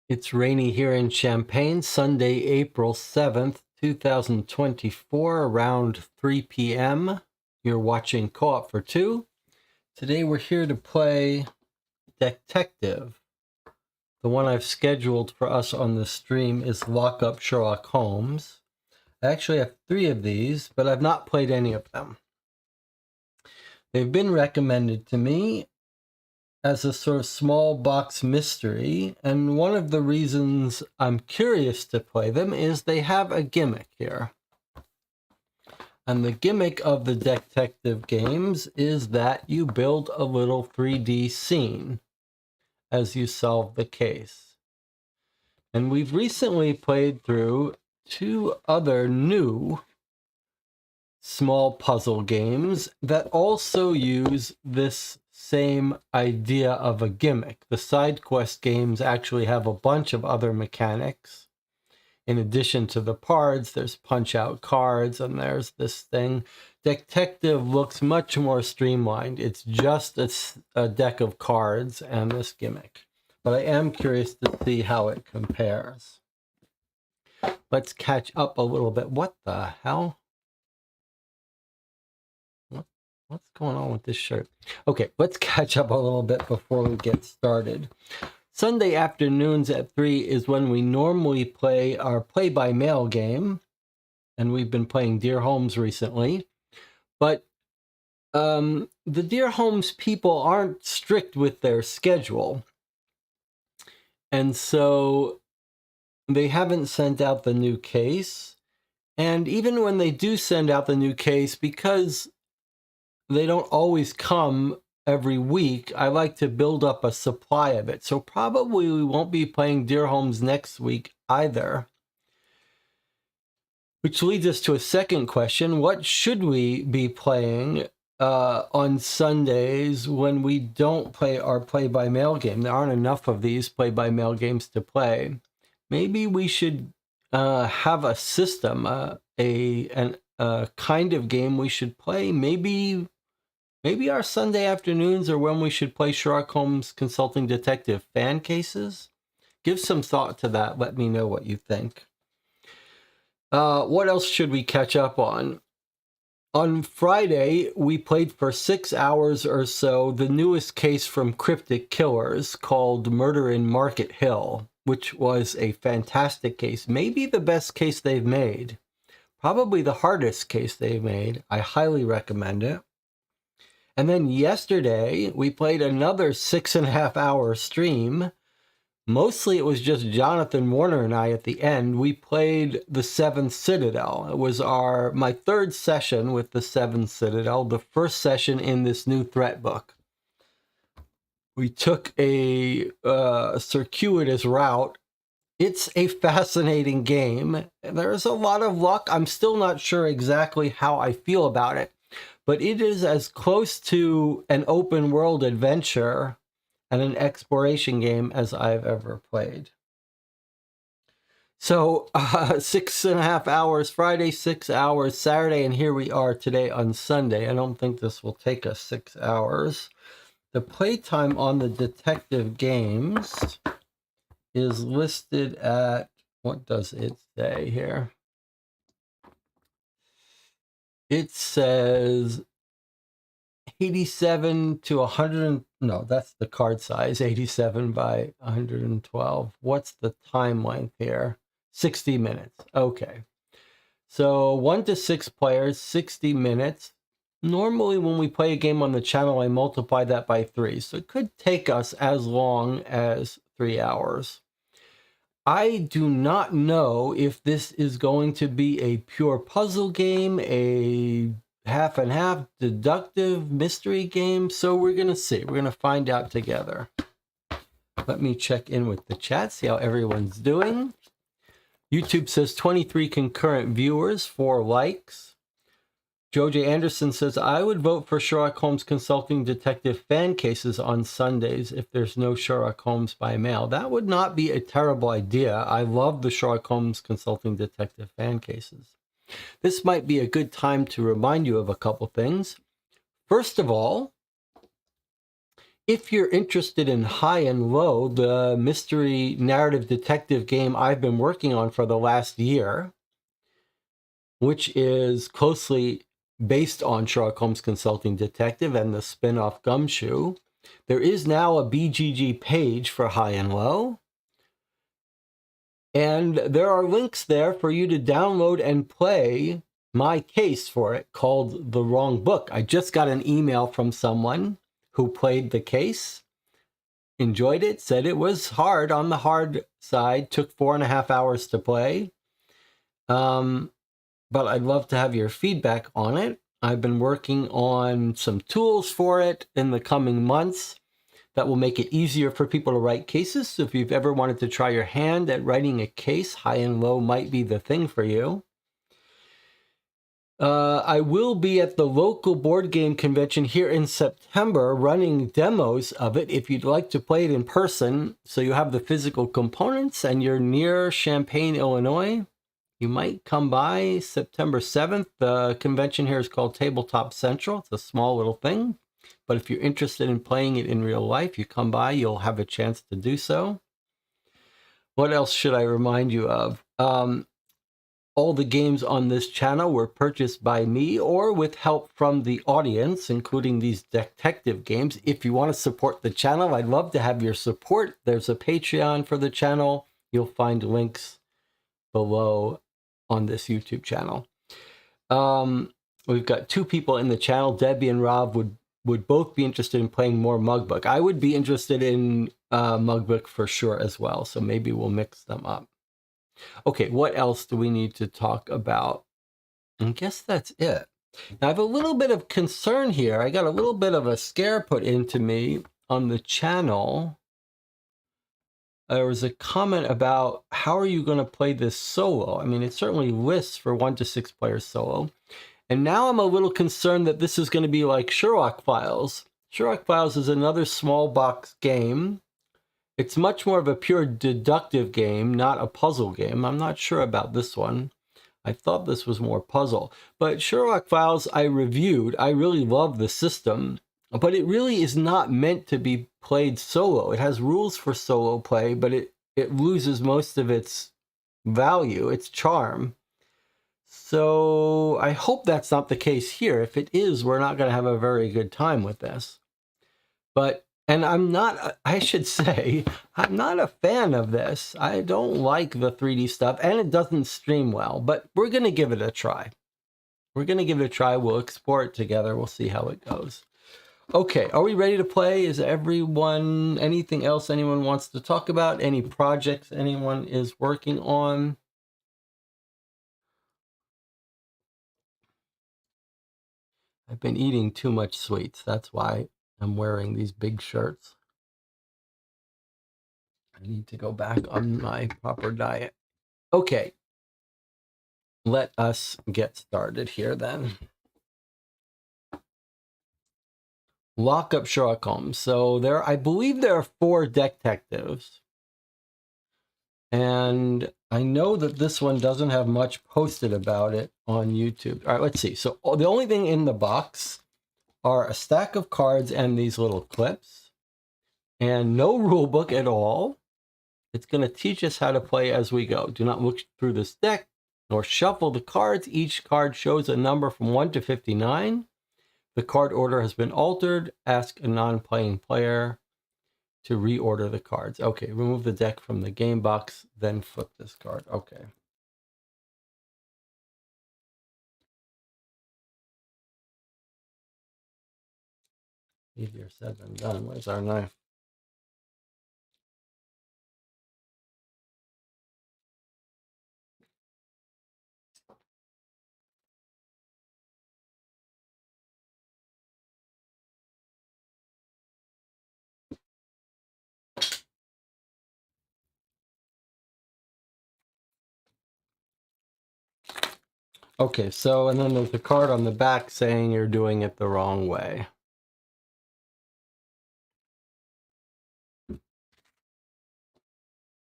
It's rainy here in Champaign, Sunday, April 7th, 2024, around 3 p.m. You're watching Co-op for Two. Today we're here to play Decktective. The one I've scheduled for us on the stream is Lock Up Sherlock Holmes. I actually have 3 of these, but I've not played any of them. They've been recommended to me as a sort of small box mystery, and one of the reasons I'm curious to play them is they have a gimmick here. And the gimmick of the Decktective games is that you build a little 3D scene as you solve the case. And we've recently played through 2 other new small puzzle games that also use this same idea of a gimmick. The side quest games actually have a bunch of other mechanics. In addition to the cards, there's punch out cards and there's this thing. Decktective looks much more streamlined. It's just a deck of cards and this gimmick. But I am curious to see how it compares. Let's catch up a little bit. What the hell? What's going on with this shirt? Okay, let's catch up a little bit before we get started. Sunday afternoons at 3 is when we normally play our play-by-mail game, and we've been playing Dear Holmes recently. But the Dear Holmes people aren't strict with their schedule, and so they haven't sent out the new case. And even when they do send out the new case, because they don't always come every week, I like to build up a supply of it. So probably we won't be playing Dear Holmes next week either. Which leads us to a second question. What should we be playing on Sundays when we don't play our play-by-mail game? There aren't enough of these play-by-mail games to play. Maybe we should have a system, a kind of game we should play. Maybe our Sunday afternoons are when we should play Sherlock Holmes Consulting Detective fan cases. Give some thought to that. Let me know what you think. What else should we catch up on? On Friday, we played for 6 hours or so the newest case from Cryptic Killers called Murder in Market Hill, which was a fantastic case. Maybe the best case they've made. Probably the hardest case they've made. I highly recommend it. And then yesterday, we played another 6.5 hour stream. Mostly it was just Jonathan Warner and I at the end. We played the Seventh Citadel. It was my 3rd session with the Seventh Citadel, the first session in this new threat book. We took a circuitous route. It's a fascinating game. There's a lot of luck. I'm still not sure exactly how I feel about it. But it is as close to an open world adventure and an exploration game as I've ever played. So 6.5 hours Friday, 6 hours Saturday, and here we are today on Sunday. I don't think this will take us 6 hours. The playtime on the Decktective games is listed at, what does it say here? It says 87 to 100, no, that's the card size, 87 by 112. What's the time length here? 60 minutes. Okay. So 1 to 6 players, 60 minutes. Normally when we play a game on the channel, I multiply that by 3. So it could take us as long as 3 hours. I do not know if this is going to be a pure puzzle game, a half and half deductive mystery game. So we're going to see. We're going to find out together. Let me check in with the chat, see how everyone's doing. YouTube says 23 concurrent viewers, 4 likes. Joe J. Anderson says, I would vote for Sherlock Holmes Consulting Detective fan cases on Sundays if there's no Sherlock Holmes by mail. That would not be a terrible idea. I love the Sherlock Holmes Consulting Detective fan cases. This might be a good time to remind you of a couple things. First of all, If you're interested in High and Low, the mystery narrative detective game I've been working on for the last year, which is closely based on Sherlock Holmes Consulting Detective and the spin-off Gumshoe, there is now a BGG page for High and Low. And there are links there for you to download and play my case for it called The Wrong Book. I just got an email from someone who played the case, enjoyed it, said it was hard on the hard side, took 4.5 hours to play. But I'd love to have your feedback on it. I've been working on some tools for it in the coming months that will make it easier for people to write cases. So if you've ever wanted to try your hand at writing a case, High and Low might be the thing for you. I will be at the local board game convention here in September running demos of it if you'd like to play it in person, so you have the physical components and you're near Champaign, Illinois. You might come by September 7th. The convention here is called Tabletop Central. It's a small little thing. But if you're interested in playing it in real life, you come by, you'll have a chance to do so. What else should I remind you of? All the games on this channel were purchased by me or with help from the audience, including these Decktective games. If you want to support the channel, I'd love to have your support. There's a Patreon for the channel. You'll find links below on this YouTube channel. We've got 2 people in the channel. Debbie and Rob would both be interested in playing more Mugbook. I would be interested in Mugbook for sure as well, so maybe we'll mix them up. Okay, what else do we need to talk about? I guess that's it. Now, I have a little bit of concern here. I got a little bit of a scare put into me on the channel. There was a comment about how are you going to play this solo? I mean, it certainly lists for 1 to 6 players solo. And now I'm a little concerned that this is going to be like Sherlock Files. Sherlock Files is another small box game. It's much more of a pure deductive game, not a puzzle game. I'm not sure about this one. I thought this was more puzzle. But Sherlock Files I reviewed. I really love the system. But it really is not meant to be played solo. It has rules for solo play, but it loses most of its value, its charm. So I hope that's not the case here. If it is, we're not going to have a very good time with this. But, and I'm not, I should say, I'm not a fan of this. I don't like the 3D stuff, and it doesn't stream well, but we're going to give it a try. We're going to give it a try. We'll explore it together. We'll see how it goes. Okay, are we ready to play? Is everyone, anything else anyone wants to talk about? Any projects anyone is working on? I've been eating too much sweets. That's why I'm wearing these big shirts. I need to go back on my proper diet. Okay, let us get started here then. Lock up Sherlock Holmes. So I believe there are 4 Decktectives. And I know that this one doesn't have much posted about it on YouTube. All right, let's see. So the only thing in the box are a stack of cards and these little clips. And no rule book at all. It's going to teach us how to play as we go. Do not look through this deck nor shuffle the cards. Each card shows a number from 1 to 59. The card order has been altered. Ask a non-playing player to reorder the cards. Okay, remove the deck from the game box, then flip this card. Okay. Easier said than done. Where's our knife? Okay, so, and then there's a card on the back saying you're doing it the wrong way.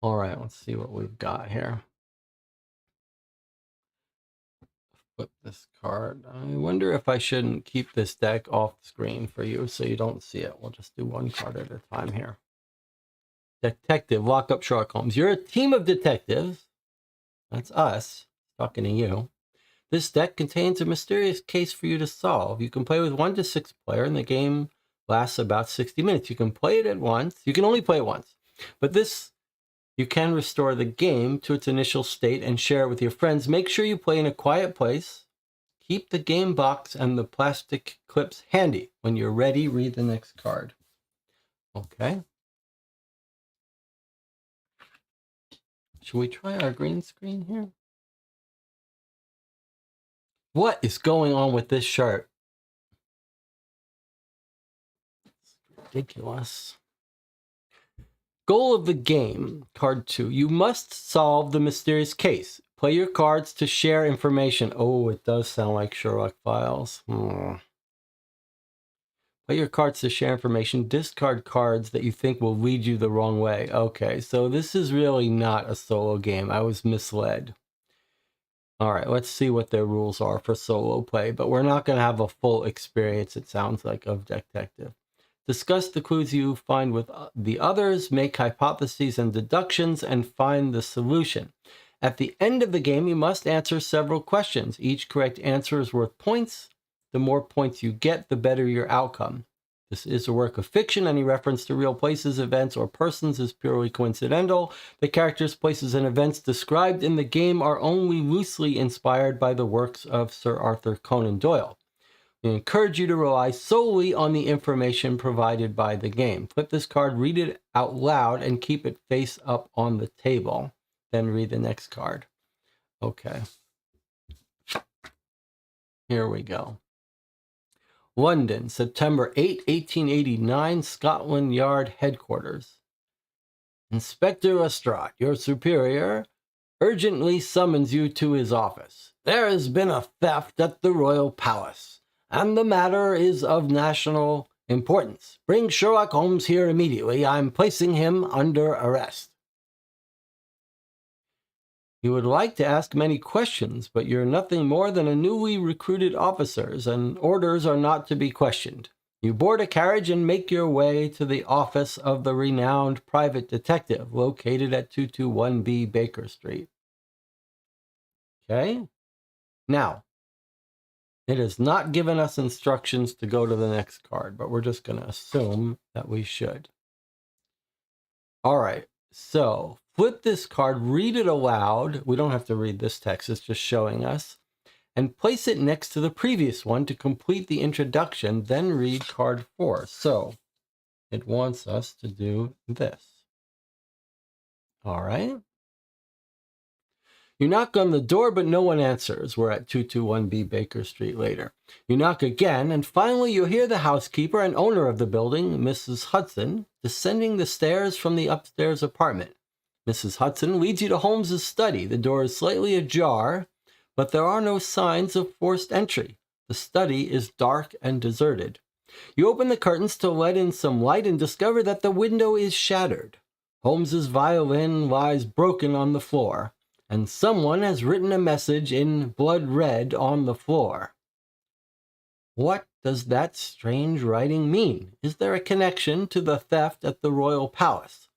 All right, let's see what we've got here. Put this card. I wonder if I shouldn't keep this deck off screen for you so you don't see it. We'll just do one card at a time here. Detective, lock up Sherlock Holmes. You're a team of detectives. That's us talking to you. This deck contains a mysterious case for you to solve. You can play with 1 to 6 player, and the game lasts about 60 minutes. You can play it at once. You can only play it once. But you can restore the game to its initial state and share it with your friends. Make sure you play in a quiet place. Keep the game box and the plastic clips handy. When you're ready, read the next card. Okay. Should we try our green screen here? What is going on with this shirt? It's ridiculous. Goal of the game, card 2. You must solve the mysterious case. Play your cards to share information. Oh, it does sound like Sherlock Files. Play your cards to share information. Discard cards that you think will lead you the wrong way. Okay, so this is really not a solo game. I was misled. All right, let's see what their rules are for solo play, but we're not going to have a full experience, it sounds like, of Decktective. Discuss the clues you find with the others, make hypotheses and deductions, and find the solution. At the end of the game, you must answer several questions. Each correct answer is worth points. The more points you get, the better your outcome. This is a work of fiction. Any reference to real places, events, or persons is purely coincidental. The characters, places, and events described in the game are only loosely inspired by the works of Sir Arthur Conan Doyle. We encourage you to rely solely on the information provided by the game. Flip this card, read it out loud, and keep it face up on the table. Then read the next card. Okay. Here we go. London, September 8, 1889, Scotland Yard Headquarters. Inspector Lestrade, your superior, urgently summons you to his office. There has been a theft at the Royal Palace, and the matter is of national importance. Bring Sherlock Holmes here immediately. I'm placing him under arrest. You would like to ask many questions, but you're nothing more than a newly recruited officers, and orders are not to be questioned. You board a carriage and make your way to the office of the renowned private detective located at 221B Baker Street. Okay? Now, it has not given us instructions to go to the next card, but we're just going to assume that we should. All right. So flip this card, read it aloud. We don't have to read this text, it's just showing us. And place it next to the previous one to complete the introduction, then read card 4. So it wants us to do this. All right. You knock on the door, but no one answers. We're at 221B Baker Street later. You knock again, and finally you hear the housekeeper and owner of the building, Mrs. Hudson, descending the stairs from the upstairs apartment. Mrs. Hudson leads you to Holmes's study. The door is slightly ajar, but there are no signs of forced entry. The study is dark and deserted. You open the curtains to let in some light and discover that the window is shattered. Holmes's violin lies broken on the floor, and someone has written a message in blood red on the floor. What does that strange writing mean? Is there a connection to the theft at the Royal Palace?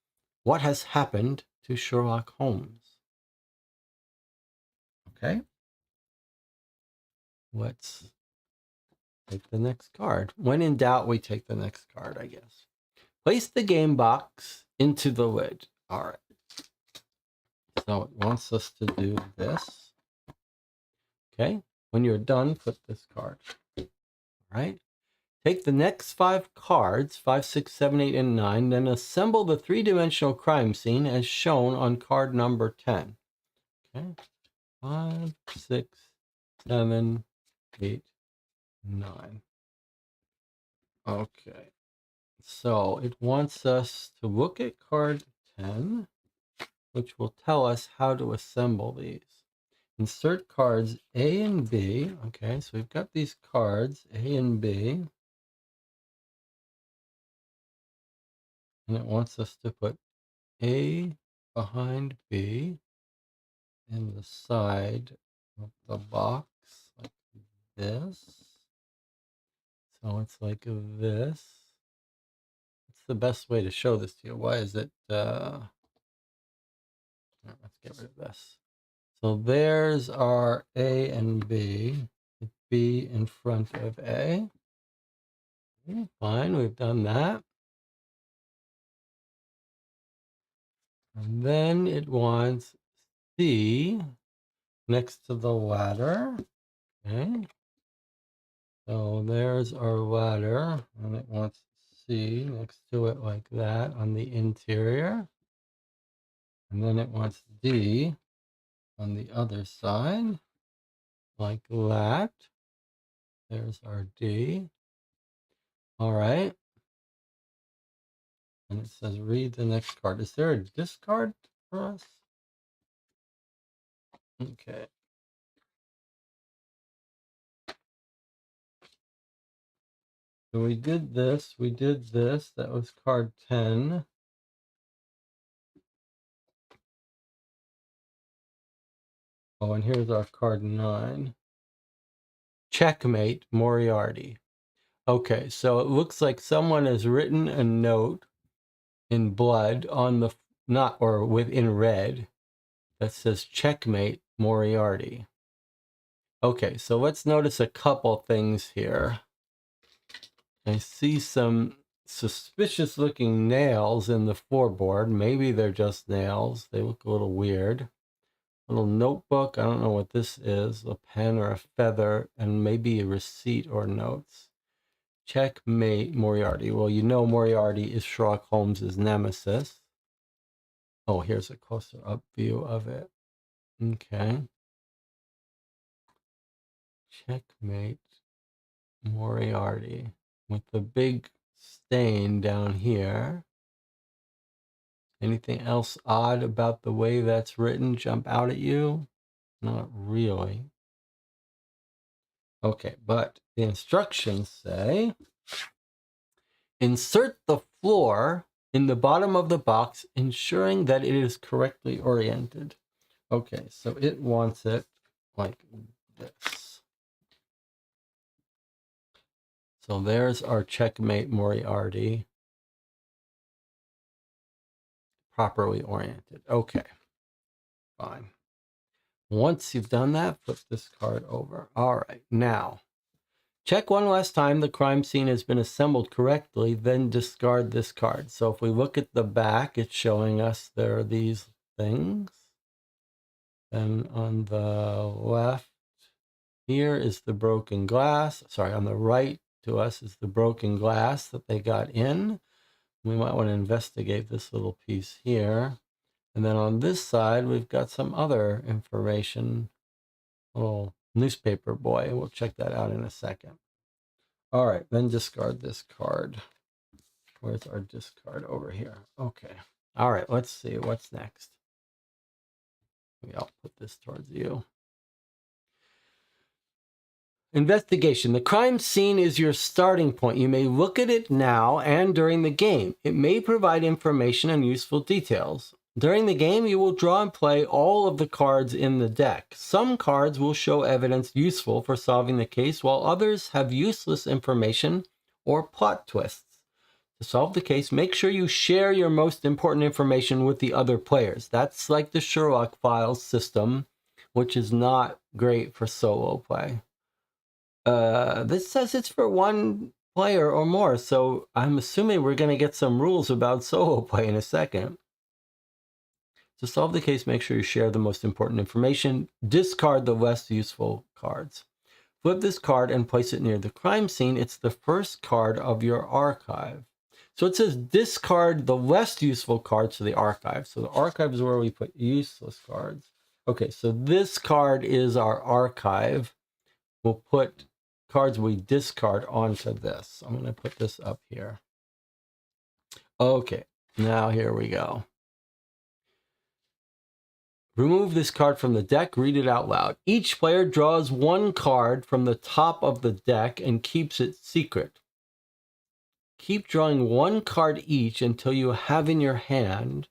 What has happened to Sherlock Holmes? Okay. Let's take the next card. When in doubt, we take the next card, I guess. Place the game box into the lid. All right. So it wants us to do this. Okay. When you're done, put this card. All right. Take the next 5 cards, 5, 6, 7, 8, and 9, then assemble the 3-dimensional crime scene as shown on card number 10. Okay. 5, 6, 7, 8, 9. Okay. So it wants us to look at card 10, which will tell us how to assemble these. Insert cards A and B. Okay, so we've got these cards, A and B. And it wants us to put A behind B in the side of the box this. So it's like this. What's the best way to show this to you? Why is it, let's get rid of this. So there's our A and B. B in front of A. Fine, we've done that. And then it wants C next to the ladder. Okay. So there's our ladder, and it wants C next to it like that on the interior. And then it wants D on the other side, like that. There's our D. All right. And it says read the next card. Is there a discard for us? Okay. So we did this, that was card 10. Oh, and here's our card 9. Checkmate Moriarty. Okay, so it looks like someone has written a note in blood on the, not, or within red, that says checkmate Moriarty. Okay, so let's notice a couple things here. I see some suspicious looking nails in the floorboard. Maybe they're just nails. They look a little weird. Little notebook. I don't know what this is. A pen or a feather, and maybe a receipt or notes. Checkmate Moriarty. Well, you know Moriarty is Sherlock Holmes's nemesis. Oh, here's a closer up view of it. Okay. Checkmate Moriarty with the big stain down here. Anything else odd about the way that's written jump out at you? Not really. Okay, but the instructions say insert the floor in the bottom of the box, ensuring that it is correctly oriented. Okay, so it wants it like this. So there's our checkmate Moriarty. Properly oriented. Okay, fine. Once you've done that, flip this card over. All right, now check one last time the crime scene has been assembled correctly, then discard this card. So if we look at the back, it's showing us there are these things. Then on the left here is the broken glass. Sorry, on the right to us is the broken glass that they got in. We might want to investigate this little piece here. And then on this side, we've got some other information. Little newspaper boy. We'll check that out in a second. All right, then discard this card. Where's our discard? Over here. Okay. All right, let's see what's next. Maybe I'll put this towards you. Investigation. The crime scene is your starting point. You may look at it now and during the game. It may provide information and useful details. During the game, you will draw and play all of the cards in the deck. Some cards will show evidence useful for solving the case, while others have useless information or plot twists. To solve the case, make sure you share your most important information with the other players. That's like the Sherlock Files system, which is not great for solo play. This says it's for one player or more, so I'm assuming we're going to get some rules about solo play in a second. To solve the case, make sure you share the most important information. Discard the less useful cards. Flip this card and place it near the crime scene. It's the first card of your archive. So it says discard the less useful cards to the archive. So the archive is where we put useless cards. Okay, so this card is our archive. We'll put cards we discard onto this. I'm going to put this up here. Okay, now here we go. Remove this card from the deck, read it out loud. Each player draws one card from the top of the deck and keeps it secret. Keep drawing one card each until you have in your hand,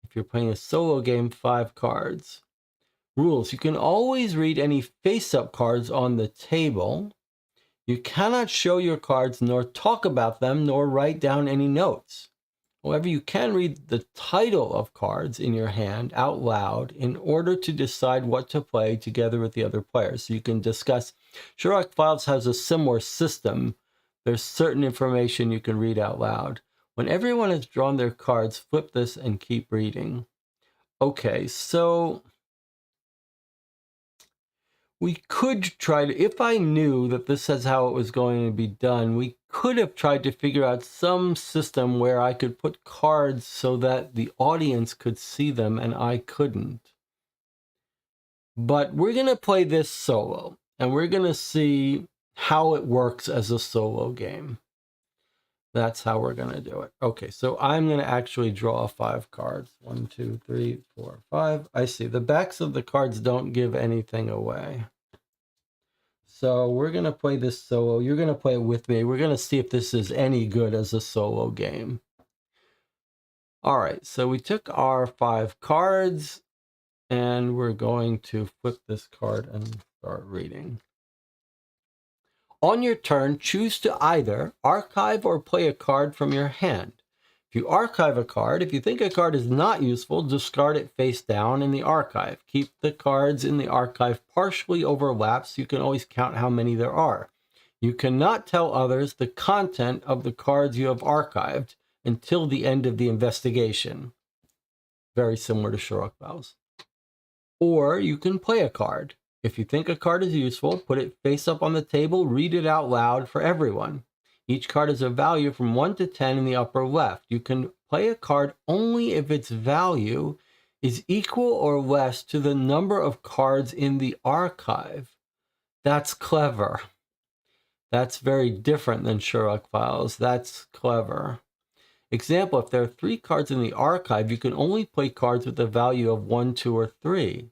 if you're playing a solo game, 5 cards. Rules. You can always read any face-up cards on the table. You cannot show your cards, nor talk about them, nor write down any notes. However, you can read the title of cards in your hand out loud in order to decide what to play together with the other players. So you can discuss. Sherlock Files has a similar system. There's certain information you can read out loud. When everyone has drawn their cards, flip this and keep reading. Okay, so we could try to, if I knew that this is how it was going to be done, we could have tried to figure out some system where I could put cards so that the audience could see them and I couldn't. But we're going to play this solo, and we're going to see how it works as a solo game. That's how we're going to do it. Okay, so I'm going to actually draw 5 cards. 1, 2, 3, 4, 5. I see. The backs of the cards don't give anything away. So we're going to play this solo. You're going to play it with me. We're going to see if this is any good as a solo game. All right, so we took our 5 cards, and we're going to flip this card and start reading. On your turn, choose to either archive or play a card from your hand. If you archive a card, if you think a card is not useful, discard it face down in the archive. Keep the cards in the archive partially overlapped so you can always count how many there are. You cannot tell others the content of the cards you have archived until the end of the investigation. Very similar to Sherlock Files. Or you can play a card. If you think a card is useful, put it face up on the table, read it out loud for everyone. Each card has a value from 1 to 10 in the upper left. You can play a card only if its value is equal or less to the number of cards in the archive. That's clever. That's very different than Sherlock Files. That's clever. Example, if there are 3 cards in the archive, you can only play cards with a value of 1, 2, or 3.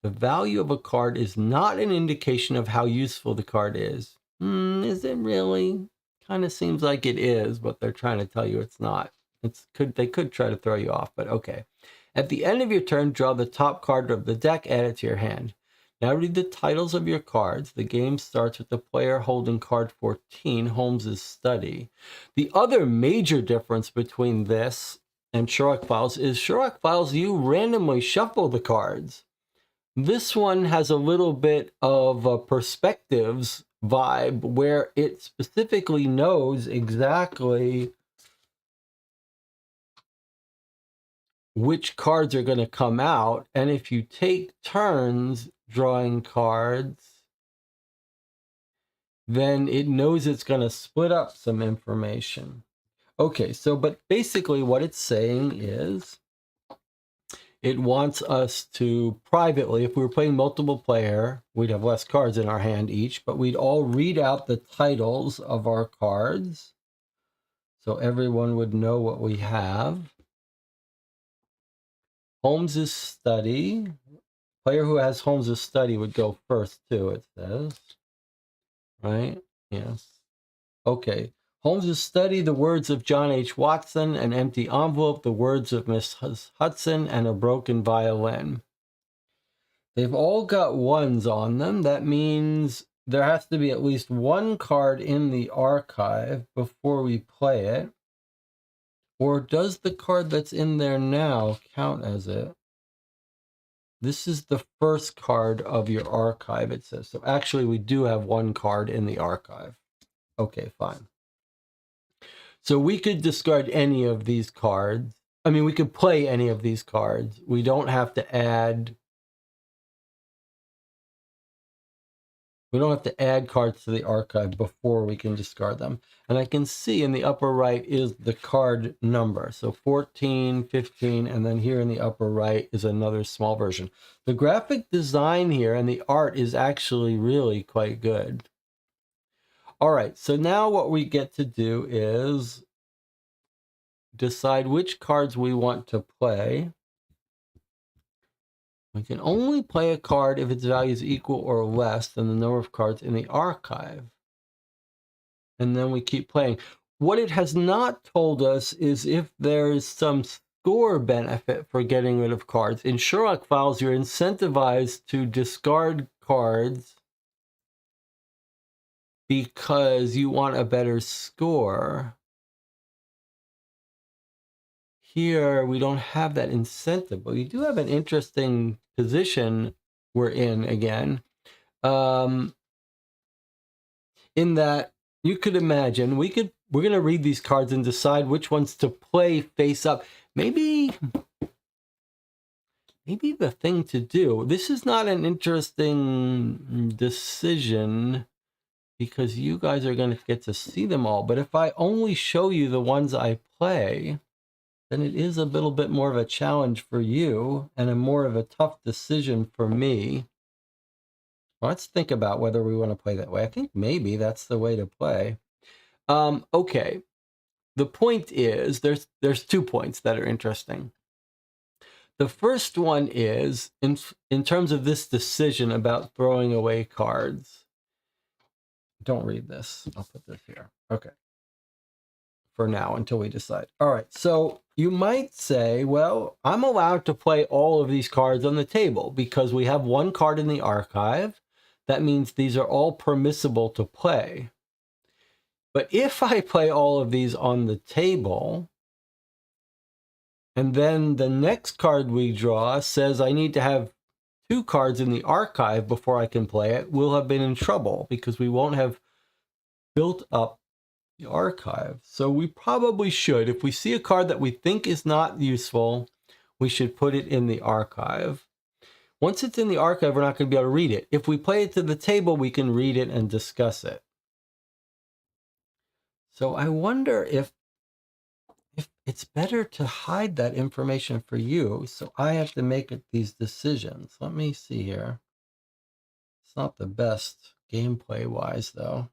The value of a card is not an indication of how useful the card is. Is it really? Kind of seems like it is, but they're trying to tell you it's not. They could try to throw you off, but okay. At the end of your turn, draw the top card of the deck, add it to your hand. Now read the titles of your cards. The game starts with the player holding card 14, Holmes's Study. The other major difference between this and Sherlock Files is Sherlock Files, you randomly shuffle the cards. This one has a little bit of a perspectives vibe where it specifically knows exactly which cards are going to come out. And if you take turns drawing cards, then it knows it's going to split up some information. Okay, so but basically what it's saying is it wants us to privately, if we were playing multiple player, we'd have less cards in our hand each, but we'd all read out the titles of our cards so everyone would know what we have. Holmes's Study. Player who has Holmes's Study would go first too, it says. Right? Yes. Okay. Holmes's Study, the words of John H. Watson, an empty envelope, the words of Miss Hudson, and a broken violin. They've all got ones on them. That means there has to be at least 1 card in the archive before we play it. Or does the card that's in there now count as it? This is the first card of your archive, it says. So actually, we do have 1 card in the archive. Okay, fine. So we could discard any of these cards. I mean, we could play any of these cards. We don't have to add... We don't have to add cards to the archive before we can discard them. And I can see in the upper right is the card number. So 14, 15, and then here in the upper right is another small version. The graphic design here and the art is actually really quite good. All right, so now what we get to do is decide which cards we want to play. We can only play a card if its value is equal or less than the number of cards in the archive. And then we keep playing. What it has not told us is if there is some score benefit for getting rid of cards. In Sherlock files, you're incentivized to discard cards because you want a better score. Here, we don't have that incentive, but we do have an interesting position we're in again. In that you could imagine we're going to read these cards and decide which ones to play face up. Maybe the thing to do, this is not an interesting decision because you guys are going to get to see them all. But if I only show you the ones I play, then it is a little bit more of a challenge for you and a more of a tough decision for me. Let's think about whether we want to play that way. I think maybe that's the way to play. Okay. The point is, there's 2 points that are interesting. The first one is, in terms of this decision about throwing away cards. Don't read this. I'll put this here. Okay. For now, until we decide. All right. So you might say, well, I'm allowed to play all of these cards on the table because we have 1 card in the archive. That means these are all permissible to play. But if I play all of these on the table, and then the next card we draw says I need to have 2 cards in the archive before I can play it, we'll have been in trouble because we won't have built up the archive. So we probably should, if we see a card that we think is not useful, we should put it in the archive. Once it's in the archive, we're not going to be able to read it. If we play it to the table, we can read it and discuss it. So I wonder if it's better to hide that information for you, so I have to make these decisions. Let me see here. It's not the best gameplay-wise, though.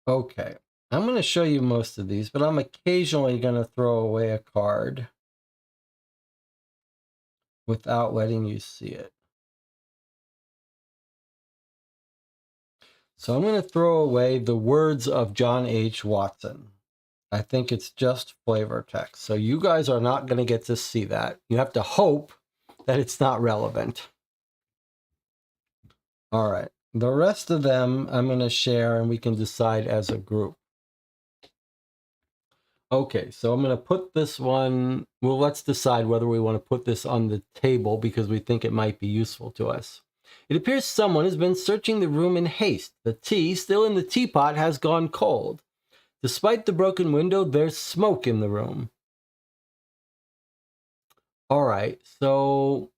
Okay, I'm going to show you most of these, but I'm occasionally going to throw away a card without letting you see it. So I'm going to throw away the words of John H. Watson. I think it's just flavor text. So you guys are not going to get to see that. You have to hope that it's not relevant. All right. The rest of them I'm going to share and we can decide as a group. Okay, so I'm going to put this one, well, let's decide whether we want to put this on the table because we think it might be useful to us. It appears someone has been searching the room in haste. The tea, still in the teapot, has gone cold. Despite the broken window, there's smoke in the room. All right, so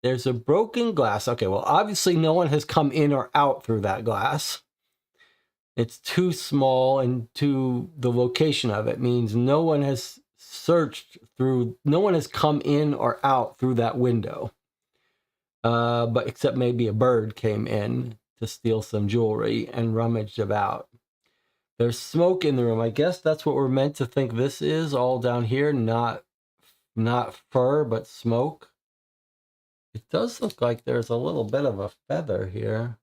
there's a broken glass. Okay, well, obviously no one has come in or out through that glass. It's too small, and to the location of it means no one has searched through, no one has come in or out through that window. But except maybe a bird came in to steal some jewelry and rummaged about. There's smoke in the room. I guess that's what we're meant to think this is, all down here, not fur, but smoke. It does look like there's a little bit of a feather here,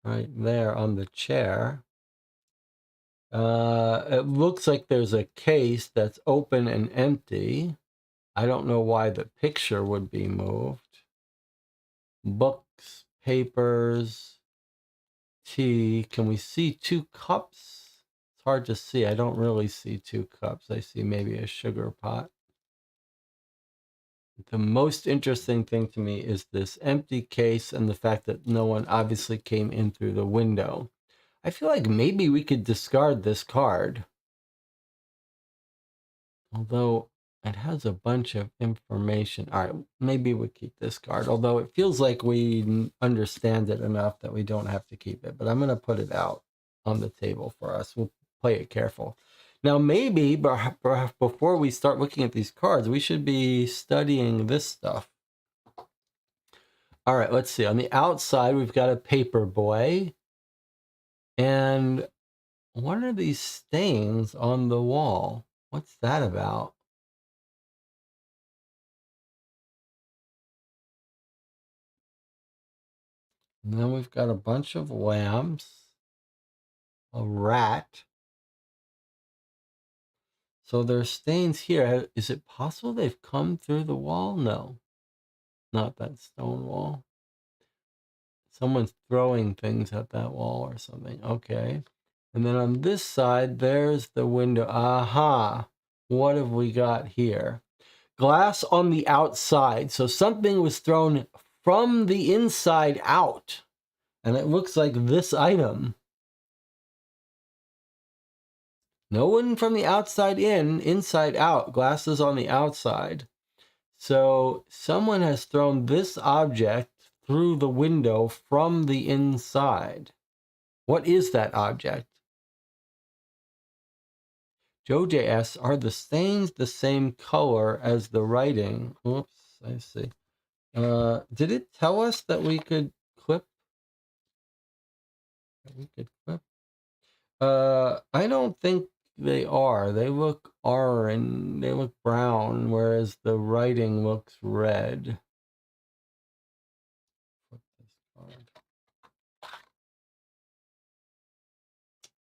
right there on the chair. It looks like there's a case that's open and empty. I don't know why the picture would be moved. Books, papers, tea. Can we see 2 cups? It's hard to see. I don't really see 2 cups. I see maybe a sugar pot. The most interesting thing to me is this empty case and the fact that no one obviously came in through the window. I feel like maybe we could discard this card. Although it has a bunch of information. All right, maybe we keep this card. Although it feels like we understand it enough that we don't have to keep it. But I'm going to put it out on the table for us. We'll play it careful. Now, maybe before we start looking at these cards, we should be studying this stuff. All right, let's see. On the outside, we've got a paper boy. And what are these stains on the wall? What's that about? And then we've got a bunch of lamps, a rat. So there's stains here. Is it possible they've come through the wall? No, not that stone wall. Someone's throwing things at that wall or something. Okay. And then on this side, there's the window. Aha. What have we got here? Glass on the outside. So something was thrown from the inside out. And it looks like this item. No one from the outside in, inside out. Glass is on the outside. So someone has thrown this object through the window from the inside. What is that object? Joe JS, are the stains the same color as the writing? Oops, I see. Did it tell us that we could clip? I don't think they are. They look orange. They look brown, whereas the writing looks red. Flip this card.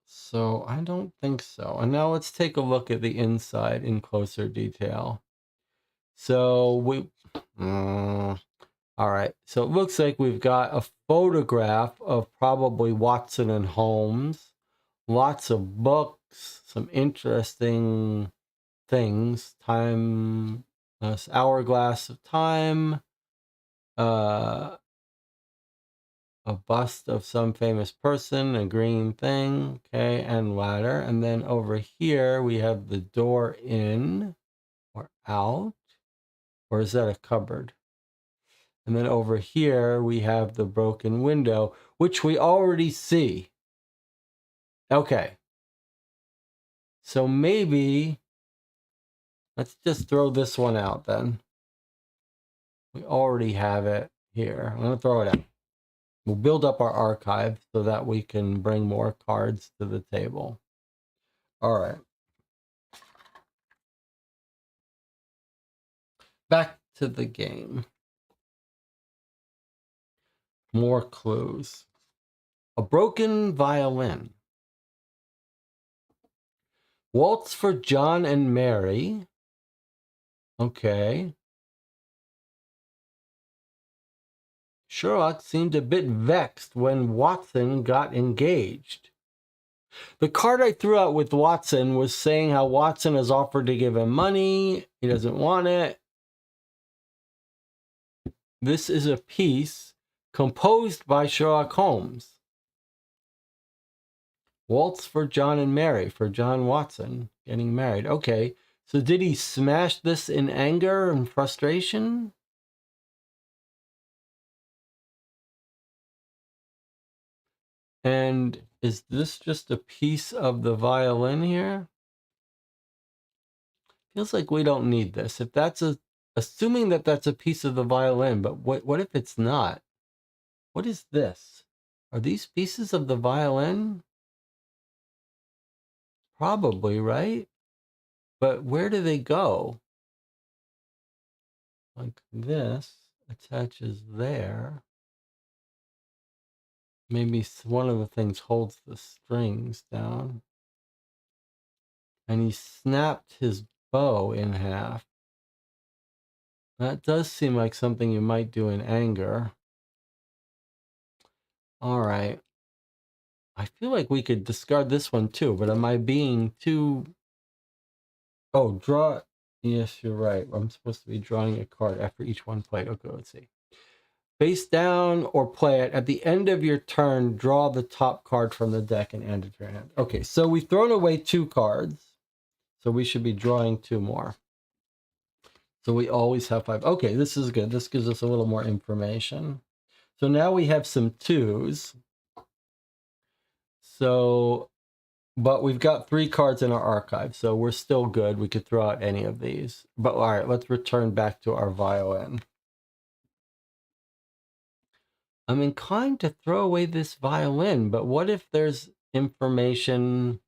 So I don't think so. And now let's take a look at the inside in closer detail. So all right. So it looks like we've got a photograph of probably Watson and Holmes. Lots of books, some interesting things. Time, hourglass of time. A bust of some famous person, a green thing, okay, and ladder. And then over here we have the door in or out, or is that a cupboard? And then over here we have the broken window, which we already see. Okay. So maybe let's just throw this one out then. We already have it here. I'm going to throw it out. We'll build up our archive so that we can bring more cards to the table. All right. Back to the game. More clues. A broken violin. Waltz for John and Mary. Okay. Sherlock seemed a bit vexed when Watson got engaged. The card I threw out with Watson was saying how Watson has offered to give him money. He doesn't want it. This is a piece composed by Sherlock Holmes. Waltz for John and Mary, for John Watson getting married. Okay, so did he smash this in anger and frustration? And is this just a piece of the violin here? Feels like we don't need this. If that's assuming that that's a piece of the violin, but what if it's not? What is this? Are these pieces of the violin? Probably, right? But where do they go? Like this attaches there. Maybe one of the things holds the strings down. And he snapped his bow in half. That does seem like something you might do in anger. All right. I feel like we could discard this one too, but am I being too... Oh, draw... Yes, you're right. I'm supposed to be drawing a card after each one played. Okay, let's see. Face down or play it. At the end of your turn, draw the top card from the deck and add it to your hand. Okay, so we've thrown away 2 cards. So we should be drawing 2 more. So we always have 5. Okay, this is good. This gives us a little more information. So now we have some 2s. So, but we've got 3 cards in our archive, so we're still good. We could throw out any of these. But all right, let's return back to our violin. I'm inclined to throw away this violin, but what if there's information?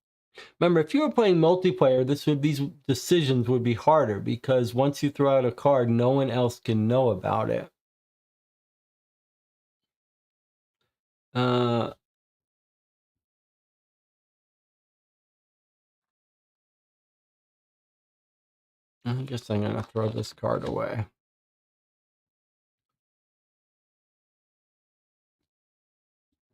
Remember, if you were playing multiplayer, these decisions would be harder because once you throw out a card, no one else can know about it. I guess I'm gonna throw this card away.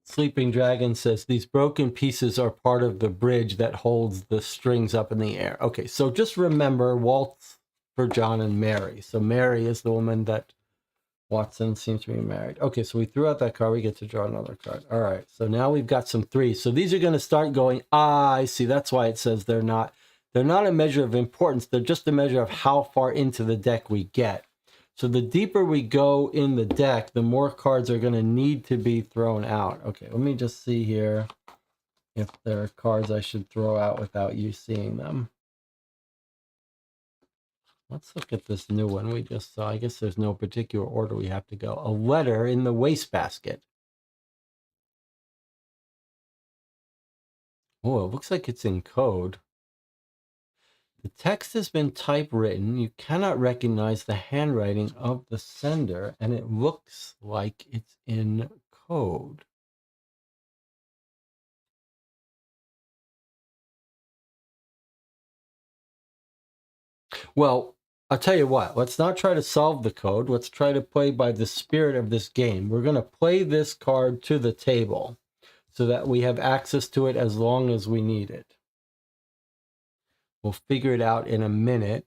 Sleeping Dragon says these broken pieces are part of the bridge that holds the strings up in the air. Okay, so just remember Waltz for John and Mary. So Mary is the woman that Watson seems to be married. Okay, so we threw out that card. We get to draw another card. All right, so now we've got some threes. So these are going to start going, I see. That's why it says they're not a measure of importance. They're just a measure of how far into the deck we get. So the deeper we go in the deck, the more cards are going to need to be thrown out. Okay, let me just see here if there are cards I should throw out without you seeing them. Let's look at this new one we just saw. I guess there's no particular order we have to go. A letter in the wastebasket. Oh, it looks like it's in code. The text has been typewritten. You cannot recognize the handwriting of the sender, and it looks like it's in code. Well, I'll tell you what. Let's not try to solve the code. Let's try to play by the spirit of this game. We're going to play this card to the table so that we have access to it as long as we need it. We'll figure it out in a minute.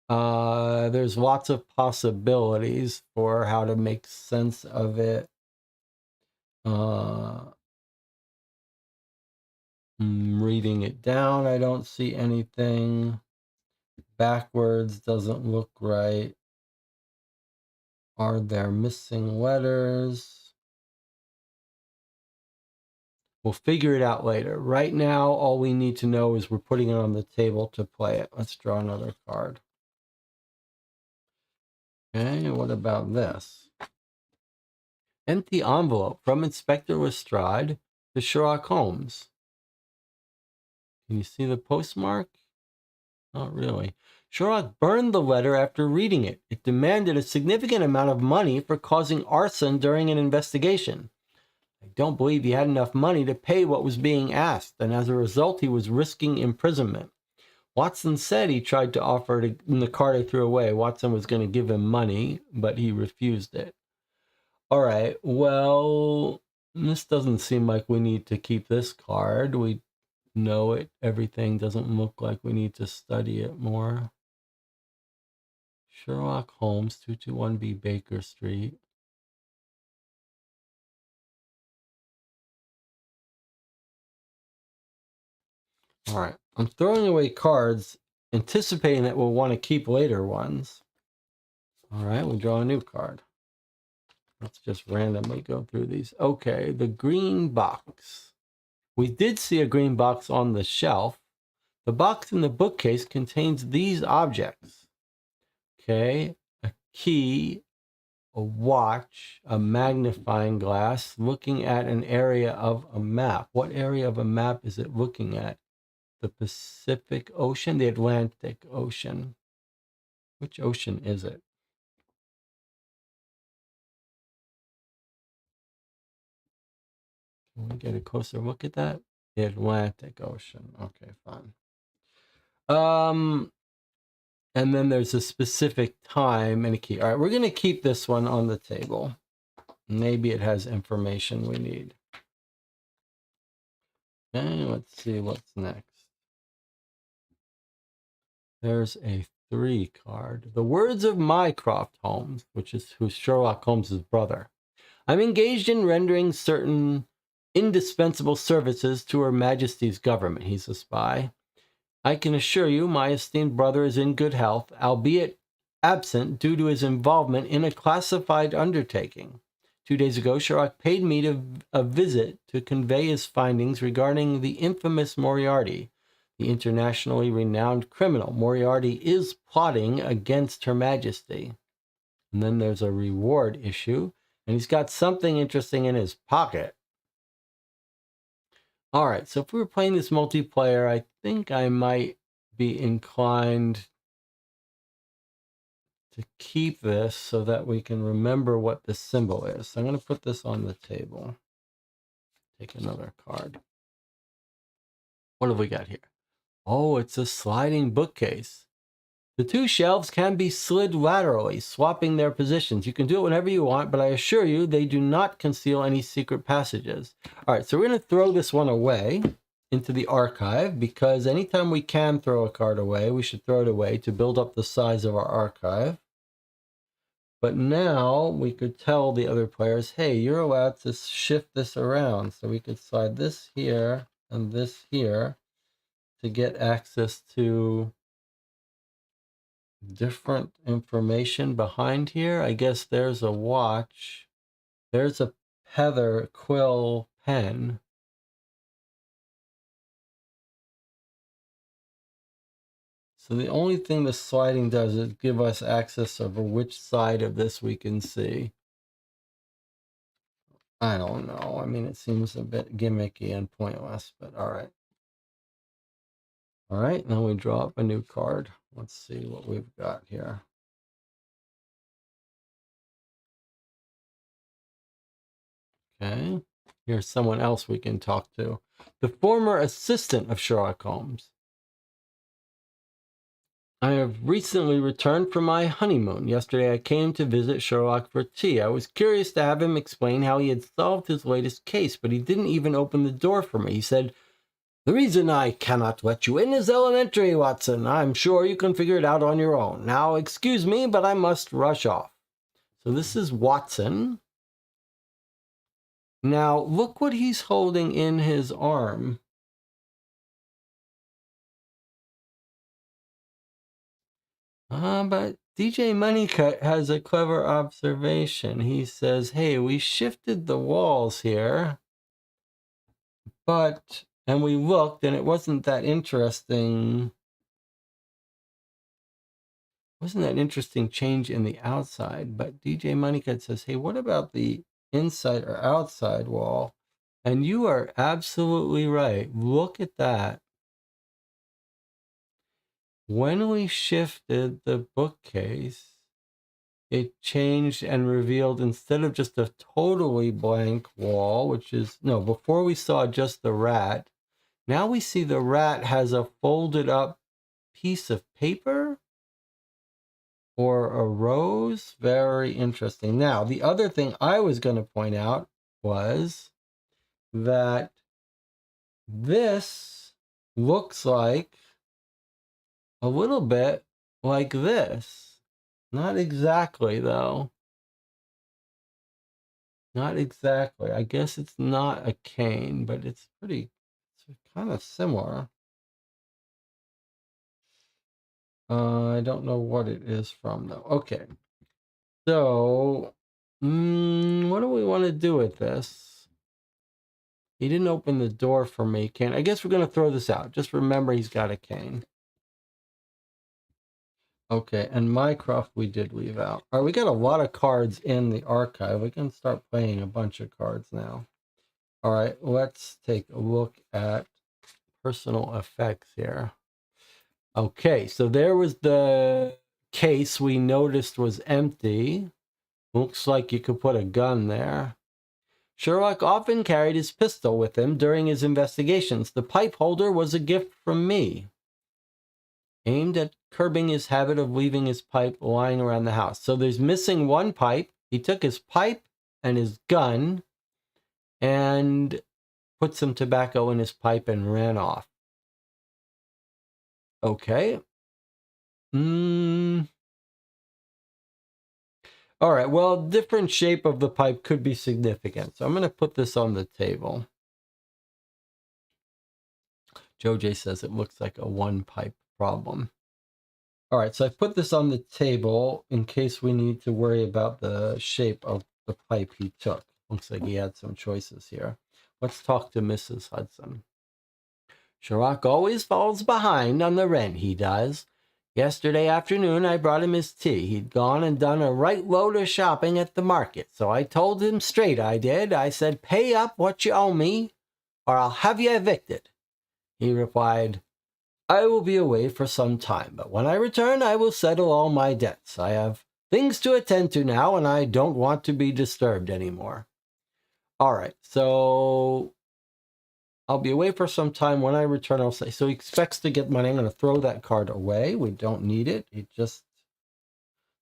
There's lots of possibilities for how to make sense of it. Reading it down, I don't see anything. Backwards doesn't look right. Are there missing letters? We'll figure it out later. Right now, all we need to know is we're putting it on the table to play it. Let's draw another card. Okay, what about this? Empty envelope from Inspector Lestrade to Sherlock Holmes. Can you see the postmark? Not really. Sherlock burned the letter after reading it. It demanded a significant amount of money for causing arson during an investigation. I don't believe he had enough money to pay what was being asked, and as a result, he was risking imprisonment. Watson said he tried to offer it in the card I threw away. Watson was going to give him money, but he refused it. All right, well, this doesn't seem like we need to keep this card. We know it. Everything doesn't look like we need to study it more. Sherlock Holmes, 221B Baker Street. All right, I'm throwing away cards, anticipating that we'll want to keep later ones. All right, we'll draw a new card. Let's just randomly go through these. Okay, the green box. We did see a green box on the shelf. The box in the bookcase contains these objects. Okay, a key, a watch, a magnifying glass, looking at an area of a map. What area of a map is it looking at? The Pacific Ocean, the Atlantic Ocean. Which ocean is it? Can we get a closer look at that? The Atlantic Ocean. Okay, fine. And then there's a specific time and a key. All right, we're going to keep this one on the table. Maybe it has information we need. Okay, let's see what's next. There's a 3 card. The words of Mycroft Holmes, who's Sherlock Holmes's brother. I'm engaged in rendering certain indispensable services to Her Majesty's government. He's a spy. I can assure you my esteemed brother is in good health, albeit absent due to his involvement in a classified undertaking. 2 days ago, Sherlock paid me a visit to convey his findings regarding the infamous Moriarty, the internationally renowned criminal. Moriarty is plotting against Her Majesty. And then there's a reward issue. And he's got something interesting in his pocket. All right, so if we were playing this multiplayer, I think I might be inclined to keep this so that we can remember what the symbol is. So I'm going to put this on the table. Take another card. What have we got here? Oh, it's a sliding bookcase. The two shelves can be slid laterally, swapping their positions. You can do it whenever you want, but I assure you they do not conceal any secret passages. All right, so we're going to throw this one away into the archive, because anytime we can throw a card away, we should throw it away to build up the size of our archive. But now we could tell the other players, hey, you're allowed to shift this around. So we could slide this here and this here to get access to different information behind here. I guess there's a watch. There's a Heather quill pen. So the only thing the sliding does is give us access over which side of this we can see. I don't know. I mean, it seems a bit gimmicky and pointless, but all right. All right, now we draw up a new card. Let's see what we've got here. Okay, here's someone else we can talk to. The former assistant of Sherlock Holmes. I have recently returned from my honeymoon. Yesterday I came to visit Sherlock for tea. I was curious to have him explain how he had solved his latest case, but he didn't even open the door for me. He said, "The reason I cannot let you in is elementary, Watson. I'm sure you can figure it out on your own. Now, excuse me, but I must rush off." So this is Watson. Now, look what he's holding in his arm. But DJ Moneycut has a clever observation. He says, hey, we shifted the walls here, and we looked, and it wasn't that interesting. Wasn't that interesting change in the outside? But DJ Moneycut says, hey, what about the inside or outside wall? And you are absolutely right. Look at that. When we shifted the bookcase, it changed and revealed, instead of just a totally blank wall, which is, no, before we saw just the rat, now we see the rat has a folded up piece of paper or a rose. Very interesting. Now, the other thing I was going to point out was that this looks like a little bit like this. Not exactly, though. Not exactly. I guess it's not a cane, but it's kind of similar. I don't know what it is from, though. Okay. So, what do we want to do with this? He didn't open the door for me. I guess we're going to throw this out. Just remember he's got a cane. Okay, and Mycroft we did leave out. All right, we got a lot of cards in the archive. We can start playing a bunch of cards now. All right, let's take a look at personal effects here. Okay, so there was the case we noticed was empty. Looks like you could put a gun there. Sherlock often carried his pistol with him during his investigations. The pipe holder was a gift from me, aimed at curbing his habit of leaving his pipe lying around the house. So there's missing one pipe. He took his pipe and his gun and put some tobacco in his pipe and ran off. Okay. All right, well, different shape of the pipe could be significant. So I'm going to put this on the table. Joe J says it looks like a one pipe problem. All right, so I put this on the table in case we need to worry about the shape of the pipe he took. Looks like he had some choices here. Let's talk to Mrs. Hudson. Sherlock always falls behind on the rent, he does. Yesterday afternoon, I brought him his tea. He'd gone and done a right load of shopping at the market. So I told him straight, I did. I said, pay up what you owe me, or I'll have you evicted. He replied, I will be away for some time, but when I return, I will settle all my debts. I have things to attend to now, and I don't want to be disturbed anymore. All right, so I'll be away for some time. When I return, I'll say, so he expects to get money. I'm going to throw that card away. We don't need it. It just,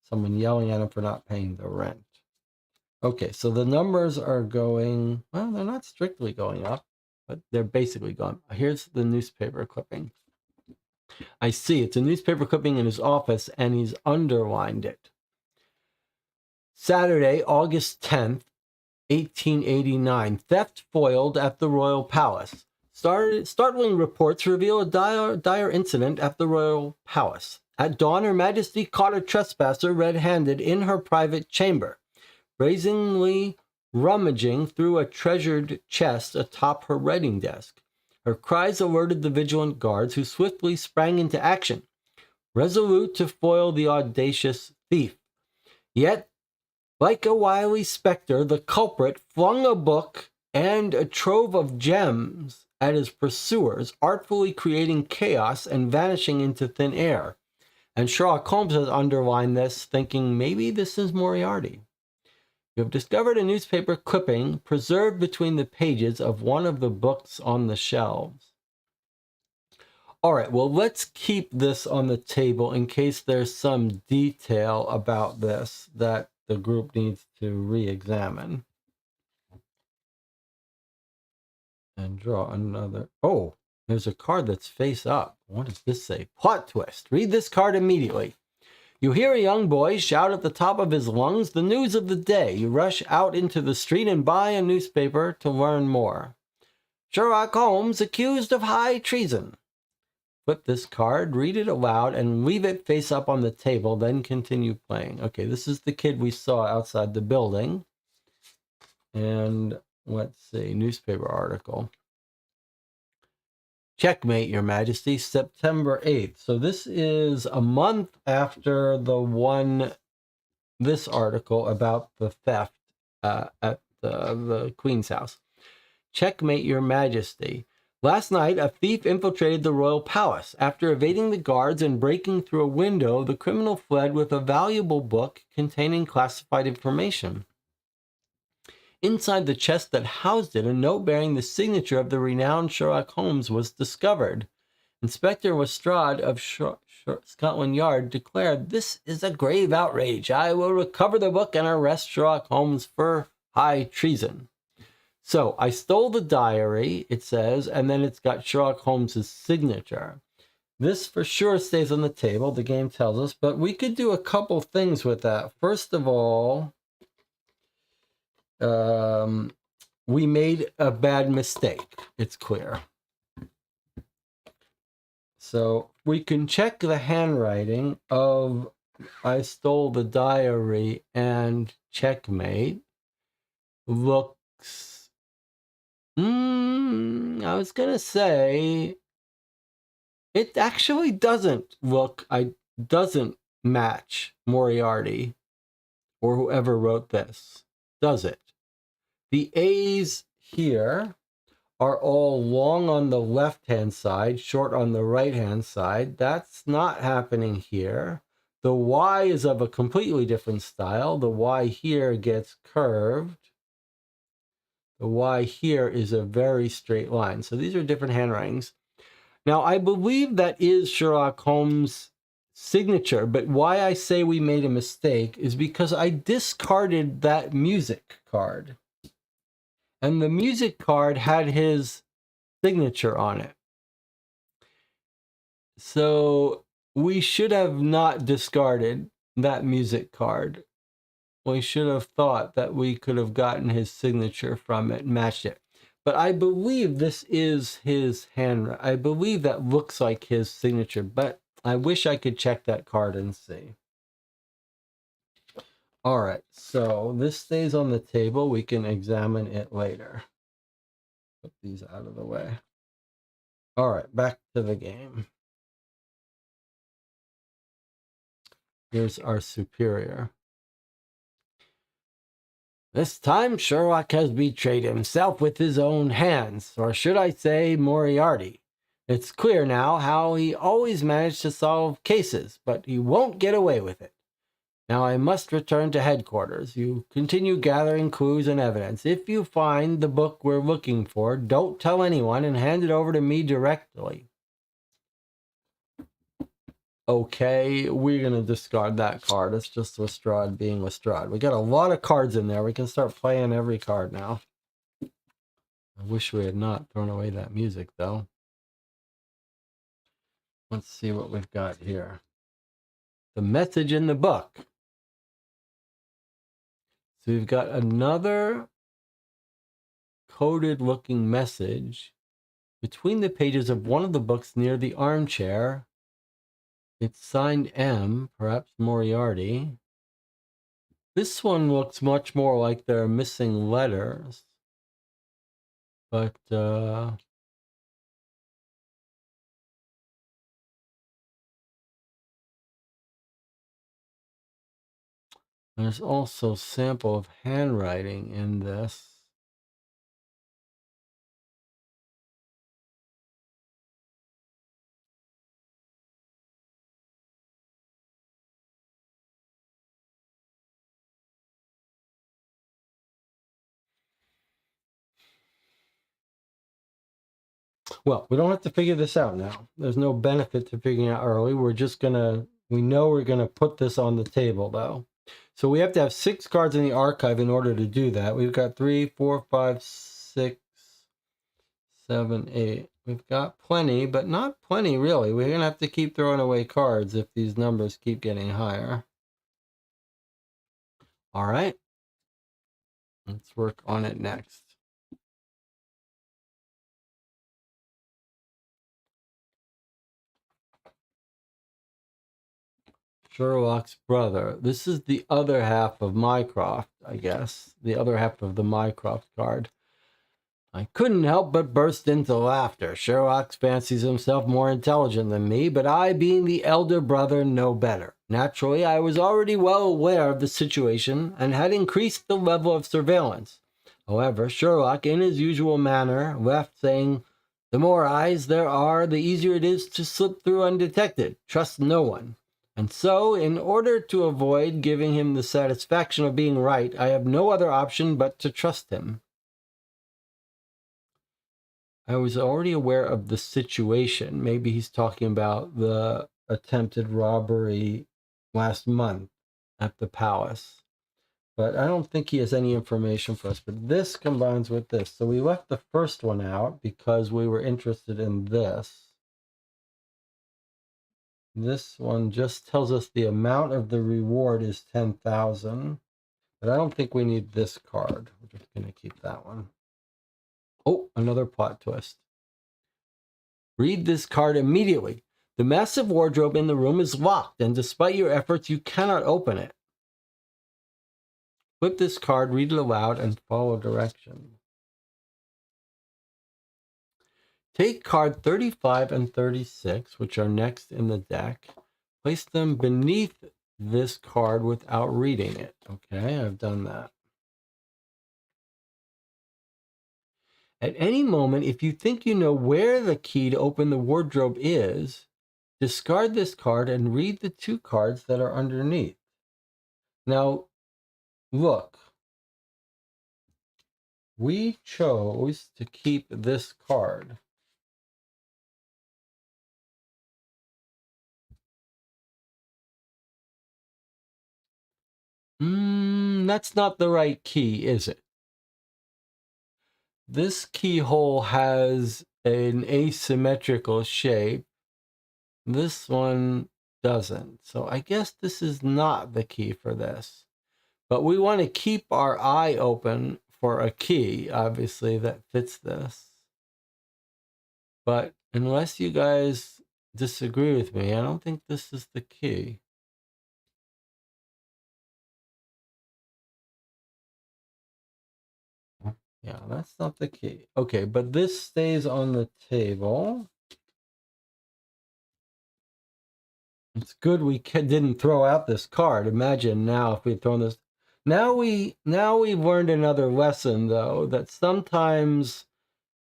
someone yelling at him for not paying the rent. Okay, so the numbers are going, well, they're not strictly going up, but they're basically going. Here's the newspaper clipping. I see it's a newspaper clipping in his office, and he's underlined it. Saturday, August 10th, 1889. Theft foiled at the Royal Palace. Startling reports reveal a dire incident at the Royal Palace. At dawn, Her Majesty caught a trespasser red-handed in her private chamber, brazenly rummaging through a treasured chest atop her writing desk. Her cries alerted the vigilant guards, who swiftly sprang into action, resolute to foil the audacious thief. Yet, like a wily specter, the culprit flung a book and a trove of gems at his pursuers, artfully creating chaos and vanishing into thin air. And Sherlock Holmes has underlined this, thinking maybe this is Moriarty. You have discovered a newspaper clipping preserved between the pages of one of the books on the shelves. All right, well, let's keep this on the table in case there's some detail about this that the group needs to re-examine. And draw another. Oh, there's a card that's face up. What does this say? Plot twist. Read this card immediately. You hear a young boy shout at the top of his lungs the news of the day. You rush out into the street and buy a newspaper to learn more. Sherlock Holmes accused of high treason. Flip this card, read it aloud, and leave it face up on the table, then continue playing. Okay, this is the kid we saw outside the building. And let's see, newspaper article. Checkmate, Your Majesty, September 8th. So this is a month after this article about the theft at the Queen's house. Checkmate, Your Majesty. Last night, a thief infiltrated the royal palace. After evading the guards and breaking through a window, the criminal fled with a valuable book containing classified information. Inside the chest that housed it, a note bearing the signature of the renowned Sherlock Holmes was discovered. Inspector Lestrade of Scotland Yard declared, "This is a grave outrage. I will recover the book and arrest Sherlock Holmes for high treason." So I stole the diary, it says, and then it's got Sherlock Holmes's signature. This for sure stays on the table, the game tells us, but we could do a couple things with that. First of all, we made a bad mistake. It's clear. So we can check the handwriting of I stole the diary and checkmate. Looks, I was going to say, it actually doesn't match Moriarty or whoever wrote this, does it? The A's here are all long on the left-hand side, short on the right-hand side. That's not happening here. The Y is of a completely different style. The Y here gets curved. The Y here is a very straight line. So these are different handwritings. Now, I believe that is Sherlock Holmes' signature, but why I say we made a mistake is because I discarded that music card. And the music card had his signature on it. So we should have not discarded that music card. We should have thought that we could have gotten his signature from it, matched it. But I believe this is his hand. I believe that looks like his signature, but I wish I could check that card and see. All right, so this stays on the table. We can examine it later. Put these out of the way. All right, back to the game. Here's our superior. This time Sherlock has betrayed himself with his own hands, or should I say Moriarty. It's clear now how he always managed to solve cases, but he won't get away with it. Now I must return to headquarters. You continue gathering clues and evidence. If you find the book we're looking for, don't tell anyone and hand it over to me directly. Okay, we're going to discard that card. It's just Lestrade being Lestrade. We got a lot of cards in there. We can start playing every card now. I wish we had not thrown away that music, though. Let's see what we've got here. The message in the book. So we've got another coded looking message between the pages of one of the books near the armchair. It's signed M, perhaps Moriarty. This one looks much more like there are missing letters. But there's also sample of handwriting in this. Well, we don't have to figure this out now. There's no benefit to figuring out early. We're just gonna, we know we're gonna put this on the table though. So we have to have 6 cards in the archive in order to do that. We've got 3, 4, 5, 6, 7, 8. We've got plenty, but not plenty really. We're gonna have to keep throwing away cards if these numbers keep getting higher. All right, let's work on it next. Sherlock's brother. This is the other half of Mycroft, I guess. The other half of the Mycroft card. I couldn't help but burst into laughter. Sherlock fancies himself more intelligent than me, but I, being the elder brother, know better. Naturally, I was already well aware of the situation and had increased the level of surveillance. However, Sherlock, in his usual manner, left saying, "The more eyes there are, the easier it is to slip through undetected. Trust no one." And so, in order to avoid giving him the satisfaction of being right, I have no other option but to trust him. I was already aware of the situation. Maybe he's talking about the attempted robbery last month at the palace. But I don't think he has any information for us. But this combines with this. So we left the first one out because we were interested in this. This one just tells us the amount of the reward is 10,000. But I don't think we need this card. We're just going to keep that one. Oh, another plot twist. Read this card immediately. The massive wardrobe in the room is locked, and despite your efforts, you cannot open it. Flip this card, read it aloud, and follow directions. Take card 35 and 36, which are next in the deck. Place them beneath this card without reading it. Okay, I've done that. At any moment, if you think you know where the key to open the wardrobe is, discard this card and read the 2 cards that are underneath. Now, look. We chose to keep this card. That's not the right key, is it? This keyhole has an asymmetrical shape. This one doesn't. So I guess this is not the key for this. But we want to keep our eye open for a key, obviously, that fits this. But unless you guys disagree with me, I don't think this is the key. Yeah, that's not the key. Okay, but this stays on the table. It's good we didn't throw out this card. Imagine now if we had thrown this. Now we've learned another lesson though, that sometimes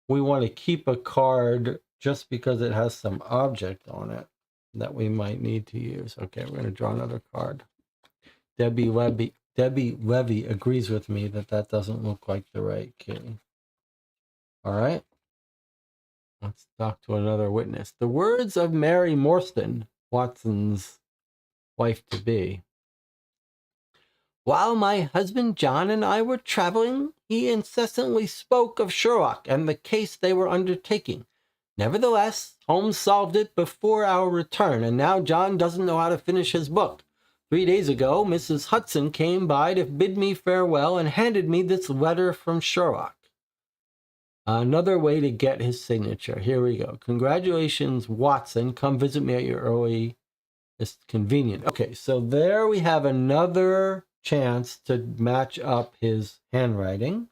we want to keep a card just because it has some object on it that we might need to use. Okay, we're going to draw another card. Debbie Levy agrees with me that that doesn't look like the right key. All right. Let's talk to another witness. The words of Mary Morstan, Watson's wife-to-be. While my husband John and I were traveling, he incessantly spoke of Sherlock and the case they were undertaking. Nevertheless, Holmes solved it before our return, and now John doesn't know how to finish his book. 3 days ago, Mrs. Hudson came by to bid me farewell and handed me this letter from Sherlock. Another way to get his signature. Here we go. Congratulations, Watson. Come visit me at your early. It's convenient. Okay, so there we have another chance to match up his handwriting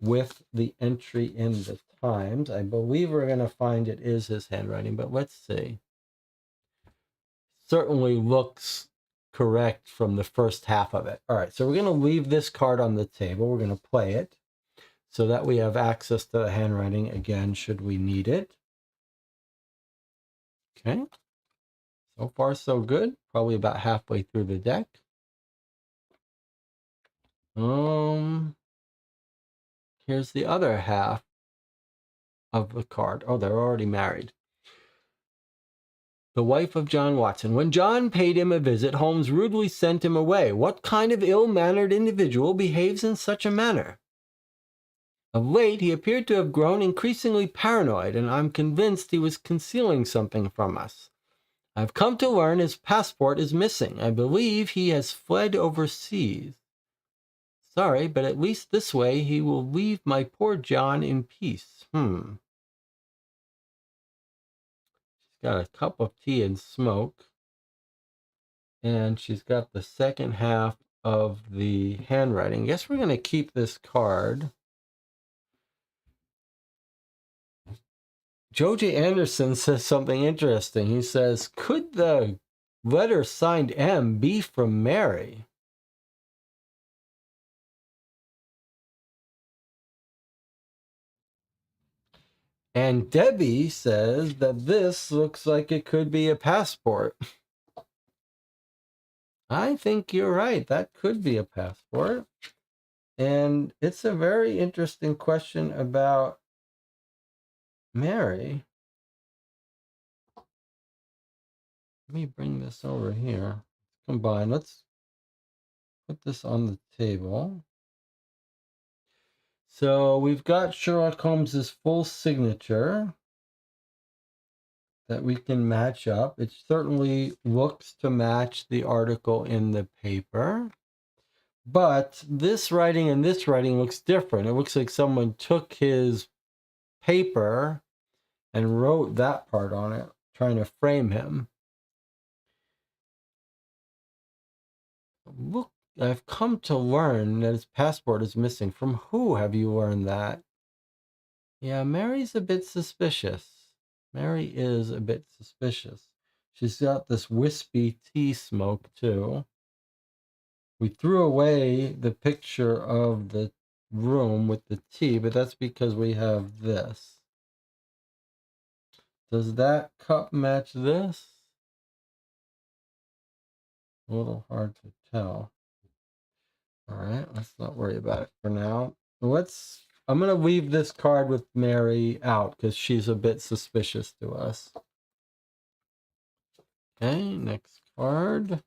with the entry in the Times. I believe we're going to find it is his handwriting, but let's see. Certainly looks correct from the first half of it. All right, so we're going to leave this card on the table. We're going to play it so that we have access to the handwriting again should we need it. Okay. So far, so good. Probably about halfway through the deck. Here's the other half of the card. Oh, they're already married. The wife of John Watson. When John paid him a visit, Holmes rudely sent him away. What kind of ill-mannered individual behaves in such a manner? Of late, he appeared to have grown increasingly paranoid, and I'm convinced he was concealing something from us. I've come to learn his passport is missing. I believe he has fled overseas. Sorry, but at least this way he will leave my poor John in peace. She's got a cup of tea and smoke. And she's got the second half of the handwriting. I guess we're going to keep this card. Joe J. Anderson says something interesting. He says, could the letter signed M be from Mary? And Debbie says that this looks like it could be a passport. I think you're right. That could be a passport. And it's a very interesting question about Mary. Let me bring this over here. Combine. Let's put this on the table. So we've got Sherlock Holmes's full signature that we can match up. It certainly looks to match the article in the paper. But this writing and this writing looks different. It looks like someone took his paper and wrote that part on it, trying to frame him. Look, I've come to learn that his passport is missing. From who have you learned that? Yeah, Mary's a bit suspicious. Mary is a bit suspicious. She's got this wispy tea smoke, too. We threw away the picture of the room with the tea, but that's because we have this. Does that cup match this? A little hard to tell. All right, let's not worry about it for now. I'm going to leave this card with Mary out because she's a bit suspicious to us. Okay, next card.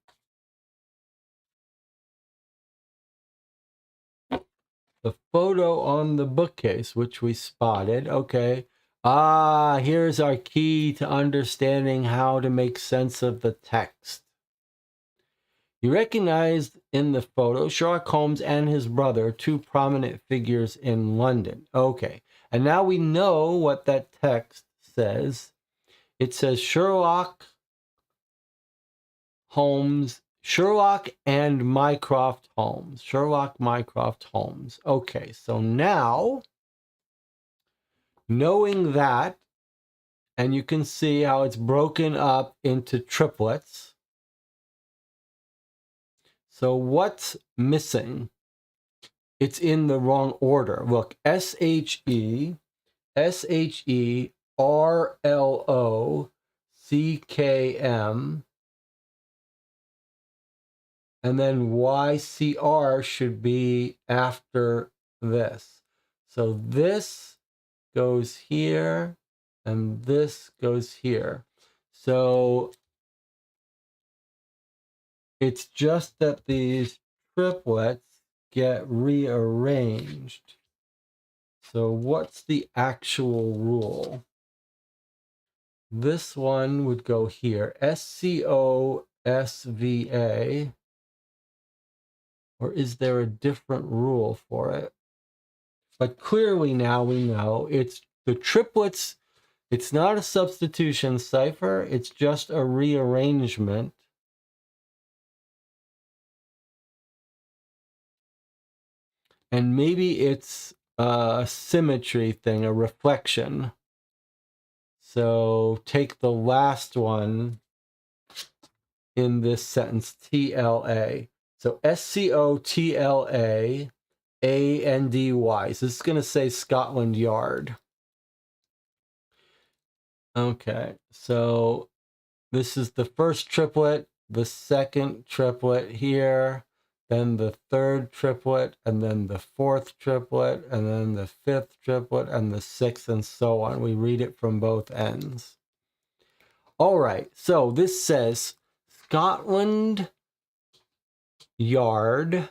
The photo on the bookcase, which we spotted. Okay. Here's our key to understanding how to make sense of the text. You recognized in the photo Sherlock Holmes and his brother, two prominent figures in London. Okay. And now we know what that text says. It says Sherlock Holmes, Sherlock and Mycroft Holmes. Sherlock Mycroft Holmes. Okay, so now, knowing that And you can see how it's broken up into triplets. So what's missing? It's in the wrong order. Look, SHE, SHERLOCKM, and then YCR should be after this. So this goes here, and this goes here. So it's just that these triplets get rearranged. So what's the actual rule? This one would go here, SCOSVA, or is there a different rule for it? But clearly now we know it's the triplets. It's not a substitution cipher, it's just a rearrangement. And maybe it's a symmetry thing, a reflection. So take the last one in this sentence, TLA. So SCOTLA ANDY. So this is going to say Scotland Yard. Okay, so this is the first triplet, the second triplet here, then the third triplet, and then the fourth triplet, and then the fifth triplet, and the sixth, and so on. We read it from both ends. All right, so this says Scotland Yard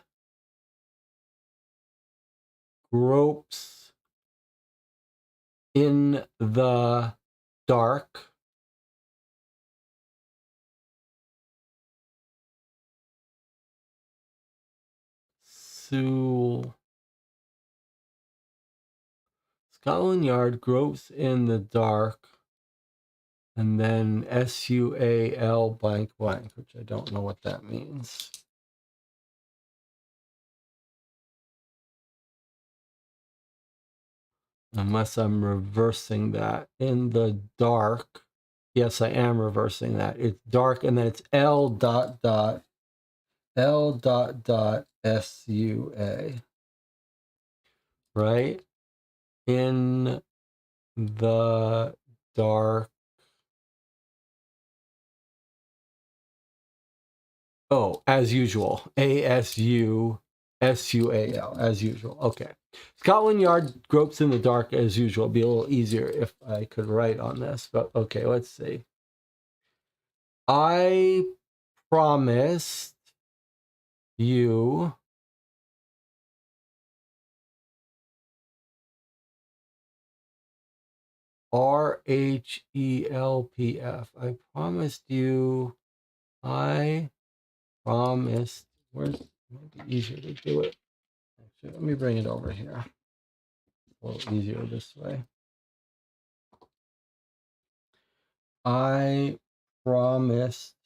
gropes in the dark Scotland Yard gropes in the dark, and then SUAL blank blank, which I don't know what that means. Unless I'm reversing that. In the dark. Yes, I am reversing that. It's dark, and then it's L dot dot L dot dot SUA. Right? In the dark. Oh, as usual. ASUSUAL, as usual. Okay. Scotland Yard gropes in the dark as usual. It'd be a little easier if I could write on this, but okay, let's see. I promised you RHELPF. I promised you. I promised. Where's it might be easier to do it? Actually, let me bring it over here. A little easier this way. I promised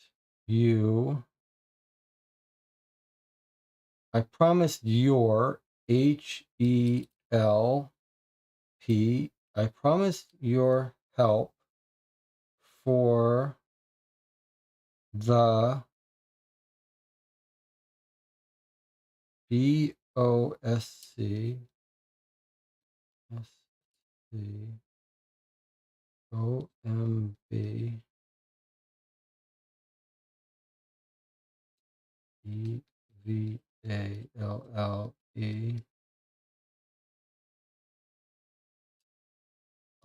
you. I promised your HELP. I promised your help for the BOSC OMB EVALLE.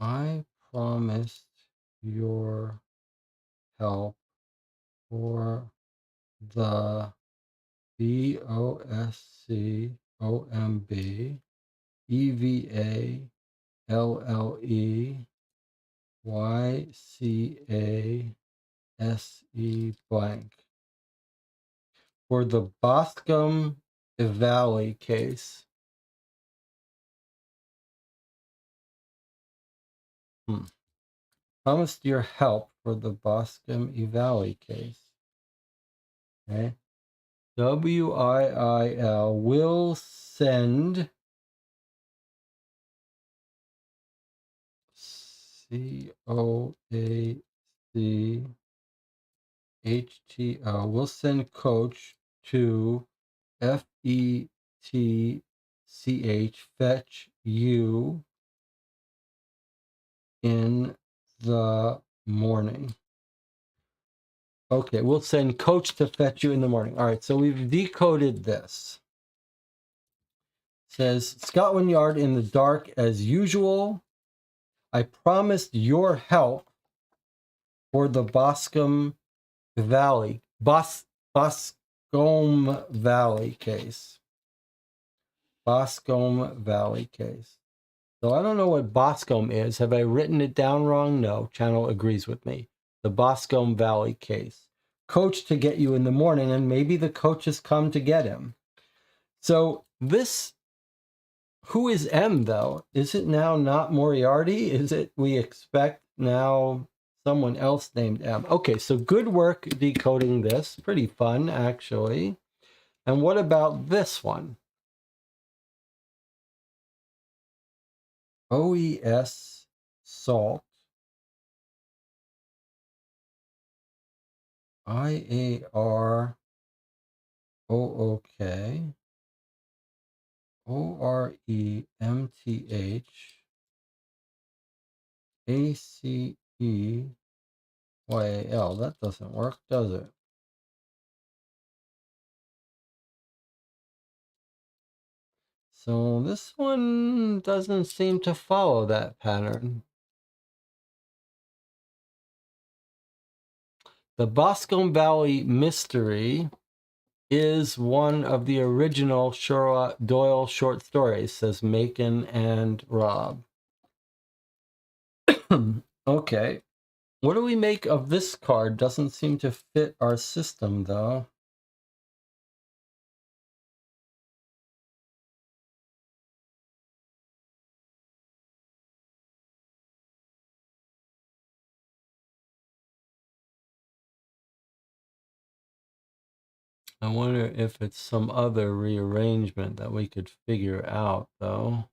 I promised your help for the BOSC OMB EVALLE YCASE blank. For the Boscombe Valley case. Promised your help for the Boscombe Valley case. Okay. WIIL will send COACHTO. We'll send coach to FETCH, fetch you in the morning. Okay, we'll send coach to fetch you in the morning. All right, so we've decoded this. It says Scotland Yard in the dark as usual. I promised your help for the Boscombe Valley. Boscombe Valley case. Boscombe Valley case. So I don't know what Boscombe is. Have I written it down wrong? No, channel agrees with me. The Boscombe Valley case. Coach to get you in the morning, and maybe the coach has come to get him. So this, who is M though? Is it now not Moriarty? Is it we expect now someone else named M? Okay, so good work decoding this. Pretty fun, actually. And what about this one? OES salt. IAROOK. OREMTH. ACEYAL. That doesn't work, does it? So this one doesn't seem to follow that pattern. The Boscombe Valley Mystery is one of the original Sherlock Doyle short stories, says Macon and Rob. Okay. What do we make of this card? Doesn't seem to fit our system, though. I wonder if it's some other rearrangement that we could figure out, though.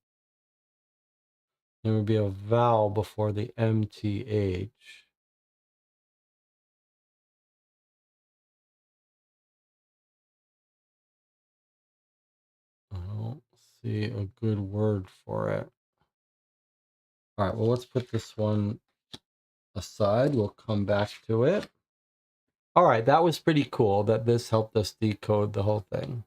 There would be a vowel before the MTH. I don't see a good word for it. All right, well, let's put this one aside. We'll come back to it. All right, that was pretty cool that this helped us decode the whole thing.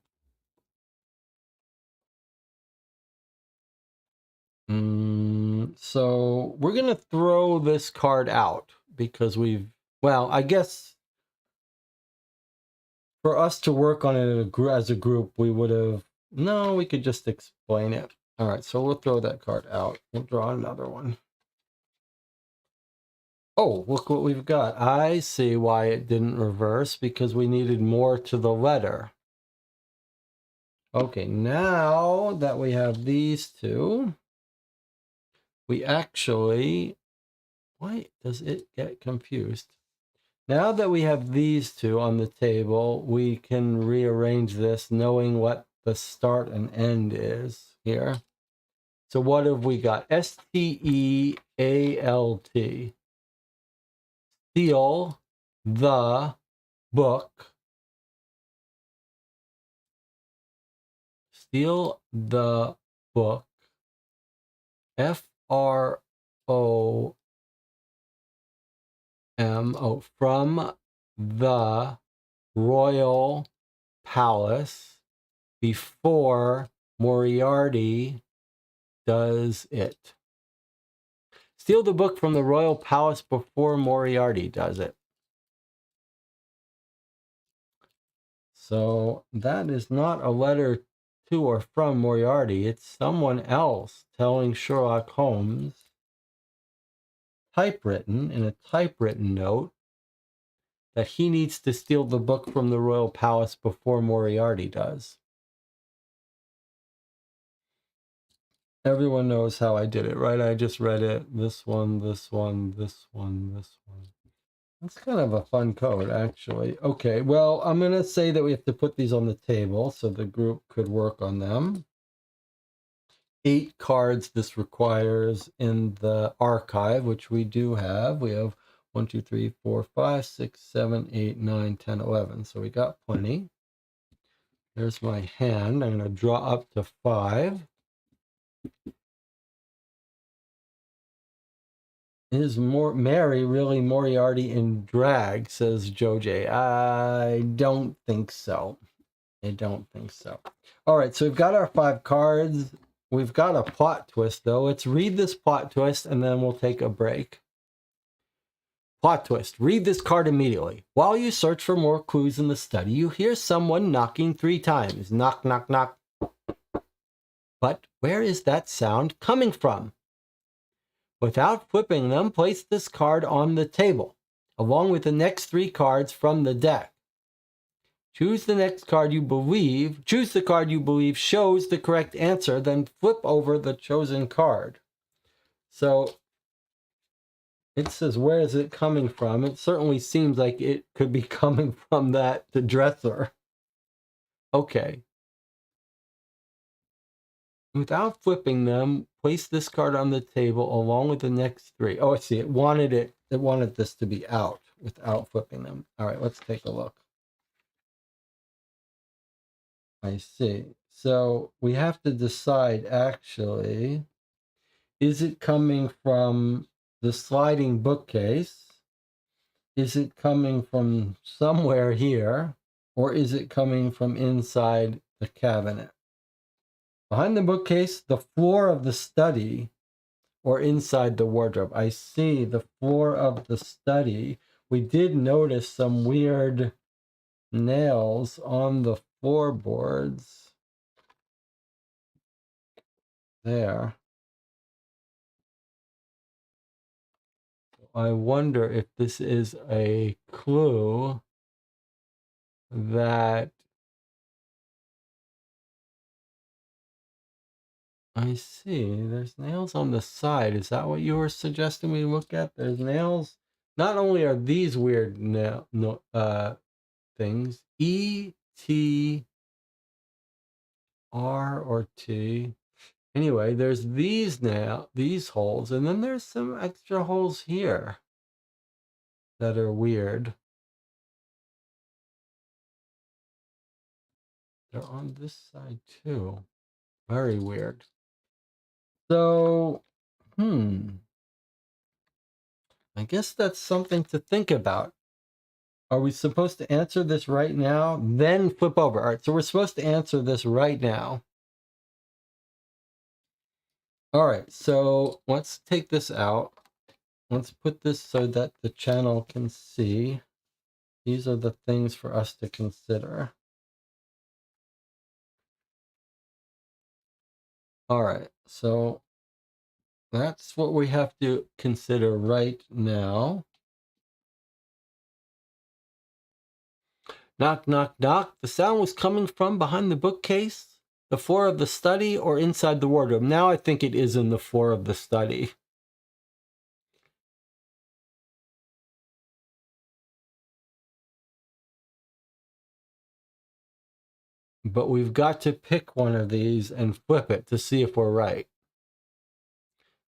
So we're going to throw this card out because well, I guess for us to work on it as a group, we would have, no, we could just explain it. All right, so we'll throw that card out. We'll draw another one. Oh, look what we've got. I see why it didn't reverse, because we needed more to the letter. Okay, now that we have these two, we actually, why does it get confused? Now that we have these two on the table, we can rearrange this knowing what the start and end is here. So what have we got? STEALT. Steal the book. Steal the book. FROM. Oh, from the royal palace before Moriarty does it. Steal the book from the royal palace before Moriarty does it. So that is not a letter to or from Moriarty. It's someone else telling Sherlock Holmes, typewritten, in a typewritten note, that he needs to steal the book from the royal palace before Moriarty does. Everyone knows how I did it, right? I just read it. This one, this one, this one, this one. That's kind of a fun code, actually. Okay, well, I'm going to say that we have to put these on the table so the group could work on them. 8 cards this requires in the archive, which we do have. We have 1, 2, 3, 4, 5, 6, 7, 8, 9, 10, 11. So we got plenty. There's my hand. I'm going to draw up to 5. Is Mary really Moriarty in drag, says Joe J. I don't think so. I don't think so. All right, so we've got our 5 cards. We've got a plot twist, though. Let's read this plot twist, and then we'll take a break. Plot twist. Read this card immediately. While you search for more clues in the study, you hear someone knocking 3 times. Knock, knock, knock. But where is that sound coming from? Without flipping them, place this card on the table, along with the next 3 cards from the deck. Choose the card you believe shows the correct answer, then flip over the chosen card. So it says, where is it coming from? It certainly seems like it could be coming from the dresser. Okay. Without flipping them, place this card on the table along with the next 3. Oh, I see. It wanted this to be out without flipping them. All right, let's take a look. I see. So we have to decide, actually, is it coming from the sliding bookcase? Is it coming from somewhere here? Or is it coming from inside the cabinet? Behind the bookcase, the floor of the study, or inside the wardrobe? I see the floor of the study. We did notice some weird nails on the floorboards there. I wonder if this is a clue that I see. There's nails on the side. Is that what you were suggesting we look at? There's nails. Not only are these weird things, E, T, R, or T. Anyway, there's these holes, and then there's some extra holes here that are weird. They're on this side too. Very weird. So, I guess that's something to think about. Are we supposed to answer this right now? Then flip over. All right, so we're supposed to answer this right now. All right, so let's take this out. Let's put this so that the channel can see. These are the things for us to consider. All right, so that's what we have to consider right now. Knock, knock, knock. The sound was coming from behind the bookcase, the floor of the study, or inside the wardrobe. Now I think it is in the floor of the study. But we've got to pick one of these and flip it to see if we're right.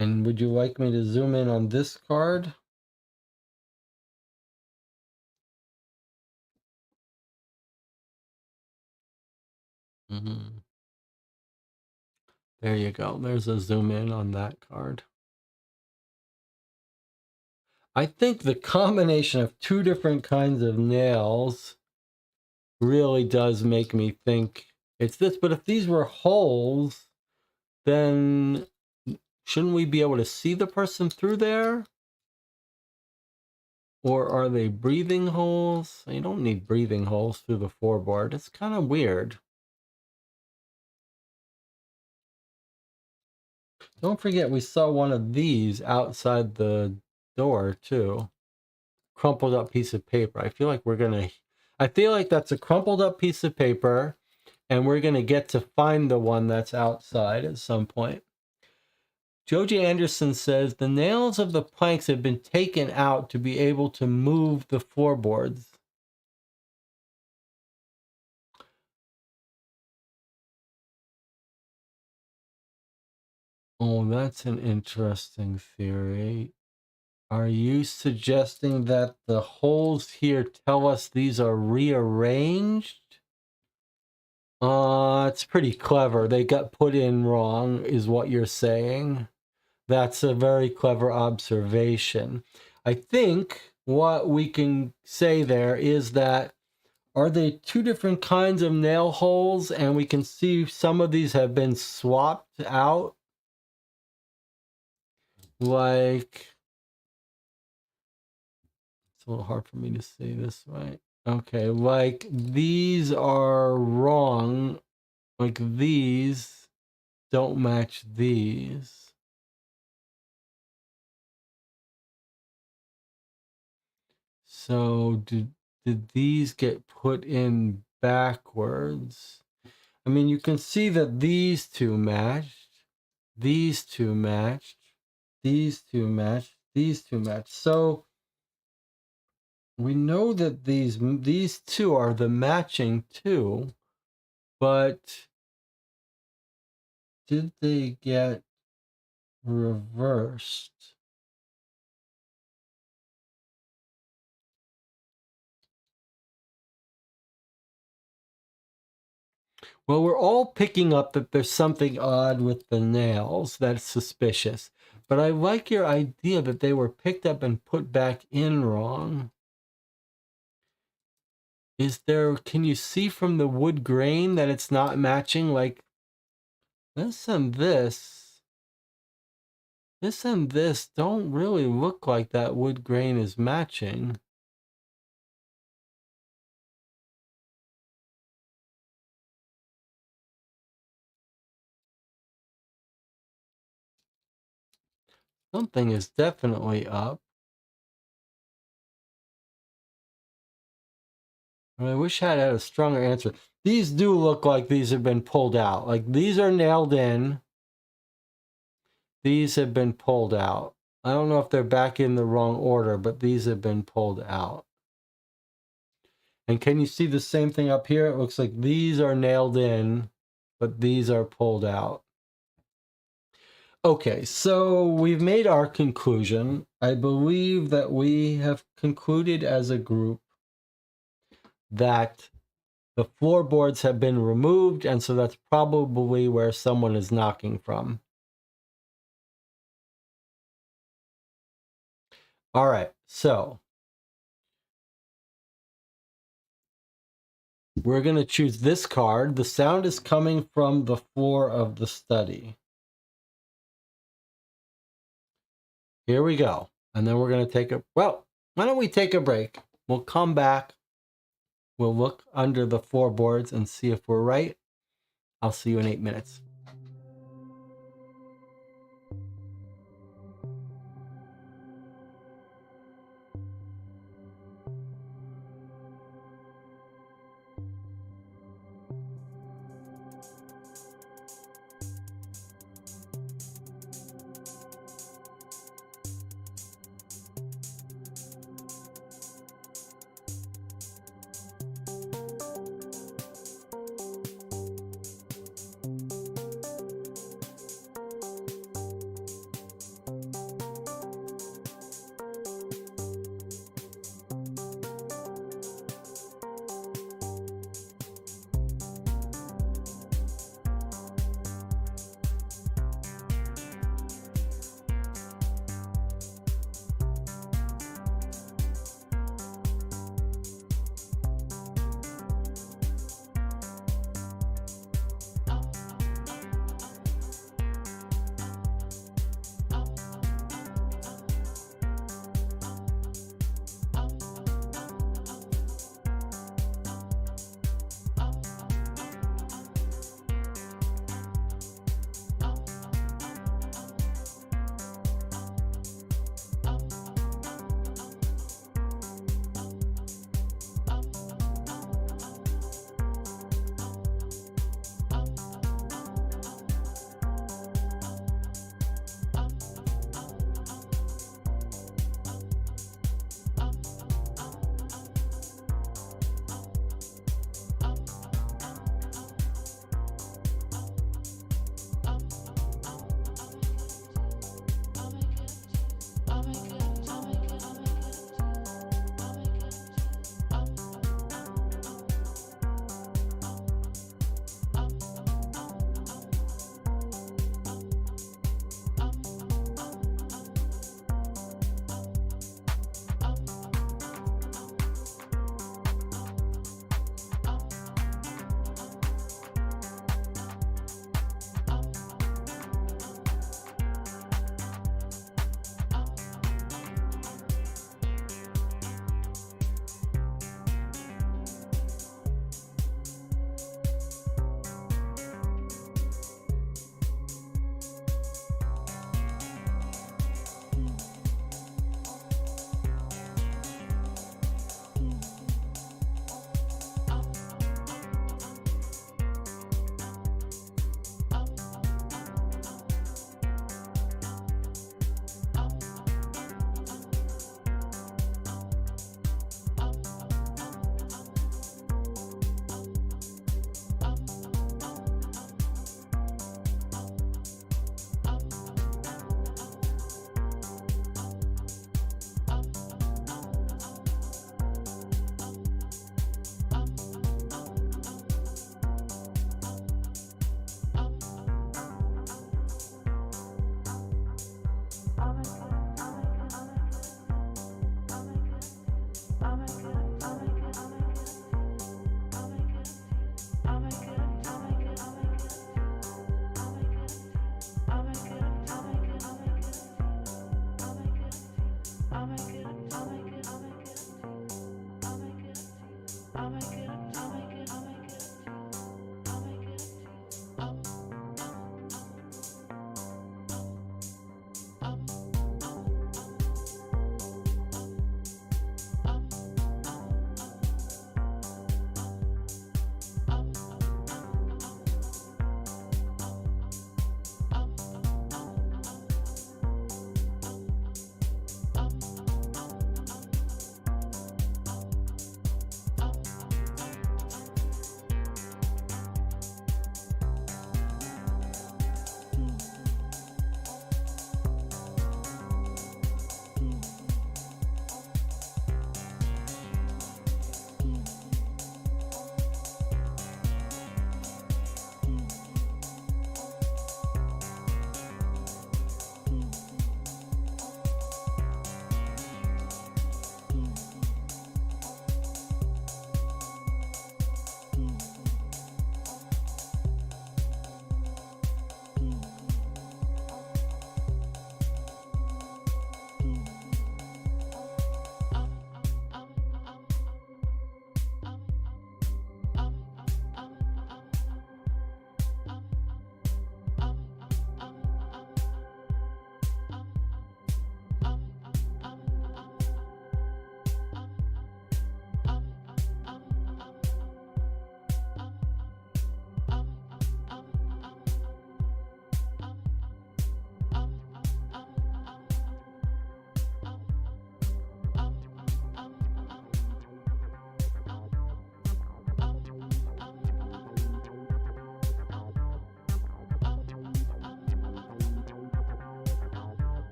And would you like me to zoom in on this card? There you go. There's a zoom in on that card. I think the combination of 2 different kinds of nails really does make me think it's this. But if these were holes, then shouldn't we be able to see the person through there? Or are they breathing holes? You don't need breathing holes through the floorboard. It's kind of weird. Don't forget, we saw one of these outside the door, too. Crumpled up piece of paper. I feel like that's a crumpled up piece of paper, and we're going to get to find the one that's outside at some point. Joji Anderson says the nails of the planks have been taken out to be able to move the floorboards. Oh, that's an interesting theory. Are you suggesting that the holes here tell us these are rearranged? It's pretty clever. They got put in wrong, is what you're saying. That's a very clever observation. I think what we can say there is that are they two different kinds of nail holes, and we can see some of these have been swapped out? Like, it's a little hard for me to see this way. Okay, like these are wrong. Like these don't match these. So did these get put in backwards? I mean, you can see that these two matched, these two matched, these two matched, these two matched. So we know that these two are the matching two, but did they get reversed? Well, we're all picking up that there's something odd with the nails that's suspicious. But I like your idea that they were picked up and put back in wrong. Can you see from the wood grain that it's not matching? Like this and this and this don't really look like that wood grain is matching. Something is definitely up. I wish I had a stronger answer. These do look like these have been pulled out. Like these are nailed in. These have been pulled out. I don't know if they're back in the wrong order, but these have been pulled out. And can you see the same thing up here? It looks like these are nailed in, but these are pulled out. Okay, so we've made our conclusion. I believe that we have concluded as a group that the floorboards have been removed, and so that's probably where someone is knocking from. All right, so we're going to choose this card. The sound is coming from the floor of the study. Here we go. And then we're going to take a, well, why don't we take a break? We'll come back. We'll look under the floorboards and see if we're right. I'll see you in 8 minutes.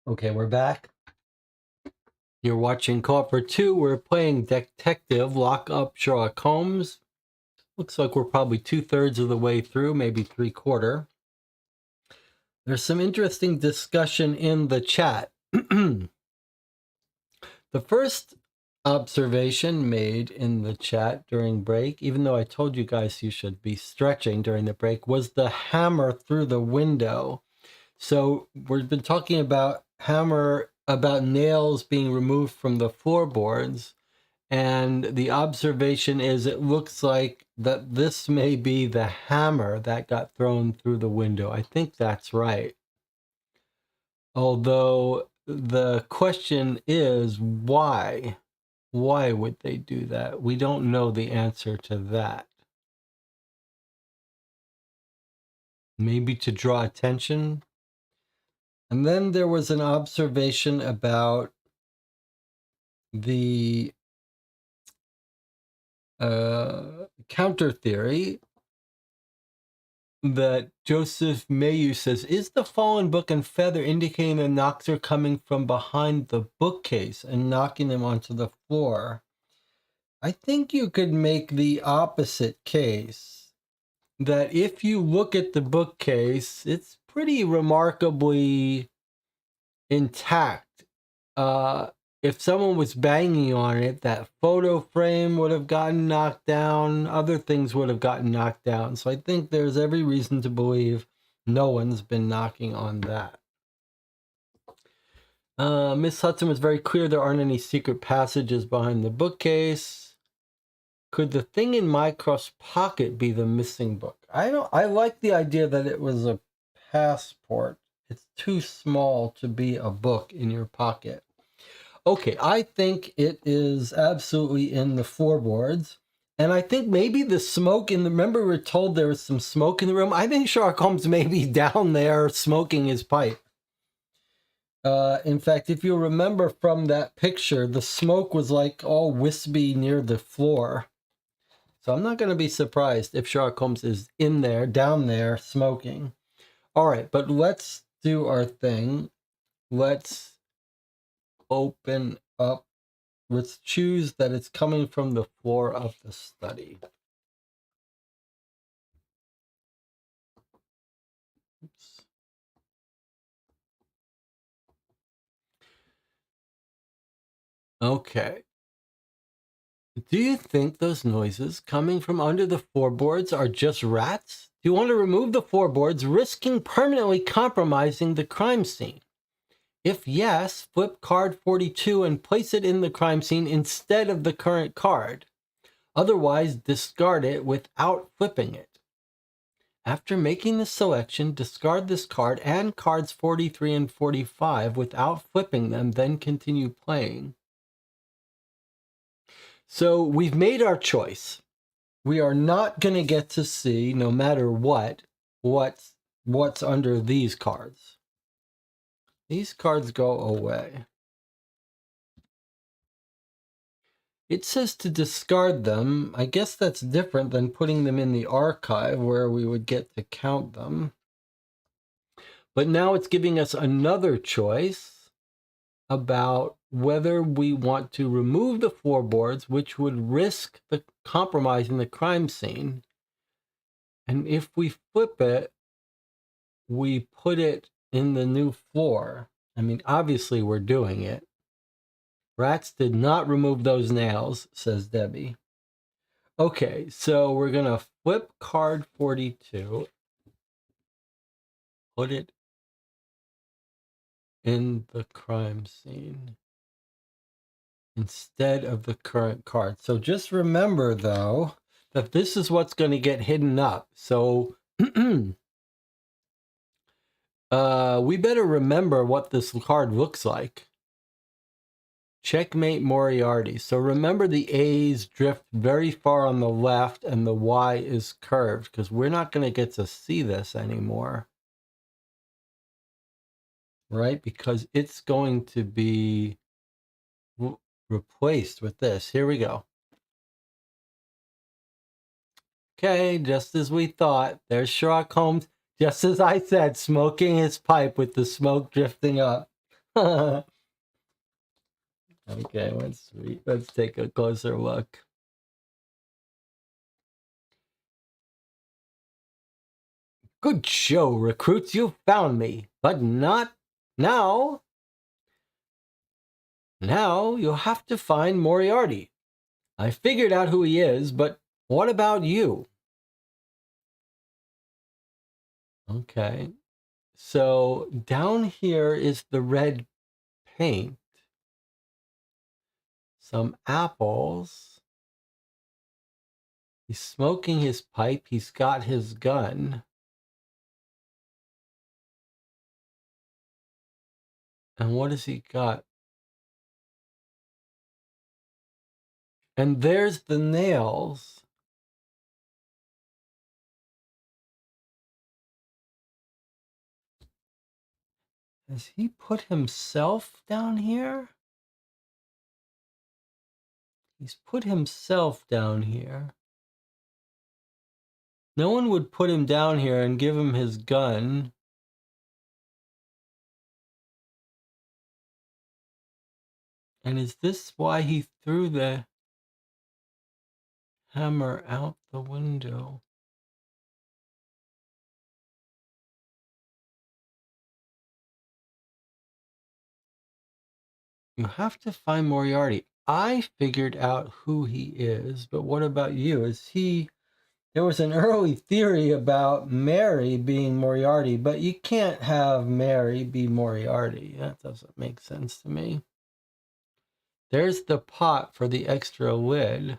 Okay, we're back. You're watching Co-op for Two. We're playing Detective, Lock Up Sherlock Holmes. Looks like we're probably 2/3 of the way through, maybe 3/4. There's some interesting discussion in the chat. The first observation made in the chat during break, even though I told you guys you should be stretching during the break, was the hammer through the window. So we've been talking about nails being removed from the floorboards. And the observation is it looks like that this may be the hammer that got thrown through the window. I think that's right. Although the question is why? Why would they do that? We don't know the answer to that. Maybe to draw attention. And then there was an observation about the counter theory that Joseph Mayu says, is the fallen book and feather indicating the knocks are coming from behind the bookcase and knocking them onto the floor? I think you could make the opposite case, that if you look at the bookcase, it's pretty remarkably intact. If someone was banging on it, that photo frame would have gotten knocked down, other things would have gotten knocked down. So I think there's every reason to believe no one's been knocking on that. Miss Hudson was very clear there aren't any secret passages behind the bookcase. Could the thing in Mycroft's pocket be the missing book? I like the idea that it was a passport. It's too small to be a book in your pocket. Okay, I think it is absolutely in the floorboards. And I think maybe the smoke in the... Remember we were told there was some smoke in the room? I think Sherlock Holmes may be down there smoking his pipe. In fact, if you remember from that picture, the smoke was like all wispy near the floor. So I'm not going to be surprised if Sherlock Holmes is in there, down there, smoking. All right, but let's do our thing. Let's open up. Let's choose that it's coming from the floor of the study. Oops. Okay. Do you think those noises coming from under the floorboards are just rats? Do you want to remove the floorboards, risking permanently compromising the crime scene? If yes, flip card 42 and place it in the crime scene instead of the current card. Otherwise, discard it without flipping it. After making the selection, discard this card and cards 43 and 45 without flipping them, then continue playing. So we've made our choice. We are not going to get to see, no matter what's under these cards. These cards go away. It says to discard them. I guess that's different than putting them in the archive where we would get to count them. But now it's giving us another choice about whether we want to remove the floorboards, which would risk the compromising the crime scene. And if we flip it, we put it in the new floor. I mean, obviously we're doing it. Rats did not remove those nails, says Debbie. Okay, so we're going to flip card 42. Put it in the crime scene instead of the current card. So just remember, though, that this is what's going to get hidden up. So we better remember what this card looks like. Checkmate Moriarty. So remember the A's drift very far on the left and the Y is curved because we're not going to get to see this anymore. Right? Because it's going to be replaced with this. Here we go. Okay, just as we thought. There's Sherlock Holmes, just as I said, smoking his pipe with the smoke drifting up. Okay, let's take a closer look. Good show, recruits. You found me, but not now. Now you'll have to find Moriarty. I figured out who he is, but what about you? Okay. So down here is the red paint, some apples. He's smoking his pipe. He's got his gun. And what has he got? And there's the nails. Has he put himself down here? He's put himself down here. No one would put him down here and give him his gun. And is this why he threw the hammer out the window? You have to find Moriarty. I figured out who he is, but what about you? Is he... There was an early theory about Mary being Moriarty, but you can't have Mary be Moriarty. That doesn't make sense to me. There's the pot for the extra lid.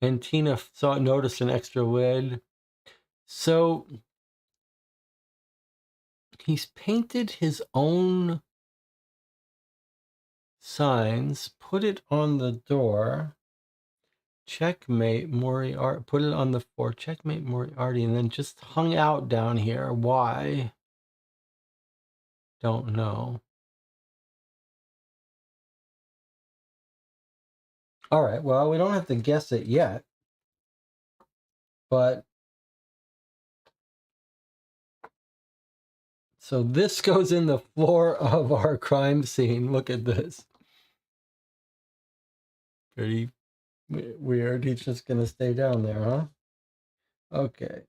And Tina noticed an extra lid. So he's painted his own signs, put it on the door. Checkmate Moriarty, put it on the floor. Checkmate Moriarty, and then just hung out down here. Why? Don't know. All right, well, we don't have to guess it yet. But so this goes in the floor of our crime scene. Look at this. Pretty weird. He's just going to stay down there, huh? Okay.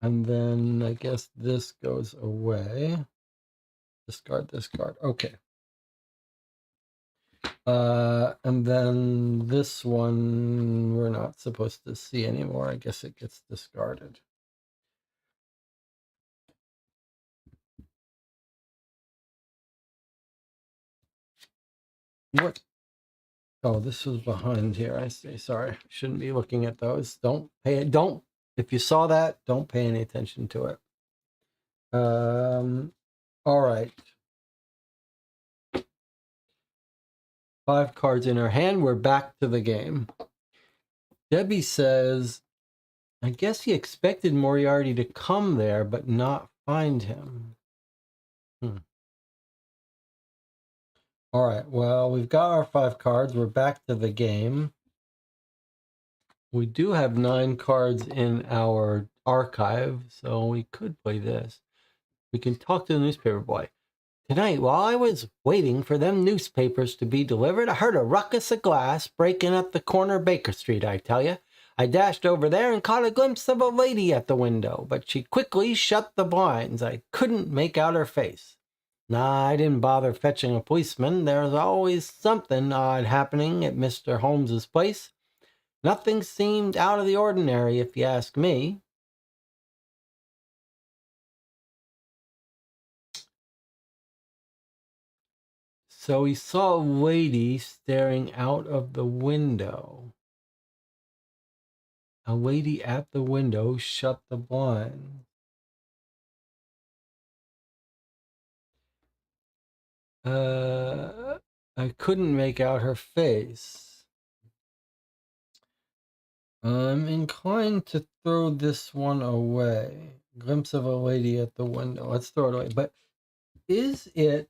And then I guess this goes away. Discard this card. Okay. And then this one we're not supposed to see anymore. I guess it gets discarded. What? Oh, this was behind here. I see. Sorry. Shouldn't be looking at those. Don't pay it. Don't. If you saw that, don't pay any attention to it. All right. 5 cards in her hand. We're back to the game. Debbie says, I guess he expected Moriarty to come there, but not find him. All right, well, we've got our 5 cards. We're back to the game. We do have 9 cards in our archive, so we could play this. We can talk to the newspaper boy. Tonight, while I was waiting for them newspapers to be delivered, I heard a ruckus of glass breaking at the corner of Baker Street, I tell you. I dashed over there and caught a glimpse of a lady at the window, but she quickly shut the blinds. I couldn't make out her face. Nah, I didn't bother fetching a policeman. There's always something odd happening at Mr. Holmes's place. Nothing seemed out of the ordinary, if you ask me. So he saw a lady staring out of the window. A lady at the window shut the blind. I couldn't make out her face. I'm inclined to throw this one away. Glimpse of a lady at the window. Let's throw it away. But is it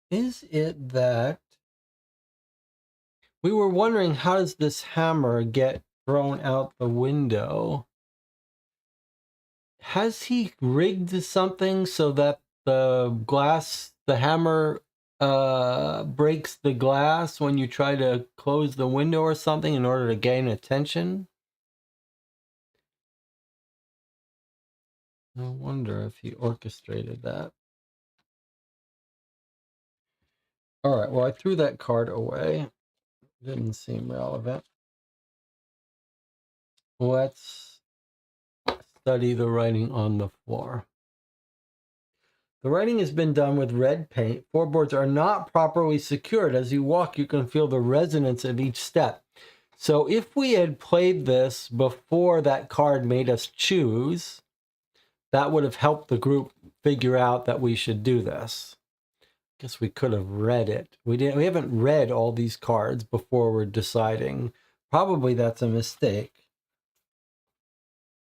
that we were wondering, how does this hammer get thrown out the window? Has he rigged something so that the hammer breaks the glass when you try to close the window or something in order to gain attention? I wonder if he orchestrated that. All right, well, I threw that card away. Didn't seem relevant. Let's study the writing on the floor. The writing has been done with red paint. Floorboards are not properly secured. As you walk, you can feel the resonance of each step. So if we had played this before that card made us choose, that would have helped the group figure out that we should do this. Guess we could have read it. We haven't read all these cards before we're deciding. Probably that's a mistake.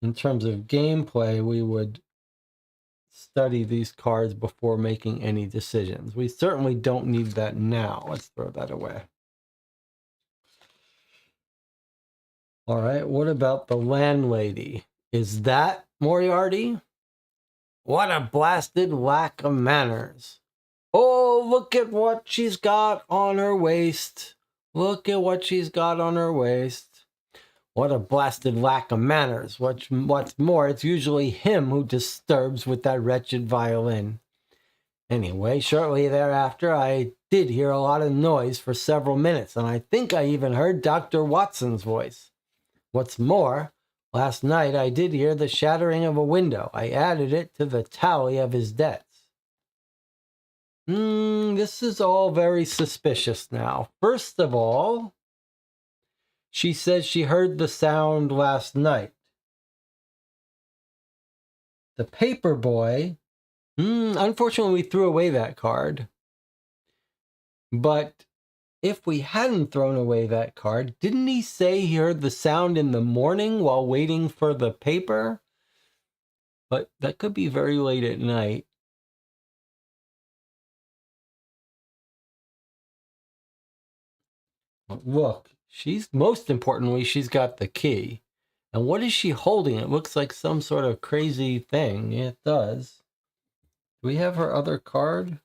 In terms of gameplay, we would study these cards before making any decisions. We certainly don't need that now. Let's throw that away. All right, what about the landlady? Is that Moriarty? What a blasted lack of manners. Oh, look at what she's got on her waist. Look at what she's got on her waist. What a blasted lack of manners. What's more, it's usually him who disturbs with that wretched violin. Anyway, shortly thereafter, I did hear a lot of noise for several minutes, and I think I even heard Dr. Watson's voice. What's more, last night I did hear the shattering of a window. I added it to the tally of his debts. This is all very suspicious now. First of all, she says she heard the sound last night. The paper boy, unfortunately, we threw away that card. But if we hadn't thrown away that card, didn't he say he heard the sound in the morning while waiting for the paper? But that could be very late at night. Look, most importantly, she's got the key. And what is she holding? It looks like some sort of crazy thing. It does. Do we have her other card?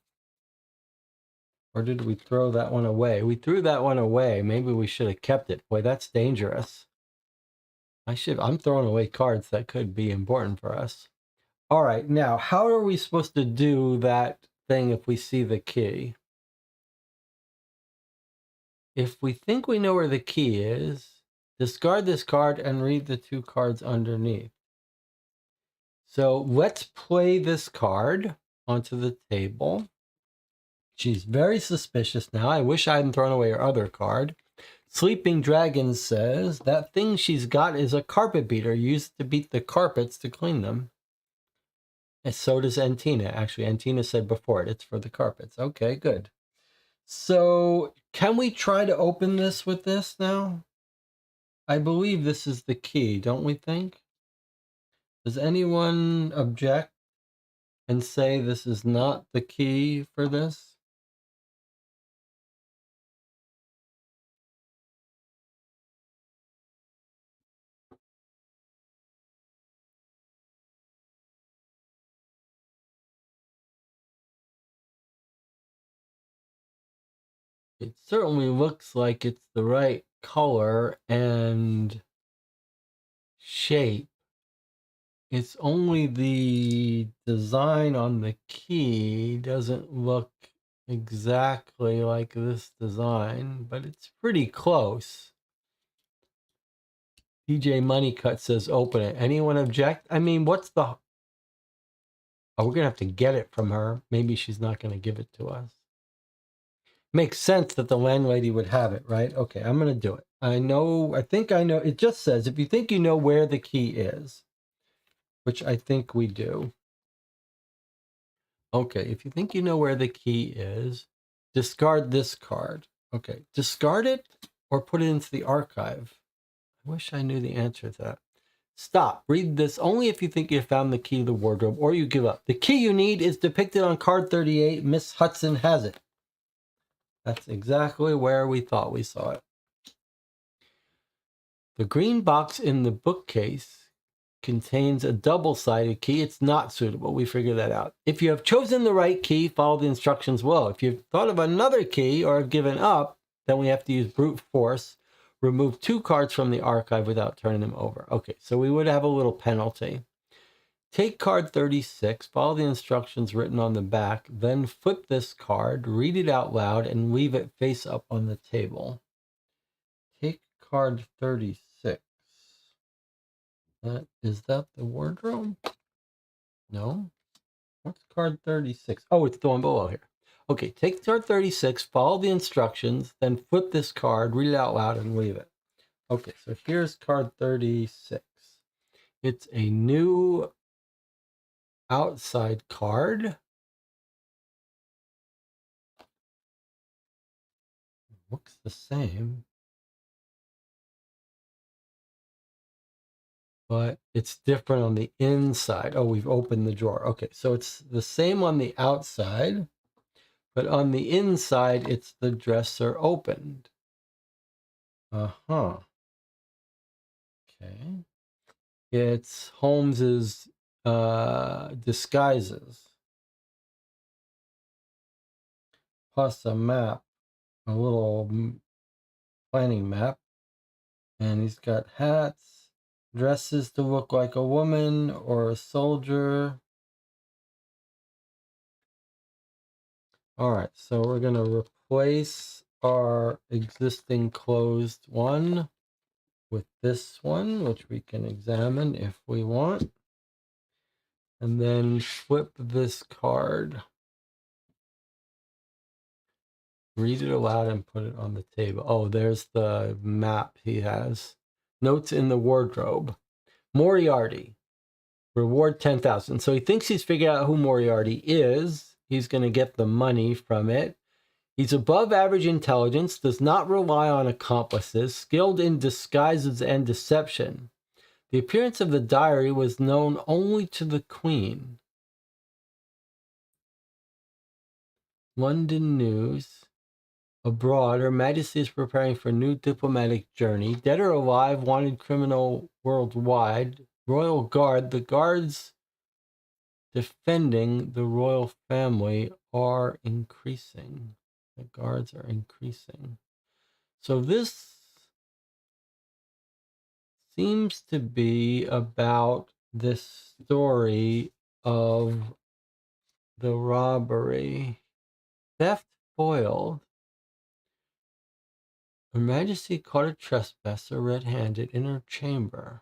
Or did we throw that one away? We threw that one away. Maybe we should have kept it. Boy, that's dangerous. I'm throwing away cards that could be important for us. All right, now, how are we supposed to do that thing if we see the key? If we think we know where the key is, discard this card and read the two cards underneath. So let's play this card onto the table. She's very suspicious now. I wish I hadn't thrown away her other card. Sleeping Dragon says that thing she's got is a carpet beater used to beat the carpets to clean them. And so does Antina. Actually, Antina said before it's for the carpets. Okay, good. So can we try to open this with this now? I believe this is the key, don't we think? Does anyone object and say this is not the key for this? It certainly looks like it's the right color and shape. It's only the design on the key doesn't look exactly like this design, but it's pretty close. DJ Moneycut says open it. Anyone object? I mean, what's the... Oh, we're going to have to get it from her. Maybe she's not going to give it to us. Makes sense that the landlady would have it, right? Okay, I'm going to do it. I think I know. It just says, if you think you know where the key is, which I think we do. Okay, if you think you know where the key is, discard this card. Okay, discard it or put it into the archive. I wish I knew the answer to that. Stop. Read this only if you think you found the key to the wardrobe or you give up. The key you need is depicted on card 38. Miss Hudson has it. That's exactly where we thought we saw it. The green box in the bookcase contains a double-sided key. It's not suitable. We figured that out. If you have chosen the right key, follow the instructions below. If you've thought of another key or have given up, then we have to use brute force. Remove 2 cards from the archive without turning them over. Okay, so we would have a little penalty. Take card 36, follow the instructions written on the back, then flip this card, read it out loud, and leave it face up on the table. Take card 36. Is that the wardrobe? No. What's card 36? Oh, it's the one below here. Okay, take card 36, follow the instructions, then flip this card, read it out loud, and leave it. Okay, so here's card 36. It's a new outside card. Looks the same, but it's different on the inside. Oh, we've opened the drawer. Okay, so it's the same on the outside, but on the inside, it's the dresser opened. Uh-huh. Okay. It's Holmes's disguises, plus a map, a little planning map. And he's got hats, dresses to look like a woman or a soldier. All right, so we're going to replace our existing closed one with this one, which we can examine if we want. And then flip this card. Read it aloud and put it on the table. Oh, there's the map he has. Notes in the wardrobe. Moriarty. Reward 10,000. So he thinks he's figured out who Moriarty is. He's going to get the money from it. He's above average intelligence, does not rely on accomplices, skilled in disguises and deception. The appearance of the diary was known only to the Queen. London News. Abroad, Her Majesty is preparing for a new diplomatic journey. Dead or alive, wanted criminal worldwide. Royal Guard. The guards defending the royal family are increasing. The guards are increasing. So this seems to be about this story of the robbery. Theft foiled. Her Majesty caught a trespasser red-handed in her chamber,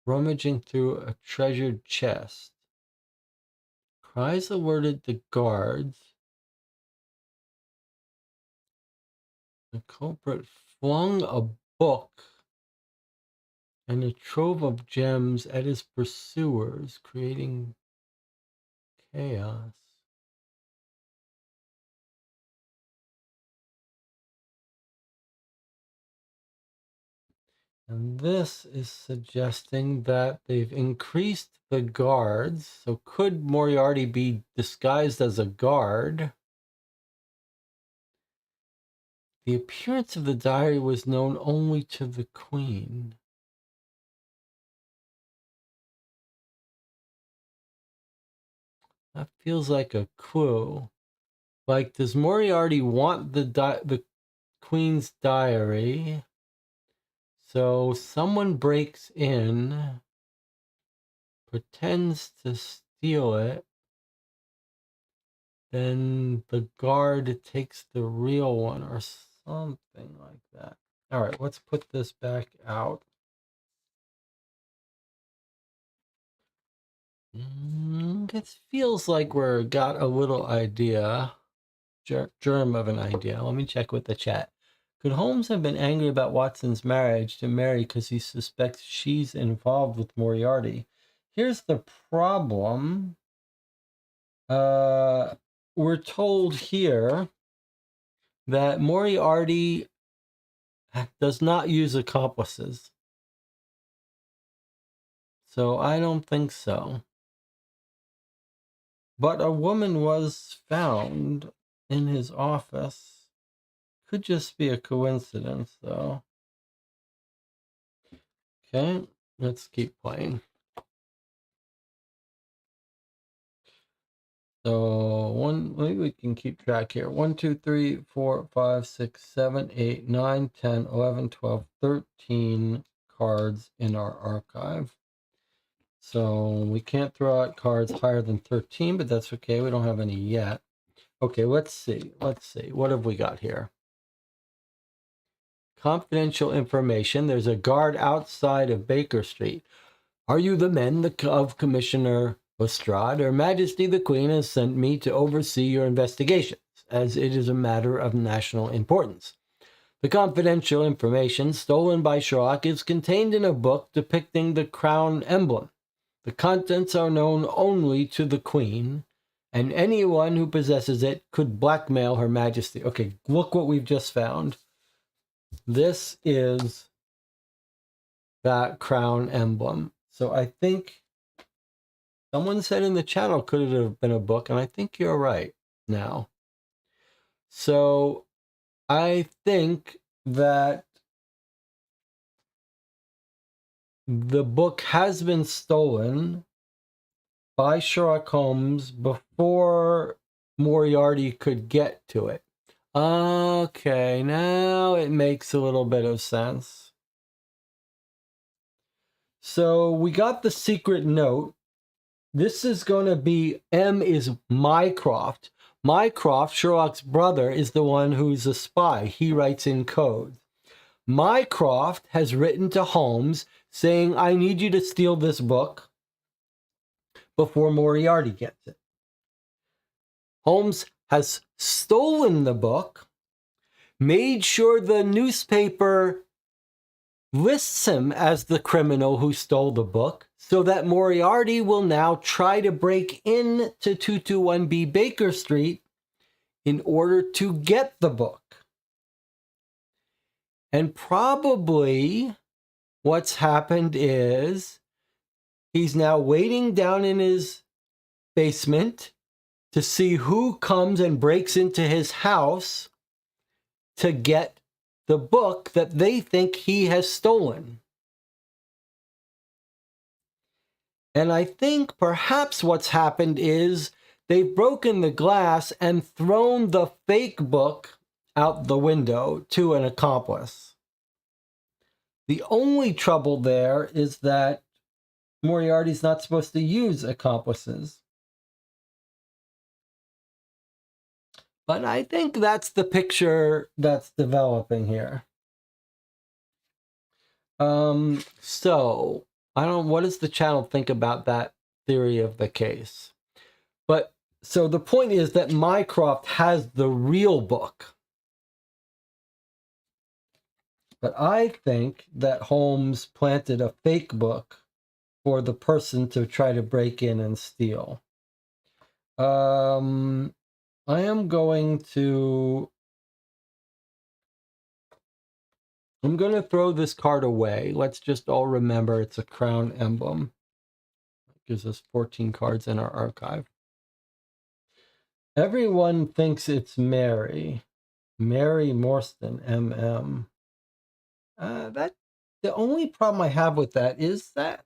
rummaging through a treasured chest. Cries alerted the guards. The culprit flung a book and a trove of gems at his pursuers, creating chaos. And this is suggesting that they've increased the guards. So could Moriarty be disguised as a guard? The appearance of the diary was known only to the Queen. That feels like a clue. Like, does Moriarty want the Queen's diary? So someone breaks in, pretends to steal it, then the guard takes the real one or something like that. All right, let's put this back out. It feels like we're got a little idea, germ of an idea. Let me check with the chat. Could Holmes have been angry about Watson's marriage to Mary because he suspects she's involved with Moriarty? Here's the problem. We're told here that Moriarty does not use accomplices. So I don't think so. But a woman was found in his office. Could just be a coincidence, though. Okay, let's keep playing. So maybe we can keep track here. 1, 2, 3, 4, 5, 6, 7, 8, 9, 10, 11, 12, 13 cards in our archive. So we can't throw out cards higher than 13, but that's okay. We don't have any yet. Okay, let's see. What have we got here? Confidential information. There's a guard outside of Baker Street. Are you the men of Commissioner Lestrade? Her Majesty the Queen has sent me to oversee your investigations, as it is a matter of national importance. The confidential information stolen by Sherlock is contained in a book depicting the crown emblem. The contents are known only to the Queen, and anyone who possesses it could blackmail Her Majesty. Okay, look what we've just found. This is that crown emblem. So I think someone said in the channel could it have been a book, and I think you're right now. So I think that the book has been stolen by Sherlock Holmes before Moriarty could get to it. Okay, now it makes a little bit of sense. So we got the secret note. This is going to be M is Mycroft. Mycroft, Sherlock's brother, is the one who's a spy. He writes in code. Mycroft has written to Holmes saying, I need you to steal this book before Moriarty gets it. Holmes has stolen the book, made sure the newspaper lists him as the criminal who stole the book, so that Moriarty will now try to break into 221B Baker Street in order to get the book. And probably what's happened is he's now waiting down in his basement to see who comes and breaks into his house to get the book that they think he has stolen. And I think perhaps what's happened is they've broken the glass and thrown the fake book out the window to an accomplice. The only trouble there is that Moriarty's not supposed to use accomplices. But I think that's the picture that's developing here. So what does the channel think about that theory of the case? But so the point is that Mycroft has the real book. But I think that Holmes planted a fake book for the person to try to break in and steal. I am going to throw this card away. Let's just all remember it's a crown emblem. It gives us 14 cards in our archive. Everyone thinks it's Mary. Mary Morstan, MM. That the only problem I have with that is that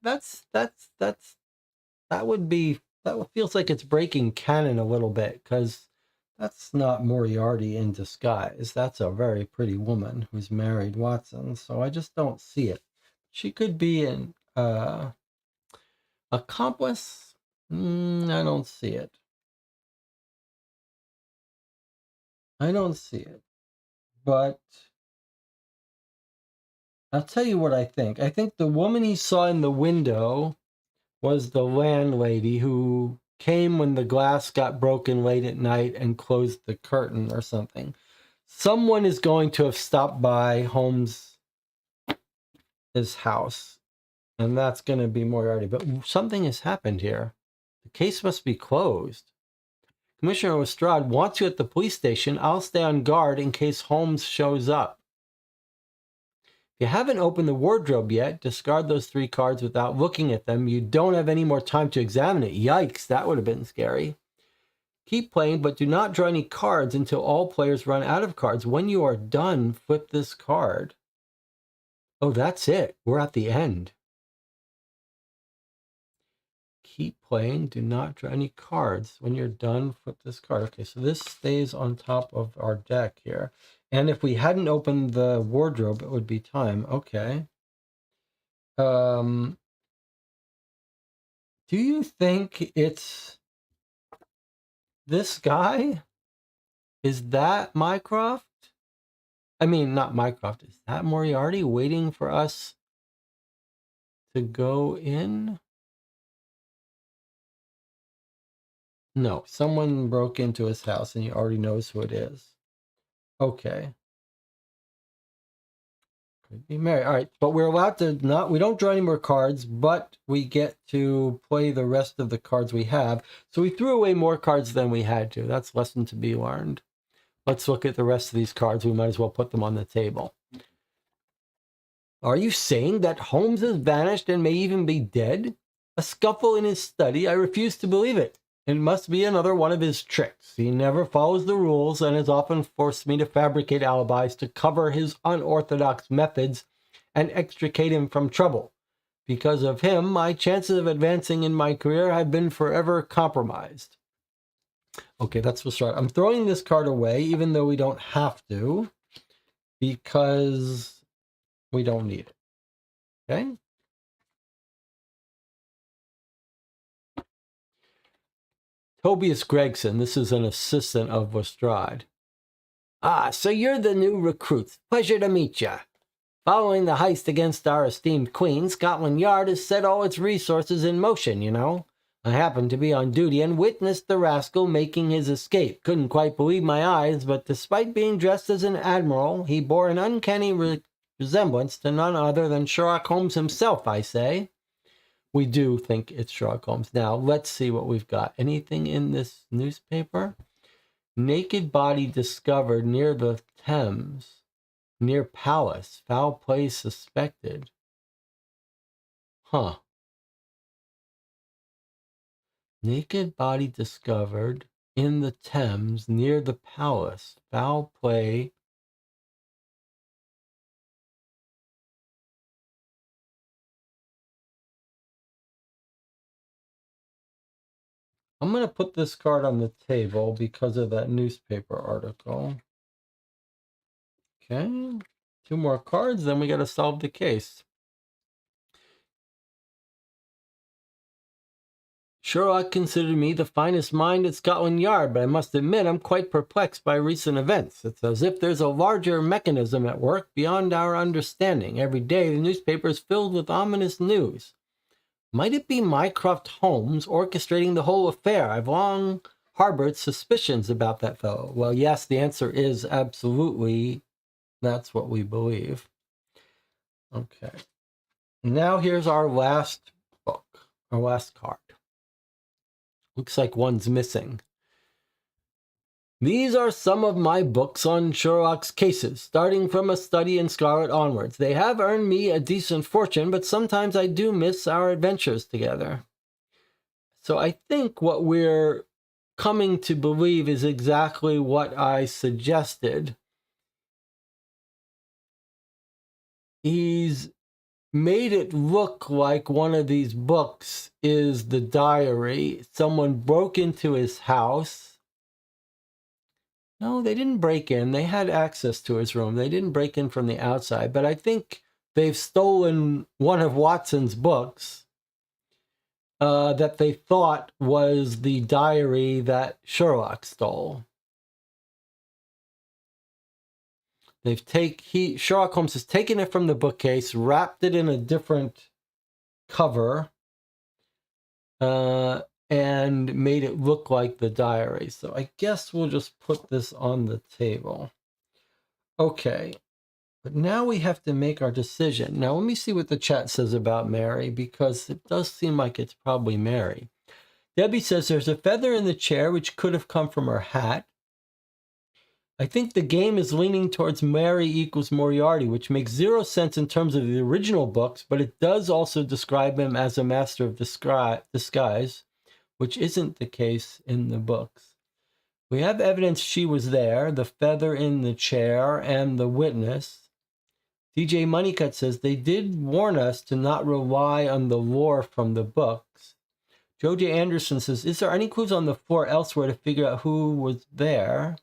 feels like it's breaking canon a little bit, because that's not Moriarty in disguise. That's a very pretty woman who's married Watson, so I just don't see it. She could be an accomplice. I don't see it. I don't see it. But I'll tell you what I think. I think the woman he saw in the window was the landlady who came when the glass got broken late at night and closed the curtain or something. Someone is going to have stopped by Holmes' house, and that's going to be Moriarty. But something has happened here. The case must be closed. Commissioner Lestrade wants you at the police station. I'll stay on guard in case Holmes shows up. If you haven't opened the wardrobe yet, discard those 3 cards without looking at them. You don't have any more time to examine it. Yikes, that would have been scary. Keep playing, but do not draw any cards until all players run out of cards. When you are done, flip this card. Oh, that's it. We're at the end. Keep playing. Do not draw any cards. When you're done, flip this card. Okay, so this stays on top of our deck here. And if we hadn't opened the wardrobe, it would be time. Okay. Do you think it's this guy? Is that Mycroft? I mean, not Mycroft. Is that Moriarty waiting for us to go in? No, someone broke into his house and he already knows who it is. Okay. Could be Mary. All right, but we're allowed to not, we don't draw any more cards, but we get to play the rest of the cards we have. So we threw away more cards than we had to. That's a lesson to be learned. Let's look at the rest of these cards. We might as well put them on the table. Are you saying that Holmes has vanished and may even be dead? A scuffle in his study? I refuse to believe it. It must be another one of his tricks. He never follows the rules and has often forced me to fabricate alibis to cover his unorthodox methods and extricate him from trouble. Because of him, my chances of advancing in my career have been forever compromised. Okay, that's what's right. I'm throwing this card away, even though we don't have to, because we don't need it. Okay? Tobias Gregson, this is an assistant of Lestrade. Ah, so you're the new recruit. Pleasure to meet ya. Following the heist against our esteemed queen, Scotland Yard has set all its resources in motion, you know. I happened to be on duty and witnessed the rascal making his escape. Couldn't quite believe my eyes, but despite being dressed as an admiral, he bore an uncanny resemblance to none other than Sherlock Holmes himself, I say. We do think it's Sherlock Holmes. Now, let's see what we've got. Anything in this newspaper? Naked body discovered near the Thames. Near Palace. Foul play suspected. Huh. Naked body discovered in the Thames near the Palace. Foul play. I'm going to put this card on the table because of that newspaper article. Okay. 2 more cards, then we got to solve the case. Sherlock considered me the finest mind at Scotland Yard, but I must admit I'm quite perplexed by recent events. It's as if there's a larger mechanism at work beyond our understanding. Every day the newspaper is filled with ominous news. Might it be Mycroft Holmes orchestrating the whole affair? I've long harbored suspicions about that fellow. Well, yes, the answer is absolutely. That's what we believe. Okay. Now here's our last book, our last card. Looks like one's missing. These are some of my books on Sherlock's cases, starting from A Study in Scarlet onwards. They have earned me a decent fortune, but sometimes I do miss our adventures together. So I think what we're coming to believe is exactly what I suggested. He's made it look like one of these books is the diary. Someone broke into his house. No, they didn't break in. They had access to his room. They didn't break in from the outside. But I think they've stolen one of Watson's books that they thought was the diary that Sherlock stole. Sherlock Holmes has taken it from the bookcase, wrapped it in a different cover, and made it look like the diary. So I guess we'll just put this on the table. Okay, but now we have to make our decision. Now let me see what the chat says about Mary, because it does seem like it's probably Mary. Debbie says there's a feather in the chair which could have come from her hat. I think the game is leaning towards Mary equals Moriarty, which makes 0 sense in terms of the original books, but it does also describe him as a master of disguise, which isn't the case in the books. We have evidence she was there, the feather in the chair, and the witness. DJ Moneycut says they did warn us to not rely on the lore from the books. Joe J. Anderson says, is there any clues on the floor elsewhere to figure out who was there?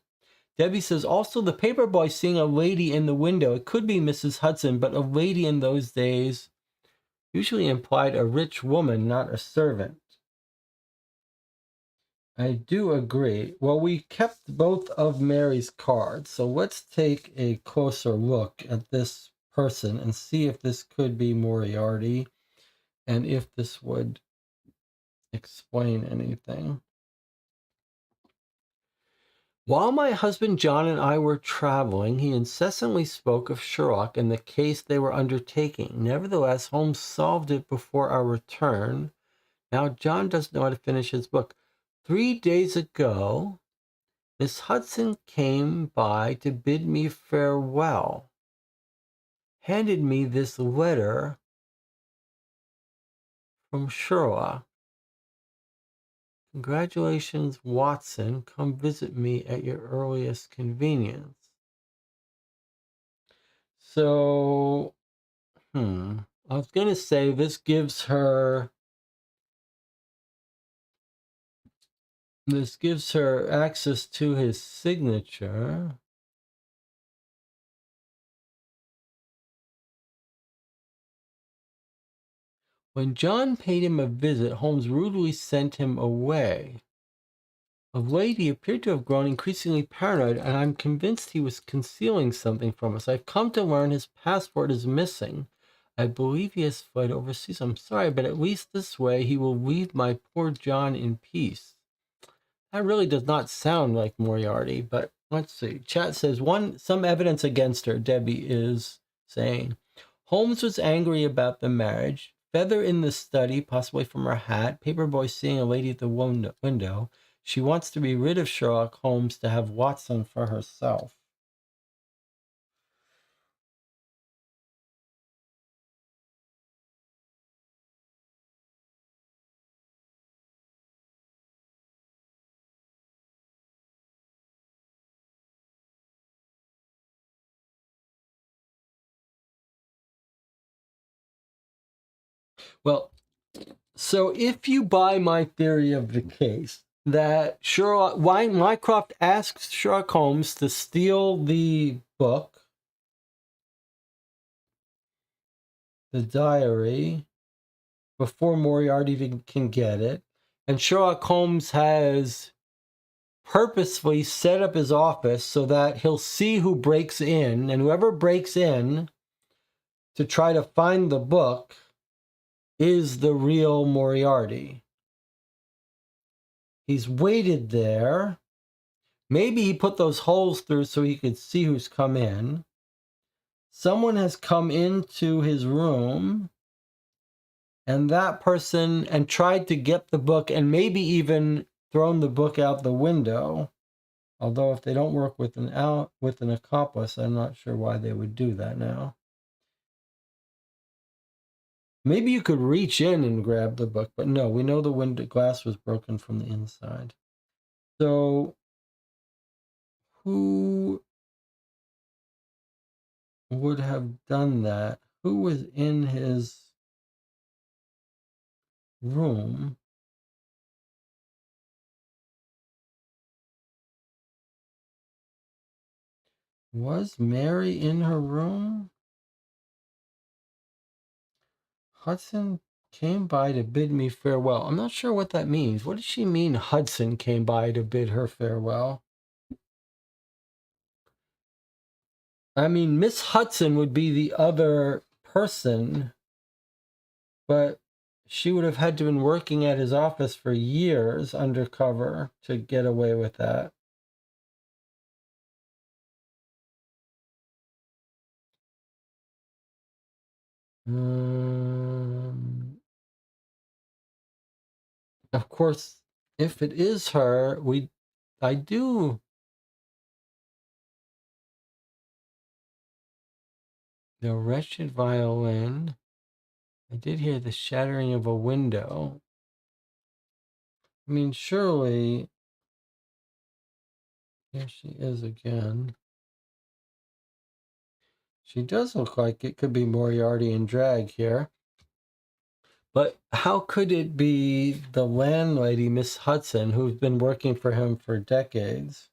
Debbie says, also the paper boy seeing a lady in the window. It could be Mrs. Hudson, but a lady in those days usually implied a rich woman, not a servant. I do agree. Well, we kept both of Mary's cards, so let's take a closer look at this person and see if this could be Moriarty. and if this would explain anything. While my husband John and I were traveling, he incessantly spoke of Sherlock and the case they were undertaking. Nevertheless, Holmes solved it before our return. Now John doesn't know how to finish his book. 3 days ago, Miss Hudson came by to bid me farewell, handed me this letter from Sherlock. Congratulations, Watson. Come visit me at your earliest convenience. So, I was going to say this gives her access to his signature. When John paid him a visit, Holmes rudely sent him away. Of late, he appeared to have grown increasingly paranoid, and I'm convinced he was concealing something from us. I've come to learn his passport is missing. I believe he has fled overseas. I'm sorry, but at least this way he will leave my poor John in peace. That really does not sound like Moriarty, but let's see. Chat says, some evidence against her, Debbie is saying. Holmes was angry about the marriage. Feather in the study, possibly from her hat. Paperboy seeing a lady at the window. She wants to be rid of Sherlock Holmes to have Watson for herself. Well, so if you buy my theory of the case, that Mycroft asks Sherlock Holmes to steal the book, the diary, before Moriarty can get it, and Sherlock Holmes has purposefully set up his office so that he'll see who breaks in, and whoever breaks in to try to find the book is the real Moriarty. He's waited there. Maybe he put those holes through so he could see who's come in. Someone has come into his room, and that person, and tried to get the book, and maybe even thrown the book out the window. Although if they don't work with an accomplice, I'm not sure why they would do that now. Maybe you could reach in and grab the book, but no, we know the window glass was broken from the inside. So, who would have done that? Who was in his room? Was Mary in her room? Hudson came by to bid me farewell. I'm not sure what that means. What does she mean Hudson came by to bid her farewell? I mean, Miss Hudson would be the other person, but she would have had to have been working at his office for years undercover to get away with that. Of course, if it is her, I do. The wretched violin. I did hear the shattering of a window. I mean, surely. Here she is again. She does look like it could be Moriarty in drag here. But how could it be the landlady, Miss Hudson, who's been working for him for decades?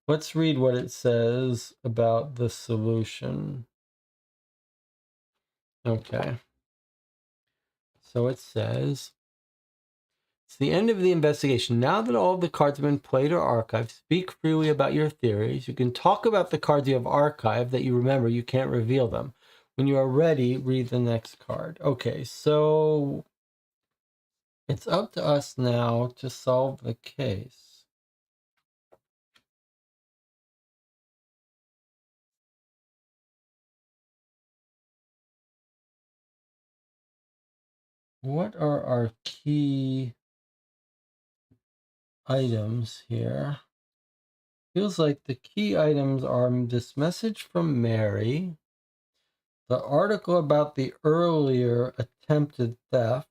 Let's read what it says about the solution. Okay. So it says, it's the end of the investigation. Now that all of the cards have been played or archived, speak freely about your theories. You can talk about the cards you have archived that you remember. You can't reveal them. When you are ready, read the next card. Okay, so it's up to us now to solve the case. What are our key items here? Feels like the key items are this message from Mary, the article about the earlier attempted theft,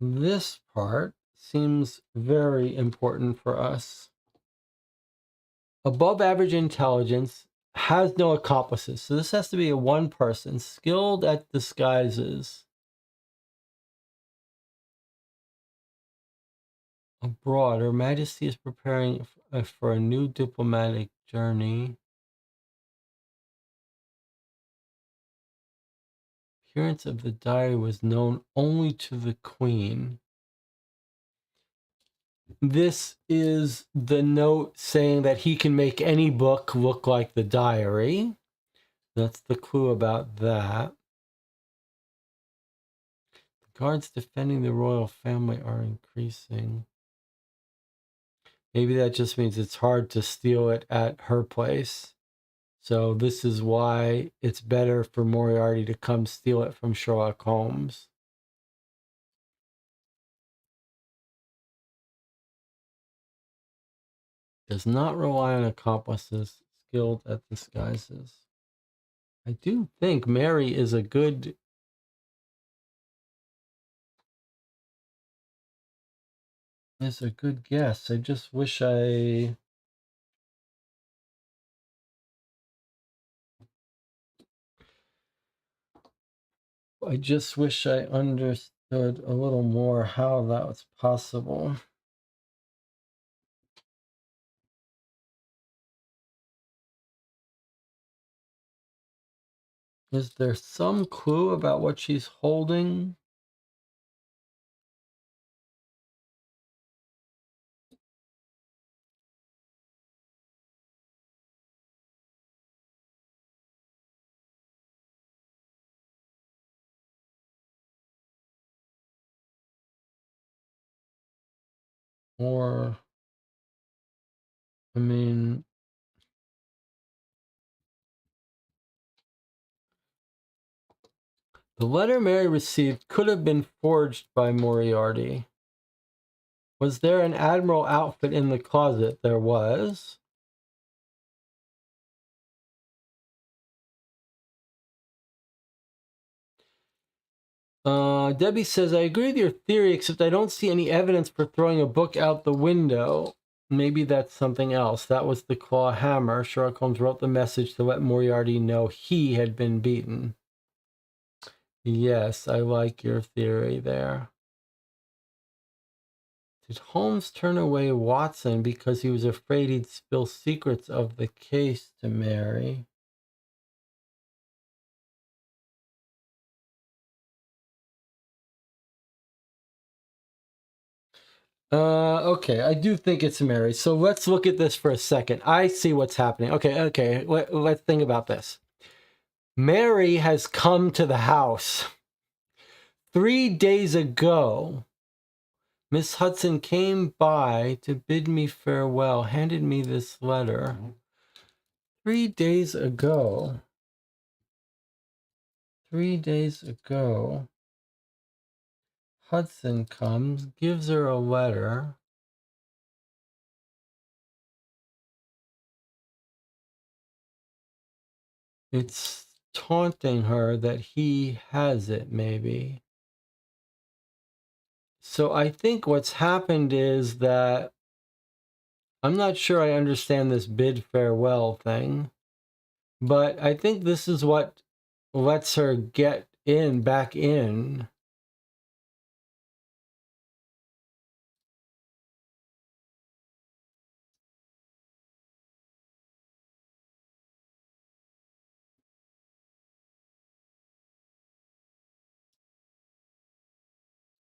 this part seems very important for us. Above average intelligence, has no accomplices. So this has to be a one person, skilled at disguises. Abroad, Her Majesty is preparing for a new diplomatic journey. Appearance of the diary was known only to the Queen. This is the note saying that he can make any book look like the diary. That's the clue about that. The guards defending the royal family are increasing. Maybe that just means it's hard to steal it at her place. So this is why it's better for Moriarty to come steal it from Sherlock Holmes. Does not rely on accomplices, skilled at disguises. I do think Mary is a good guess. I just wish I understood a little more how that was possible. Is there some clue about what she's holding? Or, I mean, the letter Mary received could have been forged by Moriarty. Was there an Admiral outfit in the closet? There was. Debbie says, I agree with your theory, except I don't see any evidence for throwing a book out the window. Maybe that's something else. That was the claw hammer. Sherlock Holmes wrote the message to let Moriarty know he had been beaten. Yes, I like your theory there. Did Holmes turn away Watson because he was afraid he'd spill secrets of the case to Mary? Okay, I do think it's Mary. So let's look at this for a second. I see what's happening. Okay. Let's think about this. Mary has come to the house. 3 days ago, Miss Hudson came by to bid me farewell, handed me this letter. 3 days ago. 3 days ago, Hudson comes, gives her a letter. It's taunting her that he has it, maybe. So I think what's happened is that I'm not sure I understand this bid farewell thing, but I think this is what lets her get back in.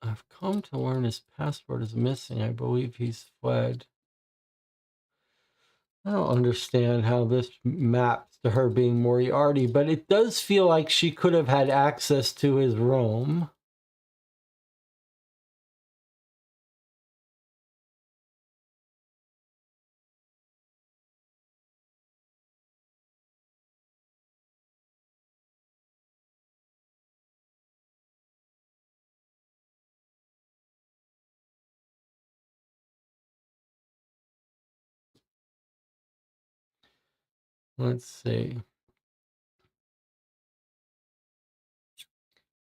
I've come to learn his passport is missing. I believe he's fled. I don't understand how this maps to her being Moriarty, but it does feel like she could have had access to his room. Let's see.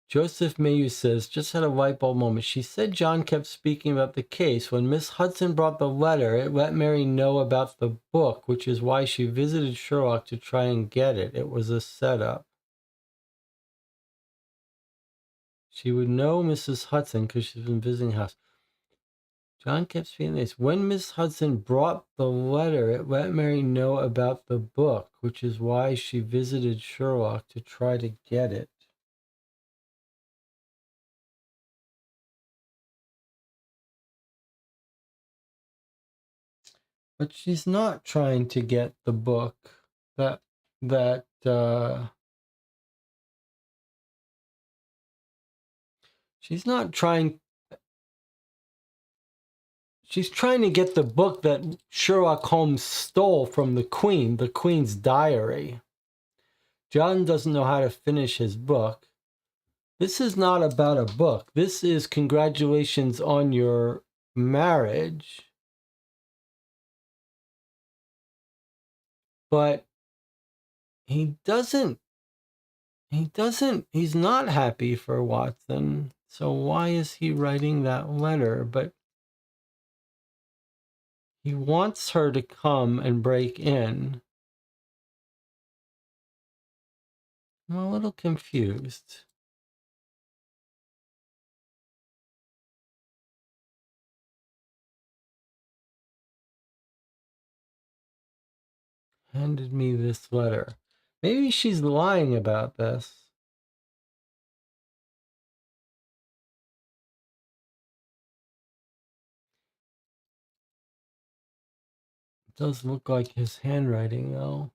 Joseph Mayu says, just had a light bulb moment. She said John kept speaking about the case. When Miss Hudson brought the letter, it let Mary know about the book, which is why she visited Sherlock to try and get it. It was a setup. She would know Mrs. Hudson because she's been visiting the house. John kept speaking this. When Miss Hudson brought the letter, it let Mary know about the book, which is why she visited Sherlock to try to get it. But she's not trying to get the book that she's not trying. She's trying to get the book that Sherlock Holmes stole from the Queen's diary. John doesn't know how to finish his book. This is not about a book. This is congratulations on your marriage. But he's not happy for Watson. So why is he writing that letter? But he wants her to come and break in. I'm a little confused. Handed me this letter. Maybe she's lying about this. It does look like his handwriting, though.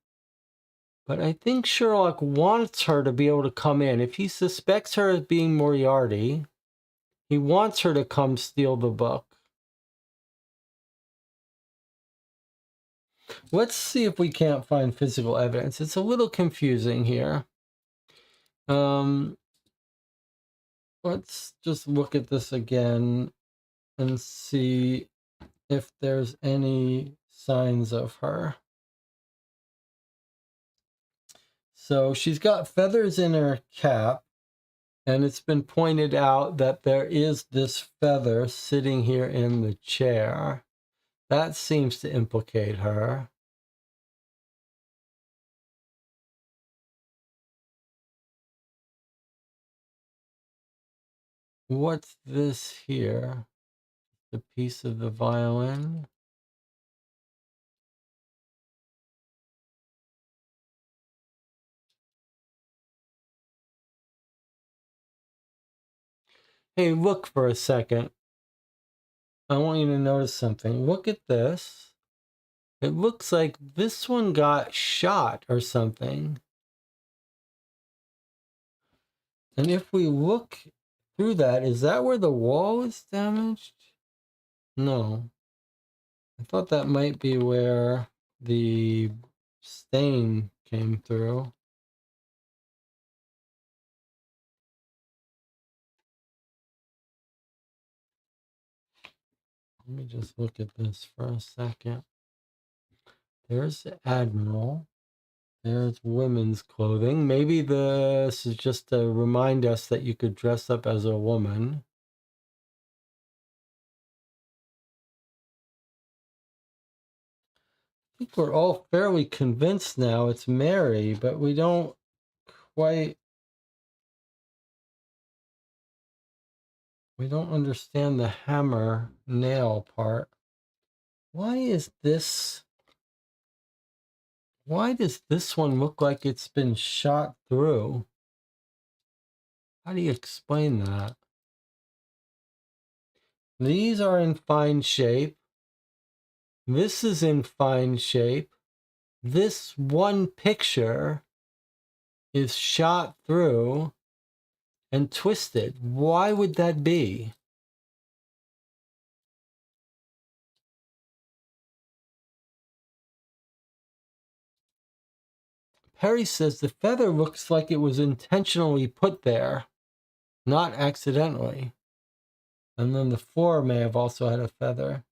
But I think Sherlock wants her to be able to come in. If he suspects her as being Moriarty, he wants her to come steal the book. Let's see if we can't find physical evidence. It's a little confusing here. Let's just look at this again and see if there's any signs of her. So she's got feathers in her cap, and it's been pointed out that there is this feather sitting here in the chair. That seems to implicate her. What's this here? The piece of the violin. Hey, look for a second. I want you to notice something. Look at this. It looks like this one got shot or something. And if we look through that, is that where the wall is damaged? No. I thought that might be where the stain came through. Let me just look at this for a second. There's the Admiral. There's women's clothing. Maybe this is just to remind us that you could dress up as a woman. I think we're all fairly convinced now it's Mary, but we don't quite... We don't understand the hammer nail part. Why is this... Why does this one look like it's been shot through? How do you explain that? These are in fine shape. This is in fine shape. This one picture is shot through and twisted. Why would that be? Perry says the feather looks like it was intentionally put there, not accidentally. And then the floor may have also had a feather.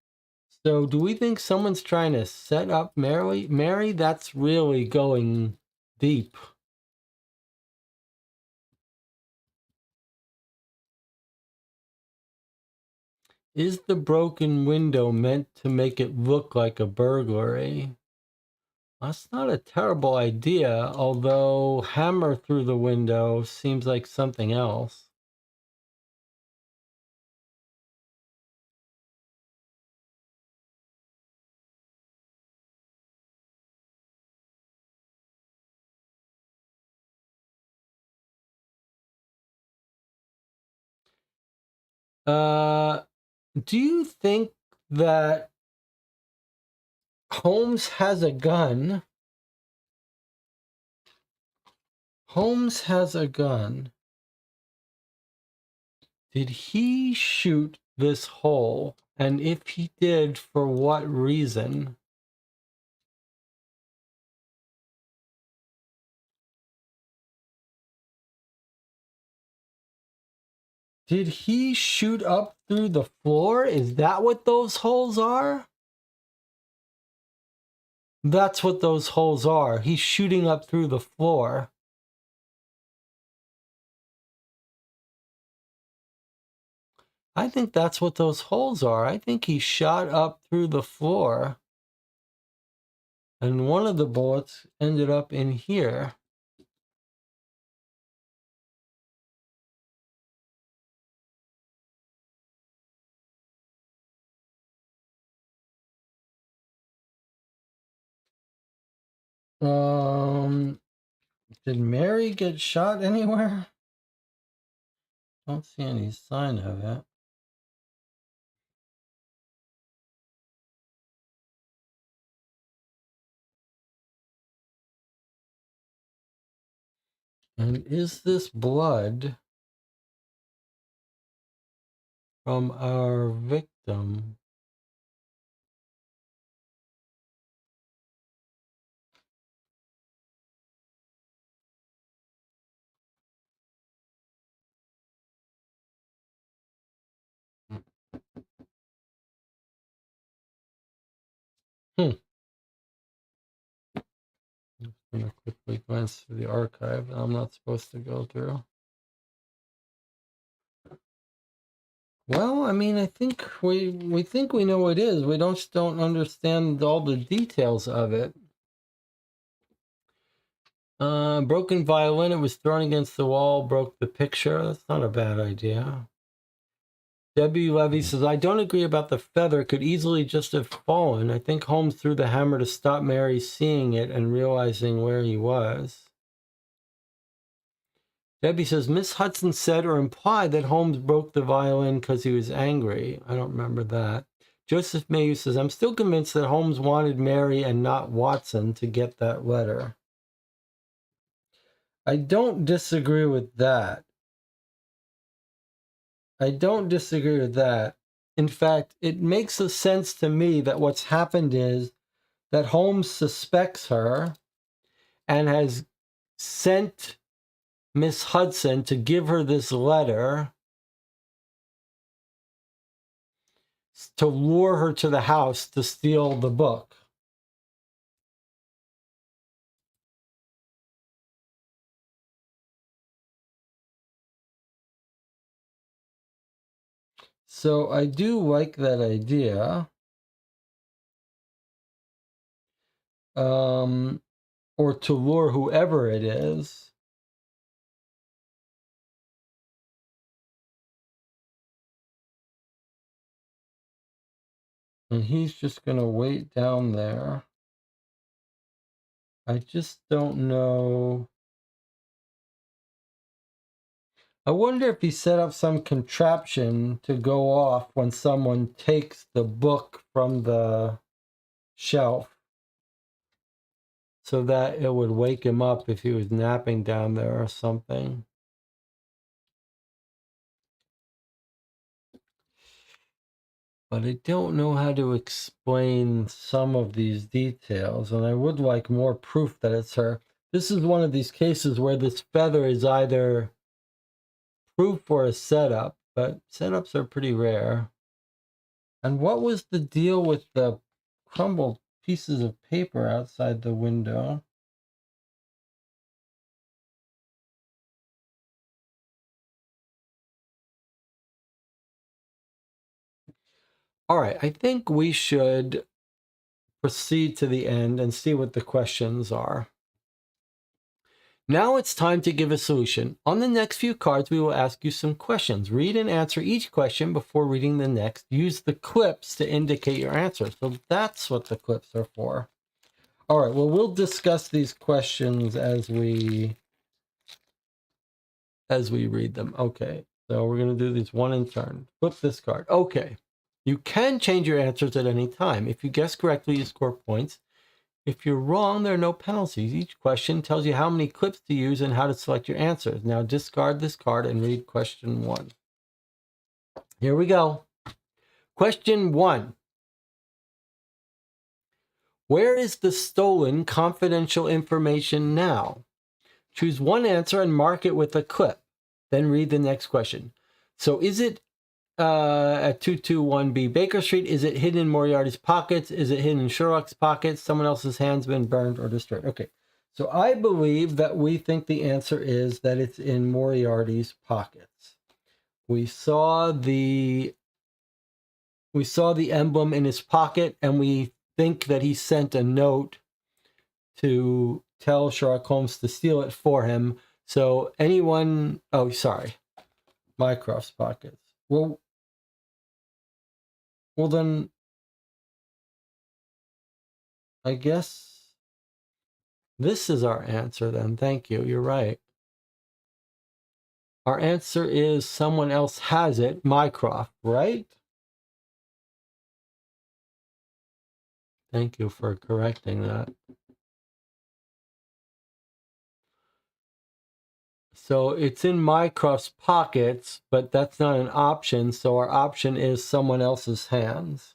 So do we think someone's trying to set up Mary? Mary, that's really going deep. Is the broken window meant to make it look like a burglary? That's not a terrible idea, although hammer through the window seems like something else. Do you think that Holmes has a gun? Holmes has a gun. Did he shoot this hole? And if he did, for what reason? Did he shoot up through the floor? Is that what those holes are? That's what those holes are. He's shooting up through the floor. I think that's what those holes are. I think he shot up through the floor. And one of the bullets ended up in here. Did Mary get shot anywhere? Don't see any sign of it. And is this blood from our victim? I'm going to quickly glance through the archive that I'm not supposed to go through. Well, I mean, I think we think we know what it is. We just don't understand all the details of it. Broken violin. It was thrown against the wall, broke the picture. That's not a bad idea. Debbie Levy says, I don't agree about the feather. It could easily just have fallen. I think Holmes threw the hammer to stop Mary seeing it and realizing where he was. Debbie says, Miss Hudson said or implied that Holmes broke the violin because he was angry. I don't remember that. Joseph Mayu says, I'm still convinced that Holmes wanted Mary and not Watson to get that letter. I don't disagree with that. I don't disagree with that. In fact, it makes a sense to me that what's happened is that Holmes suspects her and has sent Miss Hudson to give her this letter to lure her to the house to steal the book. So I do like that idea. Or to lure whoever it is. And he's just going to wait down there. I just don't know. I wonder if he set up some contraption to go off when someone takes the book from the shelf so that it would wake him up if he was napping down there or something. But I don't know how to explain some of these details, and I would like more proof that it's her. This is one of these cases where this feather is either proof or a setup, but setups are pretty rare. And what was the deal with the crumbled pieces of paper outside the window? All right, I think we should proceed to the end and see what the questions are. Now it's time to give a solution. On the next few cards, we will ask you some questions. Read and answer each question before reading the next. Use the clips to indicate your answer. So that's what the clips are for. All right, well, we'll discuss these questions as we read them. Okay, so we're going to do these one in turn. Flip this card. Okay, you can change your answers at any time. If you guess correctly, you score points. If you're wrong, there are no penalties. Each question tells you how many clips to use and how to select your answers. Now discard this card and read question 1. Here we go. Question 1. Where is the stolen confidential information now? Choose one answer and mark it with a clip. Then read the next question. So is it at 221B Baker Street? Is it hidden in Moriarty's pockets? Is it hidden in Sherlock's pockets? Someone else's hand's been burned or destroyed. Okay, so I believe that we think the answer is that it's in Moriarty's pockets. We saw the emblem in his pocket, and we think that he sent a note to tell Sherlock Holmes to steal it for him. So anyone, oh, sorry, Mycroft's pockets. Well, then, I guess this is our answer then. Thank you. You're right. Our answer is someone else has it, Mycroft, right? Thank you for correcting that. So it's in Mycroft's pockets, but that's not an option. So our option is someone else's hands.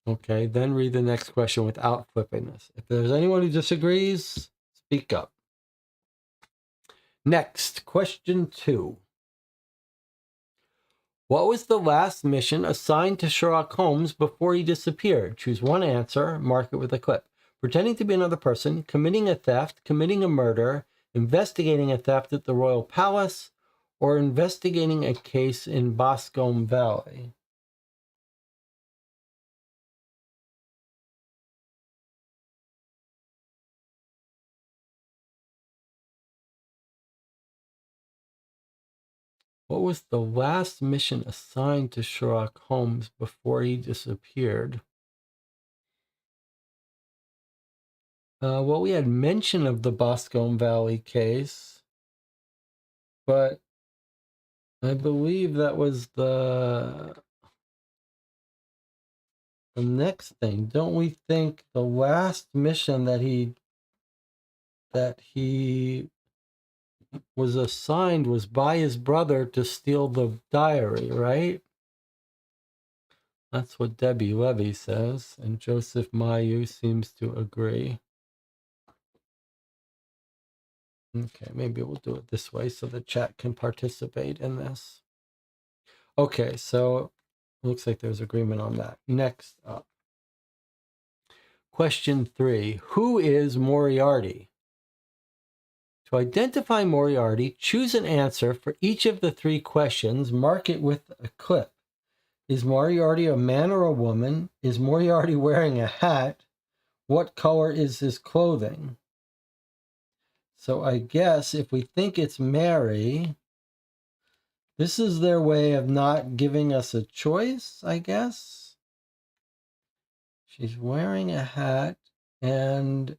Okay, then read the next question without flipping this. If there's anyone who disagrees, speak up. Next, question 2. What was the last mission assigned to Sherlock Holmes before he disappeared? Choose one answer, mark it with a clip. Pretending to be another person, committing a theft, committing a murder, investigating a theft at the Royal Palace, or investigating a case in Boscombe Valley. What was the last mission assigned to Sherlock Holmes before he disappeared? Well, we had mention of the Boscombe Valley case, but I believe that was the next thing. Don't we think the last mission that he was assigned was by his brother to steal the diary, right? That's what Debbie Levy says, and Joseph Mayu seems to agree. Okay, maybe we'll do it this way so the chat can participate in this. Okay, so looks like there's agreement on that. Next up. Question 3. Who is Moriarty? To identify Moriarty, choose an answer for each of the 3 questions. Mark it with a clip. Is Moriarty a man or a woman? Is Moriarty wearing a hat? What color is his clothing? So I guess if we think it's Mary, this is their way of not giving us a choice, I guess. She's wearing a hat, and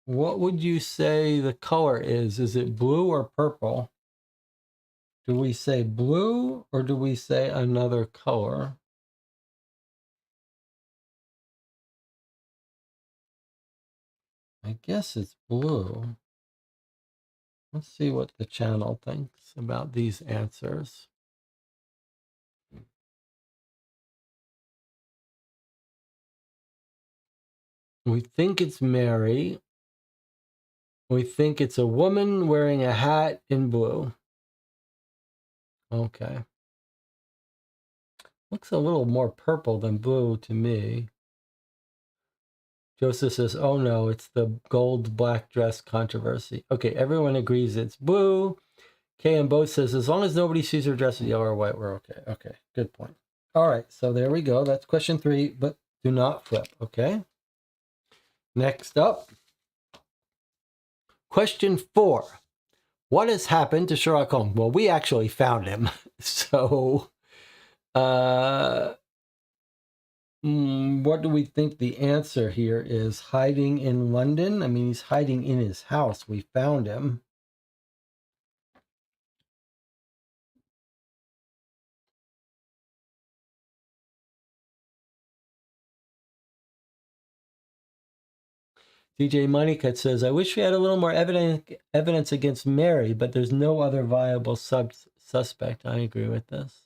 what would you say the color is? Is it blue or purple? Do we say blue or do we say another color? I guess it's blue. Let's see what the channel thinks about these answers. We think it's Mary. We think it's a woman wearing a hat in blue. Okay. Looks a little more purple than blue to me. Joseph says, oh no, it's the gold black dress controversy. Okay, everyone agrees it's blue. Kay and Bo says, as long as nobody sees her dress in yellow or white, we're okay. Okay, good point. All right, so there we go. That's question 3, but do not flip, okay? Next up, question 4. What has happened to Sherlock Holmes? Well, we actually found him. So, what do we think the answer here is? Hiding in London? I mean, he's hiding in his house. We found him. DJ Moneycut says, I wish we had a little more evidence against Mary, but there's no other viable suspect. I agree with this.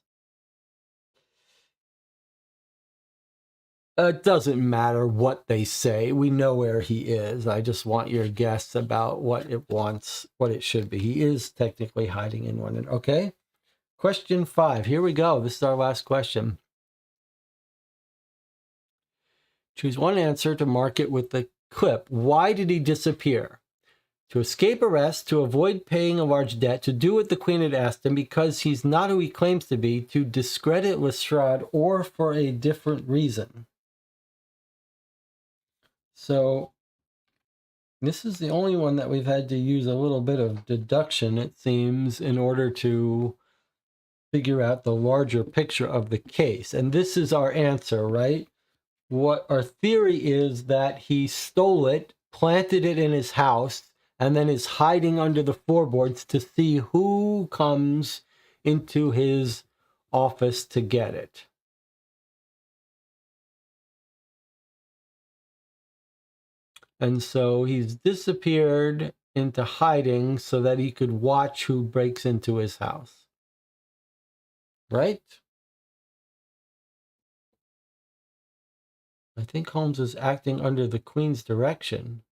It doesn't matter what they say. We know where he is. I just want your guess about what it should be. He is technically hiding in London. Okay. Question 5. Here we go. This is our last question. Choose one answer to mark it with the clip. Why did he disappear? To escape arrest, to avoid paying a large debt, to do what the Queen had asked him because he's not who he claims to be, to discredit Lestrade, or for a different reason. So this is the only one that we've had to use a little bit of deduction, it seems, in order to figure out the larger picture of the case. And this is our answer, right? What our theory is that he stole it, planted it in his house, and then is hiding under the floorboards to see who comes into his office to get it. And so he's disappeared into hiding so that he could watch who breaks into his house. Right? I think Holmes is acting under the Queen's direction.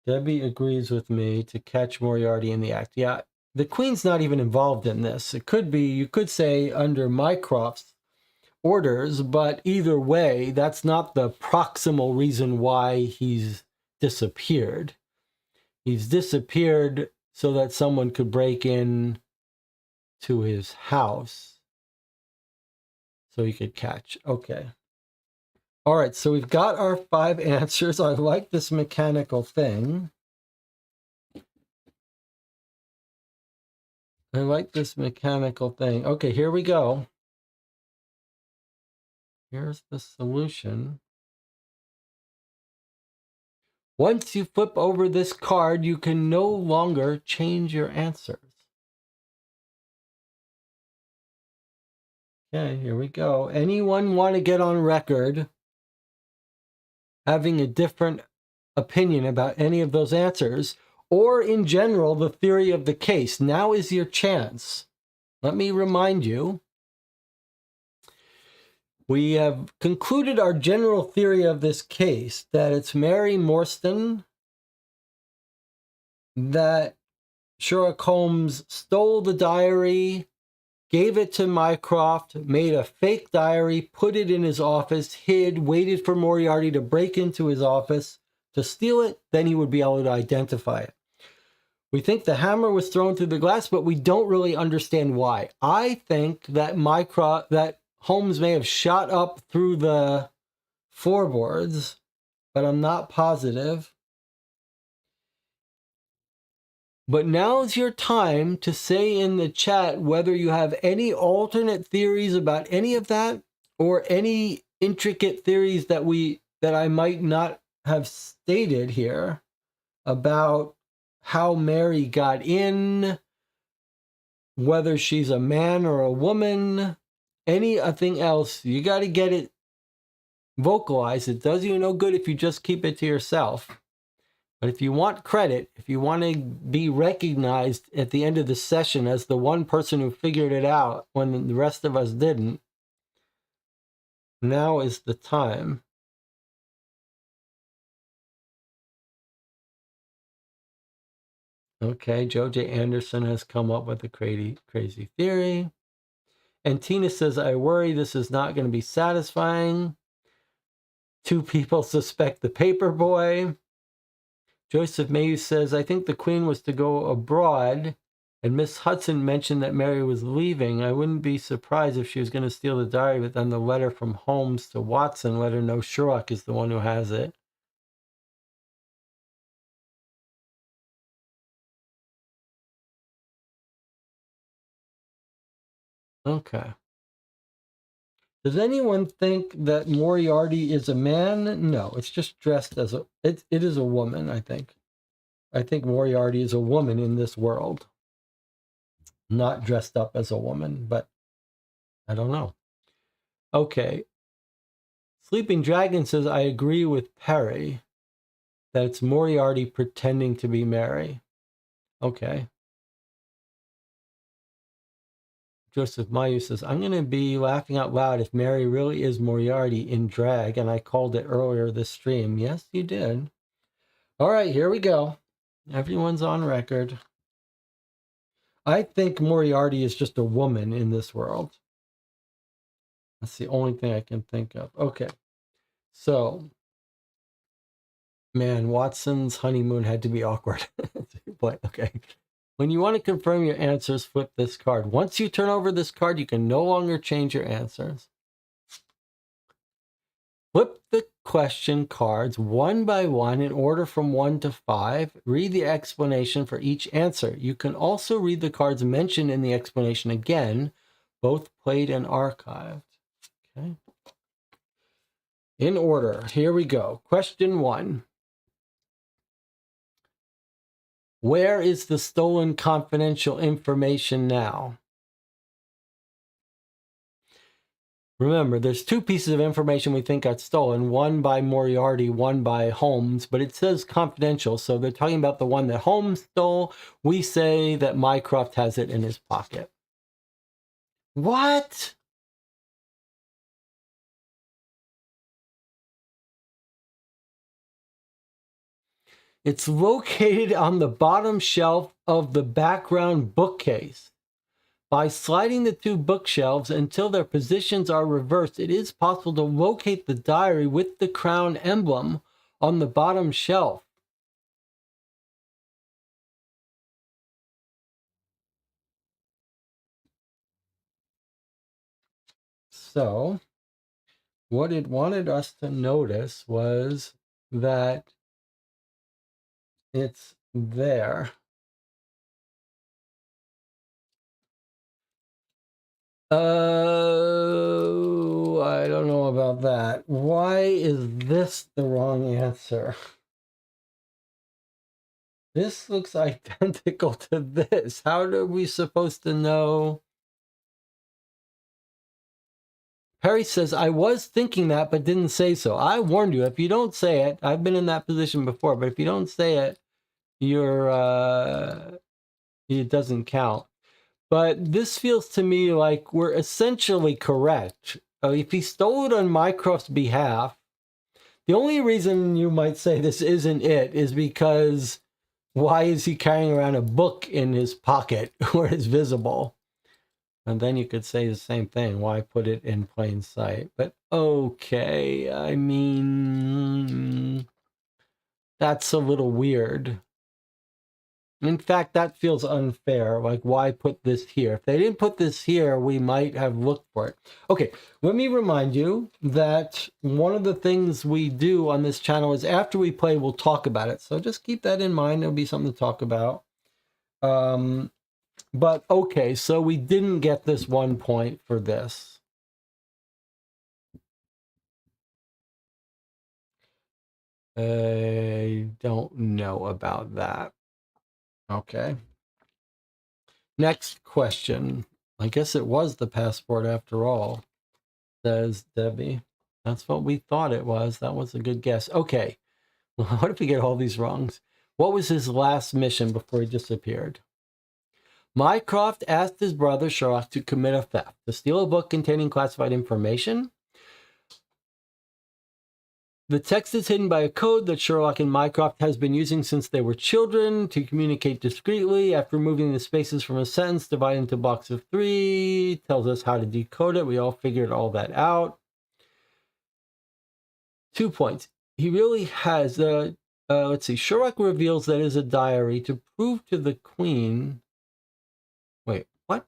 Debbie agrees with me to catch Moriarty in the act. Yeah, the Queen's not even involved in this. It could be, you could say, under Mycroft's orders, but either way, that's not the proximal reason why he's disappeared. He's disappeared so that someone could break in to his house so he could catch. Okay. All right, so we've got our 5 answers. I like this mechanical thing. Okay, here we go. Here's the solution. Once you flip over this card, you can no longer change your answers. Okay, here we go. Anyone want to get on record having a different opinion about any of those answers, or in general, the theory of the case? Now is your chance. Let me remind you, we have concluded our general theory of this case, that it's Mary Morstan, that Sherlock Holmes stole the diary, gave it to Mycroft, made a fake diary, put it in his office, hid, waited for Moriarty to break into his office to steal it, then he would be able to identify it. We think the hammer was thrown through the glass, but we don't really understand why. I think that Holmes may have shot up through the floorboards, but I'm not positive. But now's your time to say in the chat whether you have any alternate theories about any of that, or any intricate theories that I might not have stated here about how Mary got in, whether she's a man or a woman, anything else, you got to get it vocalized. It does you no good if you just keep it to yourself. But if you want credit, if you want to be recognized at the end of the session as the one person who figured it out when the rest of us didn't, now is the time. Okay, Joe J. Anderson has come up with a crazy theory. And Tina says, I worry this is not going to be satisfying. 2 people suspect the paper boy. Joseph Mayu says, I think the Queen was to go abroad, and Miss Hudson mentioned that Mary was leaving. I wouldn't be surprised if she was going to steal the diary, but then the letter from Holmes to Watson let her know Sherlock is the one who has it. Okay. Does anyone think that Moriarty is a man? No, it's just dressed as it is a woman, I think. I think Moriarty is a woman in this world. Not dressed up as a woman, but I don't know. Okay. Sleeping Dragon says, I agree with Perry that it's Moriarty pretending to be Mary. Okay. Joseph Mayu says, I'm going to be laughing out loud if Mary really is Moriarty in drag, and I called it earlier this stream. Yes, you did. All right, here we go. Everyone's on record. I think Moriarty is just a woman in this world. That's the only thing I can think of. Okay. So, man, Watson's honeymoon had to be awkward. But, okay. When you want to confirm your answers, flip this card. Once you turn over this card, you can no longer change your answers. Flip the question cards one by one in order from 1 to 5. Read the explanation for each answer. You can also read the cards mentioned in the explanation again, both played and archived. Okay. In order, here we go. Question 1. Where is the stolen confidential information now? Remember, there's 2 pieces of information we think got stolen, one by Moriarty, one by Holmes, but it says confidential, so they're talking about the one that Holmes stole. We say that Mycroft has it in his pocket. What? It's located on the bottom shelf of the background bookcase. By sliding the 2 bookshelves until their positions are reversed, it is possible to locate the diary with the crown emblem on the bottom shelf. So, what it wanted us to notice was that it's there. Oh, I don't know about that. Why is this the wrong answer? This looks identical to this. How are we supposed to know? Perry says, I was thinking that, but didn't say so. I warned you. If you don't say it, I've been in that position before, but if you don't say it, it doesn't count. But this feels to me like we're essentially correct. If he stole it on Mycroft's behalf, the only reason you might say this isn't it is because why is he carrying around a book in his pocket where it's visible? And then you could say the same thing. Why put it in plain sight? But okay, I mean, that's a little weird. In fact, that feels unfair. Like, why put this here? If they didn't put this here, we might have looked for it. Okay, let me remind you that one of the things we do on this channel is after we play, we'll talk about it. So just keep that in mind. There'll be something to talk about. But okay, so we didn't get this 1 point for this. I don't know about that. Okay. Next question. I guess it was the passport after all, says Debbie. That's what we thought it was. That was a good guess. Okay. Well, what if we get all these wrongs? What was his last mission before he disappeared? Mycroft asked his brother Sherlock to commit a theft, to steal a book containing classified information. The text is hidden by a code that Sherlock and Mycroft has been using since they were children to communicate discreetly. After removing the spaces from a sentence divided into blocks of 3, tells us how to decode it. We all figured all that out. 2 points. He really has, let's see, Sherlock reveals that it is a diary to prove to the Queen. Wait, what?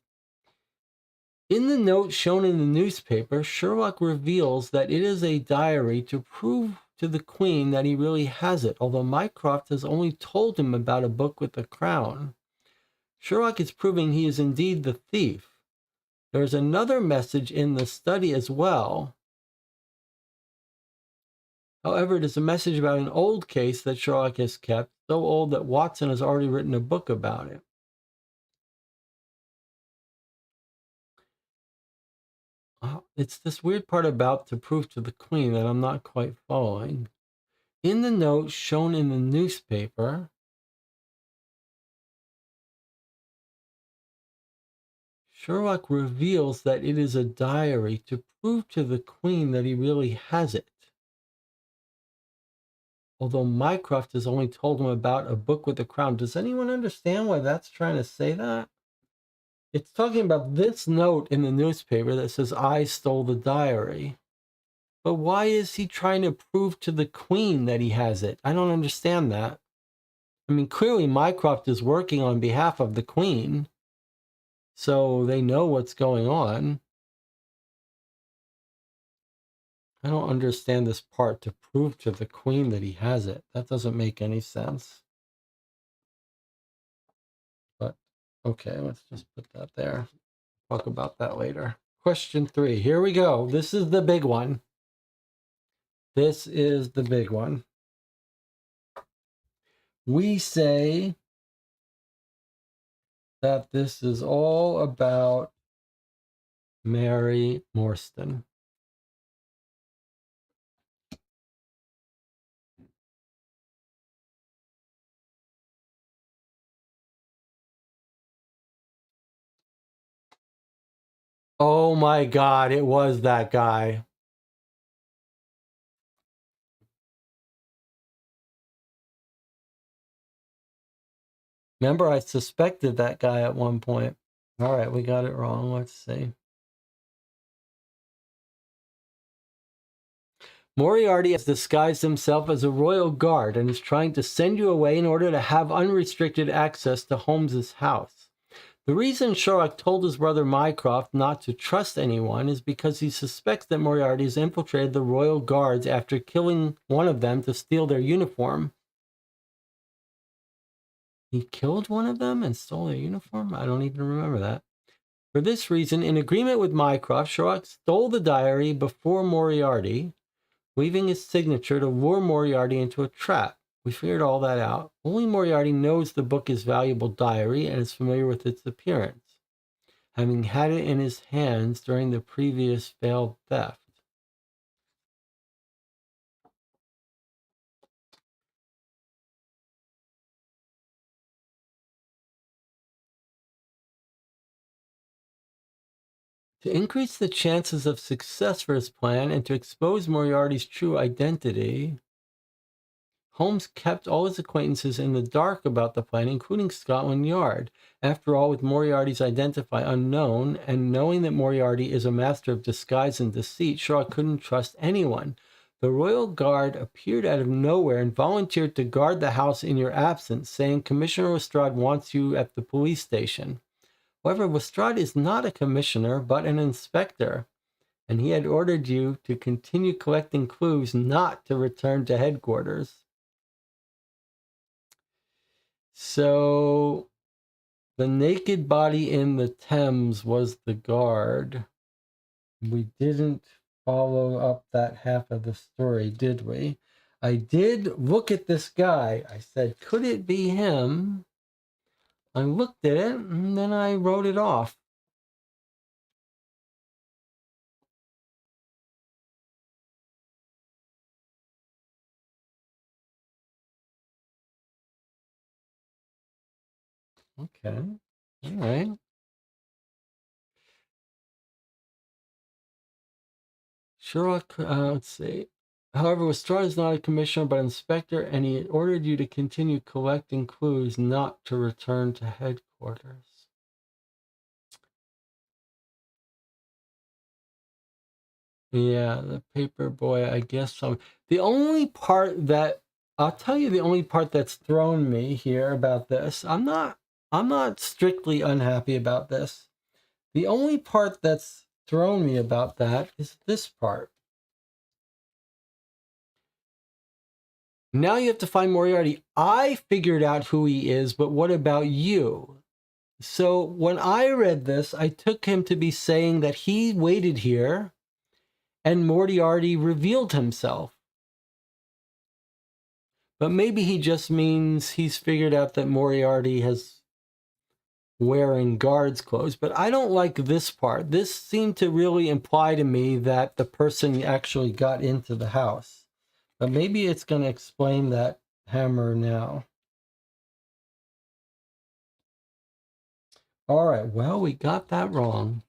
In the note shown in the newspaper, Sherlock reveals that it is a diary to prove to the Queen that he really has it, although Mycroft has only told him about a book with a crown. Sherlock is proving he is indeed the thief. There's another message in the study as well. However, it is a message about an old case that Sherlock has kept, so old that Watson has already written a book about it. It's this weird part about to prove to the Queen that I'm not quite following. In the note shown in the newspaper, Sherlock reveals that it is a diary to prove to the Queen that he really has it. Although Mycroft has only told him about a book with a crown. Does anyone understand why that's trying to say that? It's talking about this note in the newspaper that says, I stole the diary. But why is he trying to prove to the Queen that he has it? I don't understand that. I mean, clearly Mycroft is working on behalf of the Queen, so they know what's going on. I don't understand this part, to prove to the Queen that he has it. That doesn't make any sense. But, okay, let's just put that there. Talk about that later. Question 3. Here we go. This is the big one. This is the big one. We say that this is all about Mary Morstan. Oh my God, it was that guy. Remember, I suspected that guy at one point. All right, we got it wrong. Let's see. Moriarty has disguised himself as a royal guard and is trying to send you away in order to have unrestricted access to Holmes's house. The reason Sherlock told his brother Mycroft not to trust anyone is because he suspects that Moriarty has infiltrated the royal guards after killing one of them to steal their uniform. He killed one of them and stole their uniform? I don't even remember that. For this reason, in agreement with Mycroft, Sherlock stole the diary before Moriarty, leaving his signature to lure Moriarty into a trap. We figured all that out. Only Moriarty knows the book is valuable diary and is familiar with its appearance, having had it in his hands during the previous failed theft. To increase the chances of success for his plan and to expose Moriarty's true identity, Holmes kept all his acquaintances in the dark about the plan, including Scotland Yard. After all, with Moriarty's identity unknown, and knowing that Moriarty is a master of disguise and deceit, Sherlock couldn't trust anyone. The Royal Guard appeared out of nowhere and volunteered to guard the house in your absence, saying Commissioner Lestrade wants you at the police station. However, Lestrade is not a commissioner, but an inspector, and he had ordered you to continue collecting clues, not to return to headquarters. So the naked body in the Thames was the guard. We didn't follow up that half of the story, did we? I did look at this guy. I said, could it be him? I looked at it and then I wrote it off. Okay. All right. Sherlock, let's see. However, Lestrade is not a commissioner but inspector, and he ordered you to continue collecting clues, not to return to headquarters. Yeah, the paper boy, I guess so. The only part that I'll tell you the only part that's thrown me here about this, I'm not strictly unhappy about this. The only part that's thrown me about that is this part. Now you have to find Moriarty. I figured out who he is, but what about you? So when I read this, I took him to be saying that he waited here and Moriarty revealed himself. But maybe he just means he's figured out that Moriarty has wearing guards clothes. But I don't like this part. This seemed to really imply to me that the person actually got into the house. But maybe it's going to explain that hammer now. All right, well, we got that wrong.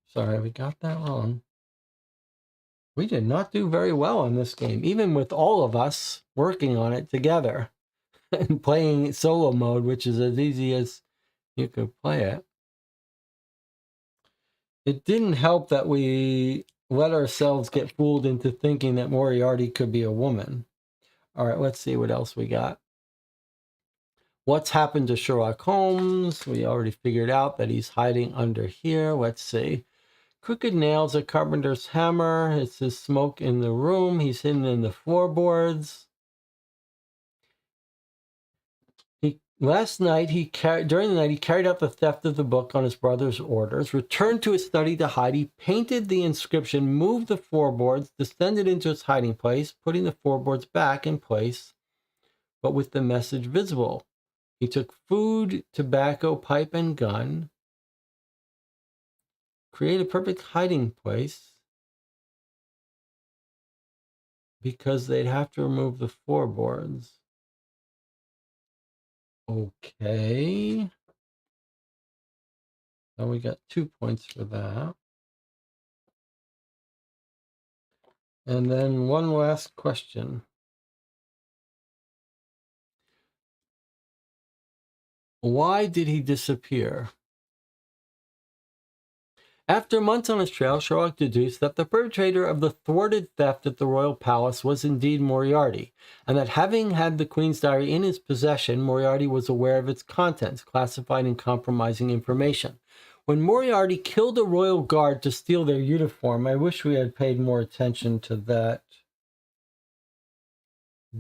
Sorry, we got that wrong. We did not do very well on this game, even with all of us working on it together and playing solo mode, which is as easy as you could play it. It didn't help that we let ourselves get fooled into thinking that Moriarty could be a woman. All right, let's see what else we got. What's happened to Sherlock Holmes? We already figured out that he's hiding under here. Let's see. Crooked nails, a carpenter's hammer. It says smoke in the room. He's hidden in the floorboards. During the night, he carried out the theft of the book on his brother's orders, returned to his study to hide. He painted the inscription, moved the floorboards, descended into its hiding place, putting the floorboards back in place, but with the message visible. He took food, tobacco, pipe, and gun, created a perfect hiding place because they'd have to remove the floorboards. Okay. So we got 2 points for that. And then one last question. Why did he disappear? After months on his trail, Sherlock deduced that the perpetrator of the thwarted theft at the royal palace was indeed Moriarty, and that having had the Queen's diary in his possession, Moriarty was aware of its contents, classified and compromising information. When Moriarty killed a royal guard to steal their uniform, I wish we had paid more attention to that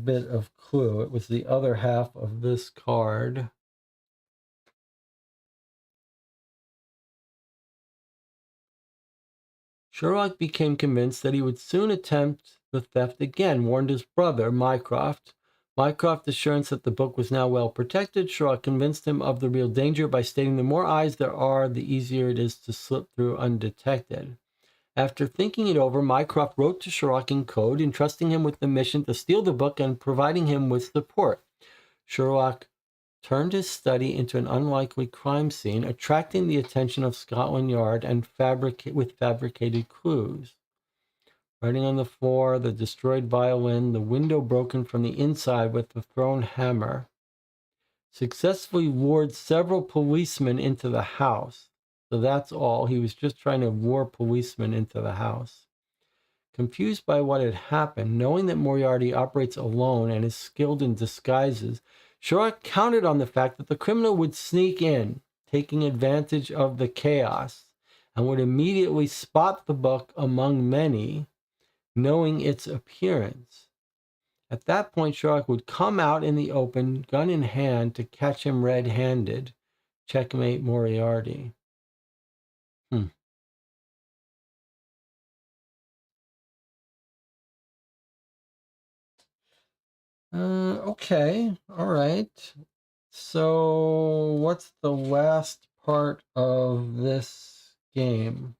bit of clue. It was the other half of this card. Sherlock became convinced that he would soon attempt the theft again, warned his brother, Mycroft. Mycroft's assurance that the book was now well protected. Sherlock convinced him of the real danger by stating the more eyes there are, the easier it is to slip through undetected. After thinking it over, Mycroft wrote to Sherlock in code, entrusting him with the mission to steal the book and providing him with support. Sherlock turned his study into an unlikely crime scene, attracting the attention of Scotland Yard and with fabricated clues. Writing on the floor, the destroyed violin, the window broken from the inside with the thrown hammer. Successfully lured several policemen into the house. So that's all. He was just trying to lure policemen into the house. Confused by what had happened, knowing that Moriarty operates alone and is skilled in disguises, Sherlock counted on the fact that the criminal would sneak in, taking advantage of the chaos, and would immediately spot the book among many, knowing its appearance. At that point, Sherlock would come out in the open, gun in hand, to catch him red-handed. Checkmate Moriarty. Okay, all right. So what's the last part of this game?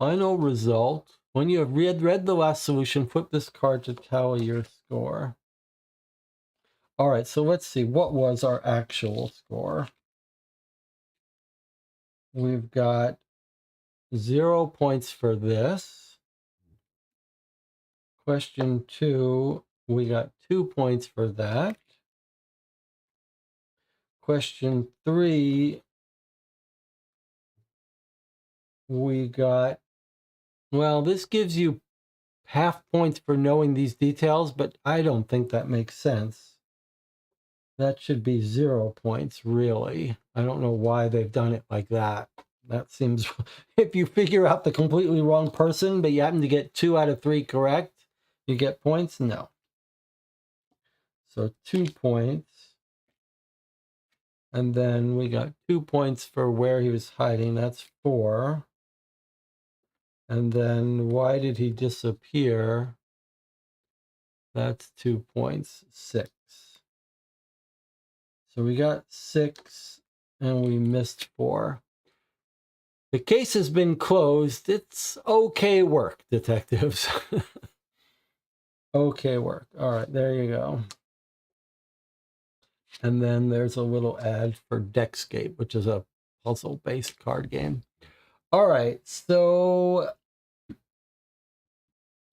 Final result. When you have read the last solution, flip this card to tally your score. All right, so let's see. What was our actual score? We've got 0 points for this. Question 2, we got 2 points for that. Question 3, we got, well, this gives you half points for knowing these details, but I don't think that makes sense. That should be 0 points, really. I don't know why they've done it like that. That seems, if you figure out the completely wrong person, but you happen to get 2 out of 3 correct, you get points? No. So 2 points. And then we got 2 points for where he was hiding. That's 4. And then why did he disappear? That's 2 points, 6. So we got 6 and we missed 4. The case has been closed. It's okay work, detectives. Okay work. All right, there you go. And then there's a little ad for Deckscape, which is a puzzle-based card game. All right, so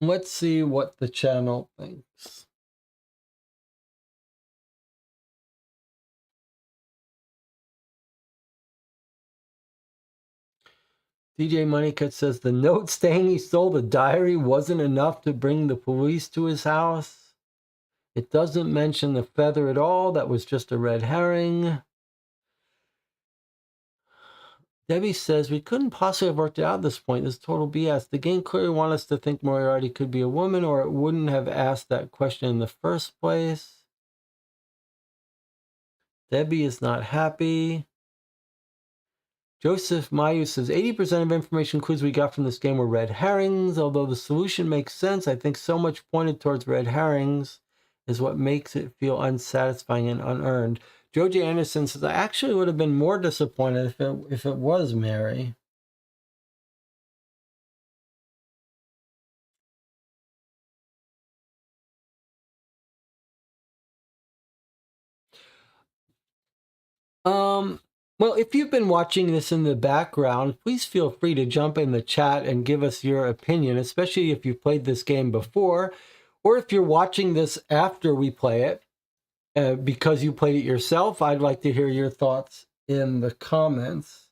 let's see what the channel thinks. DJ Moneycut says the note saying he stole the diary wasn't enough to bring the police to his house. It doesn't mention the feather at all. That was just a red herring. Debbie says we couldn't possibly have worked it out at this point. This is total BS. The game clearly wanted us to think Moriarty could be a woman, or it wouldn't have asked that question in the first place. Debbie is not happy. Joseph Mayu says 80% of information clues we got from this game were red herrings. Although the solution makes sense, I think so much pointed towards red herrings is what makes it feel unsatisfying and unearned. Joe J. Anderson says I actually would have been more disappointed if it was Mary. Well, if you've been watching this in the background, please feel free to jump in the chat and give us your opinion, especially if you've played this game before, or if you're watching this after we play it, because you played it yourself. I'd like to hear your thoughts in the comments.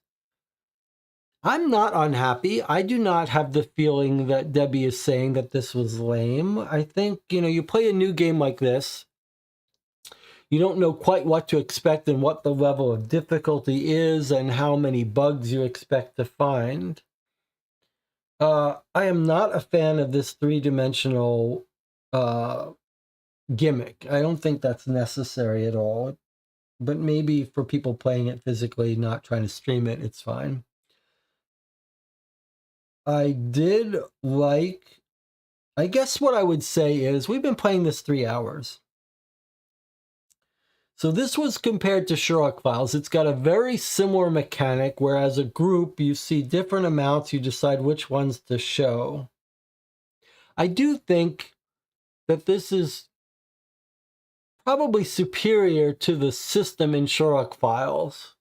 I'm not unhappy. I do not have the feeling that Debbie is saying that this was lame. I think, you play a new game like this, you don't know quite what to expect and what the level of difficulty is and how many bugs you expect to find. I am not a fan of this three-dimensional gimmick. I don't think that's necessary at all. But maybe for people playing it physically, not trying to stream it, it's fine. I did like, I guess what I would say is we've been playing this 3 hours. So this was compared to Sherlock Files. It's got a very similar mechanic where as a group you see different amounts, you decide which ones to show. I do think that this is probably superior to the system in Sherlock Files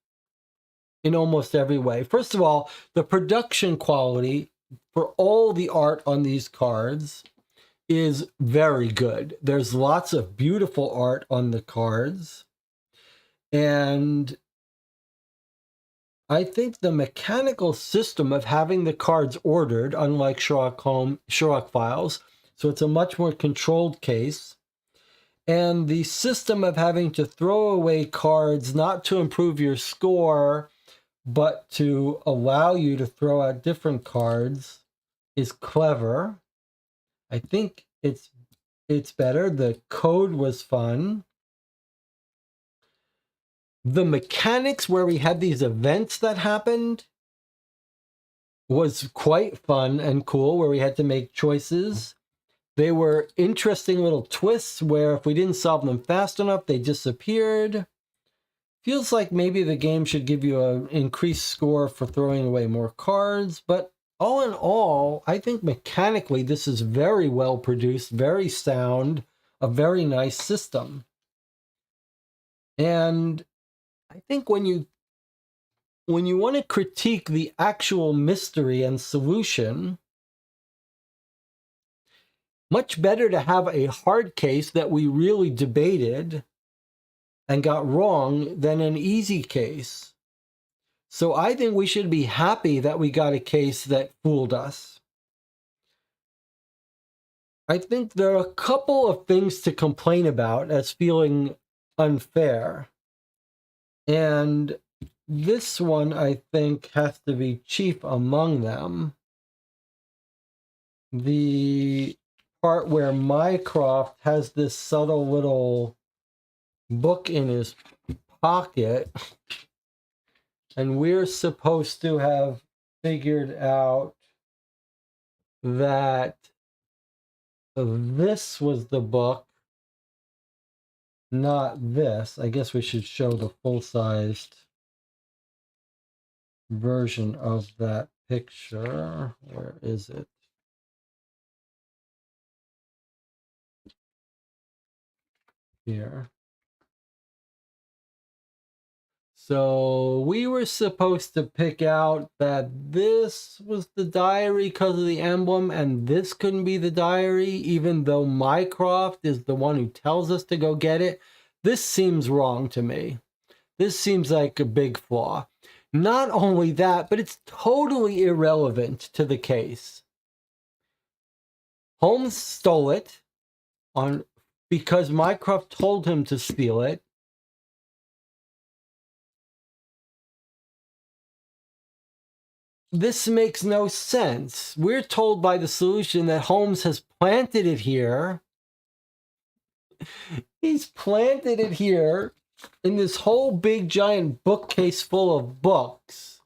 in almost every way. First of all, the production quality for all the art on these cards is very good. There's lots of beautiful art on the cards. And I think the mechanical system of having the cards ordered, unlike Sherlock Files, so it's a much more controlled case, and the system of having to throw away cards not to improve your score, but to allow you to throw out different cards is clever. I think it's better. The code was fun. The mechanics where we had these events that happened was quite fun and cool, where we had to make choices. They were interesting little twists where if we didn't solve them fast enough, they disappeared. Feels like maybe the game should give you an increased score for throwing away more cards, but all in all, I think mechanically this is very well produced, very sound, a very nice system. And I think when you want to critique the actual mystery and solution, much better to have a hard case that we really debated and got wrong than an easy case. So I think we should be happy that we got a case that fooled us. I think there are a couple of things to complain about as feeling unfair. And this one, I think, has to be chief among them. The part where Mycroft has this subtle little book in his pocket, and we're supposed to have figured out that this was the book, not this. I guess we should show the full-sized version of that picture. Where is it? Here. So we were supposed to pick out that this was the diary because of the emblem and this couldn't be the diary, even though Mycroft is the one who tells us to go get it. This seems wrong to me. This seems like a big flaw. Not only that, but it's totally irrelevant to the case. Holmes stole it because Mycroft told him to steal it. This makes no sense. We're told by the solution that Holmes has planted it here. He's planted it here in this whole big giant bookcase full of books.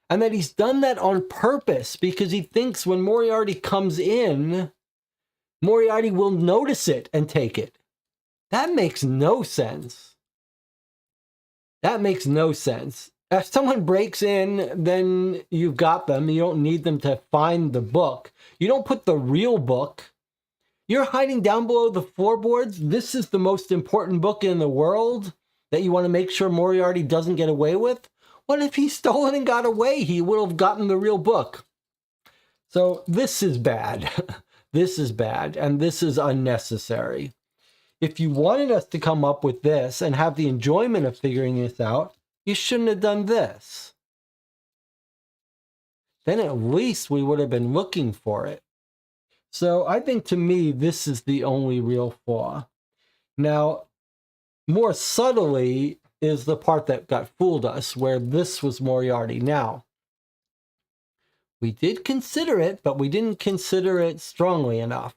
And that he's done that on purpose because he thinks when Moriarty comes in, Moriarty will notice it and take it. That makes no sense. That makes no sense. If someone breaks in, then you've got them. You don't need them to find the book. You don't put the real book. You're hiding down below the floorboards. This is the most important book in the world that you want to make sure Moriarty doesn't get away with. What if he stole it and got away? He would have gotten the real book. So this is bad. This is bad, and this is unnecessary. If you wanted us to come up with this and have the enjoyment of figuring this out, you shouldn't have done this. Then at least we would have been looking for it. So I think to me, this is the only real flaw. Now, more subtly is the part that got fooled us, where this was Moriarty. Now, we did consider it, but we didn't consider it strongly enough.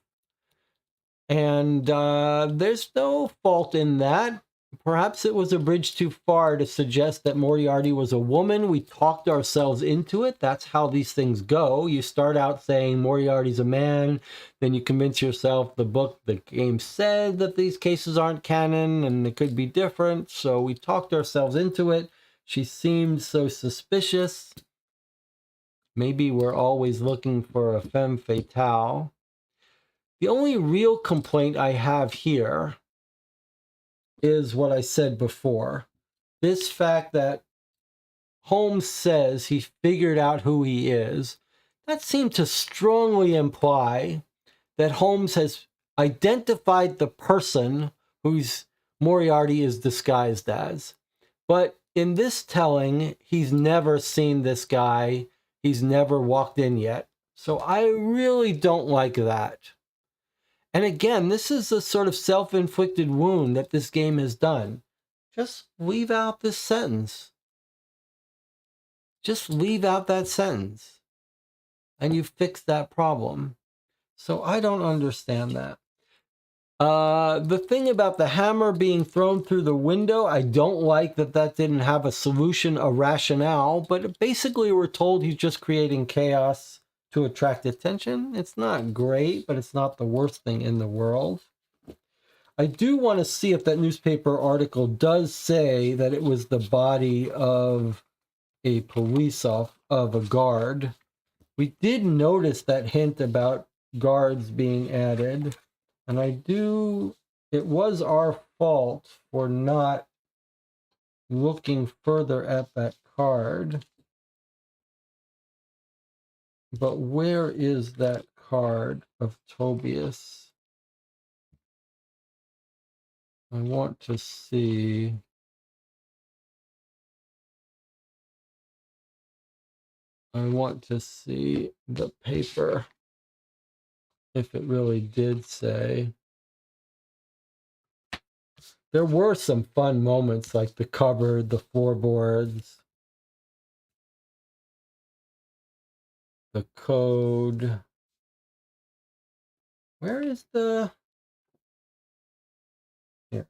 And there's no fault in that. Perhaps it was a bridge too far to suggest that Moriarty was a woman. We talked ourselves into it. That's how these things go. You start out saying Moriarty's a man, then you convince yourself the game said that these cases aren't canon and it could be different. So we talked ourselves into it. She seemed so suspicious. Maybe we're always looking for a femme fatale. The only real complaint I have here is what I said before. This fact that Holmes says he figured out who he is, that seemed to strongly imply that Holmes has identified the person whose Moriarty is disguised as. But in this telling, he's never seen this guy. He's never walked in yet. So I really don't like that. And again, this is a sort of self-inflicted wound that this game has done. Just leave out this sentence. Just leave out that sentence. And you've fixed that problem. So I don't understand that. The thing about the hammer being thrown through the window, I don't like that didn't have a solution, a rationale. But basically we're told he's just creating chaos. to attract attention. It's not great, but it's not the worst thing in the world. I do want to see if that newspaper article does say that it was the body of a of a guard. We did notice that hint about guards being added, and it was our fault for not looking further at that card. But where is that card of Tobias? I want to see. I want to see the paper, if it really did say. There were some fun moments like the cupboard, the floorboards, the code. Where is the... Here.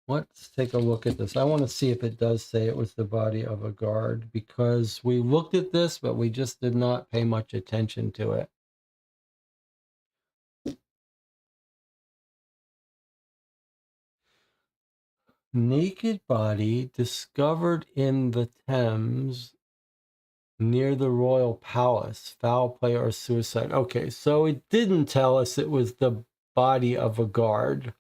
Let's take a look at this. I want to see if it does say it was the body of a guard, because we looked at this, but we just did not pay much attention to it. Naked body discovered in the Thames near the Royal Palace. Foul play or suicide. Okay, so it didn't tell us it was the body of a guard.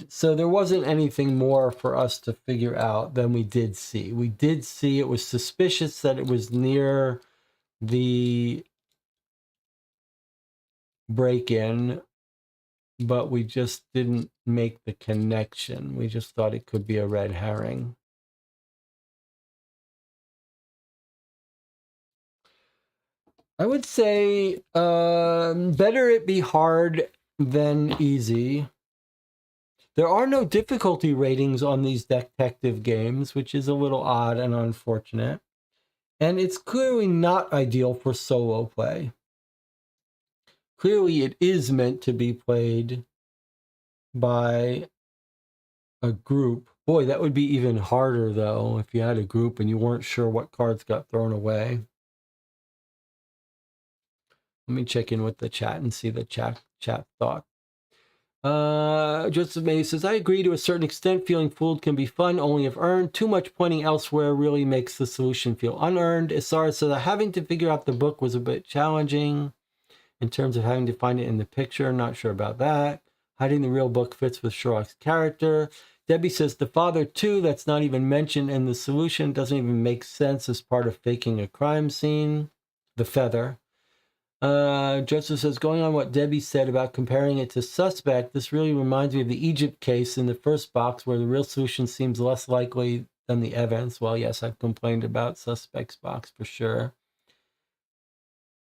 So there wasn't anything more for us to figure out than we did see. We did see it was suspicious that it was near the break-in, but we just didn't make the connection. We just thought it could be a red herring. I would say better it be hard than easy. There are no difficulty ratings on these Decktective games, which is a little odd and unfortunate. And it's clearly not ideal for solo play. Clearly it is meant to be played by a group. Boy, that would be even harder, though, if you had a group and you weren't sure what cards got thrown away. Let me check in with the chat and see the chat thought. Joseph May says, I agree to a certain extent. Feeling fooled can be fun, only if earned. Too much pointing elsewhere really makes the solution feel unearned. Isara says, having to figure out the book was a bit challenging in terms of having to find it in the picture. Not sure about that. Hiding the real book fits with Sherlock's character. Debbie says, the father, too, that's not even mentioned in the solution, doesn't even make sense as part of faking a crime scene. The feather. Joseph says, going on what Debbie said about comparing it to Suspect, this really reminds me of the Egypt case in the first box where the real solution seems less likely than the evidence. Well, yes, I've complained about Suspect's box for sure.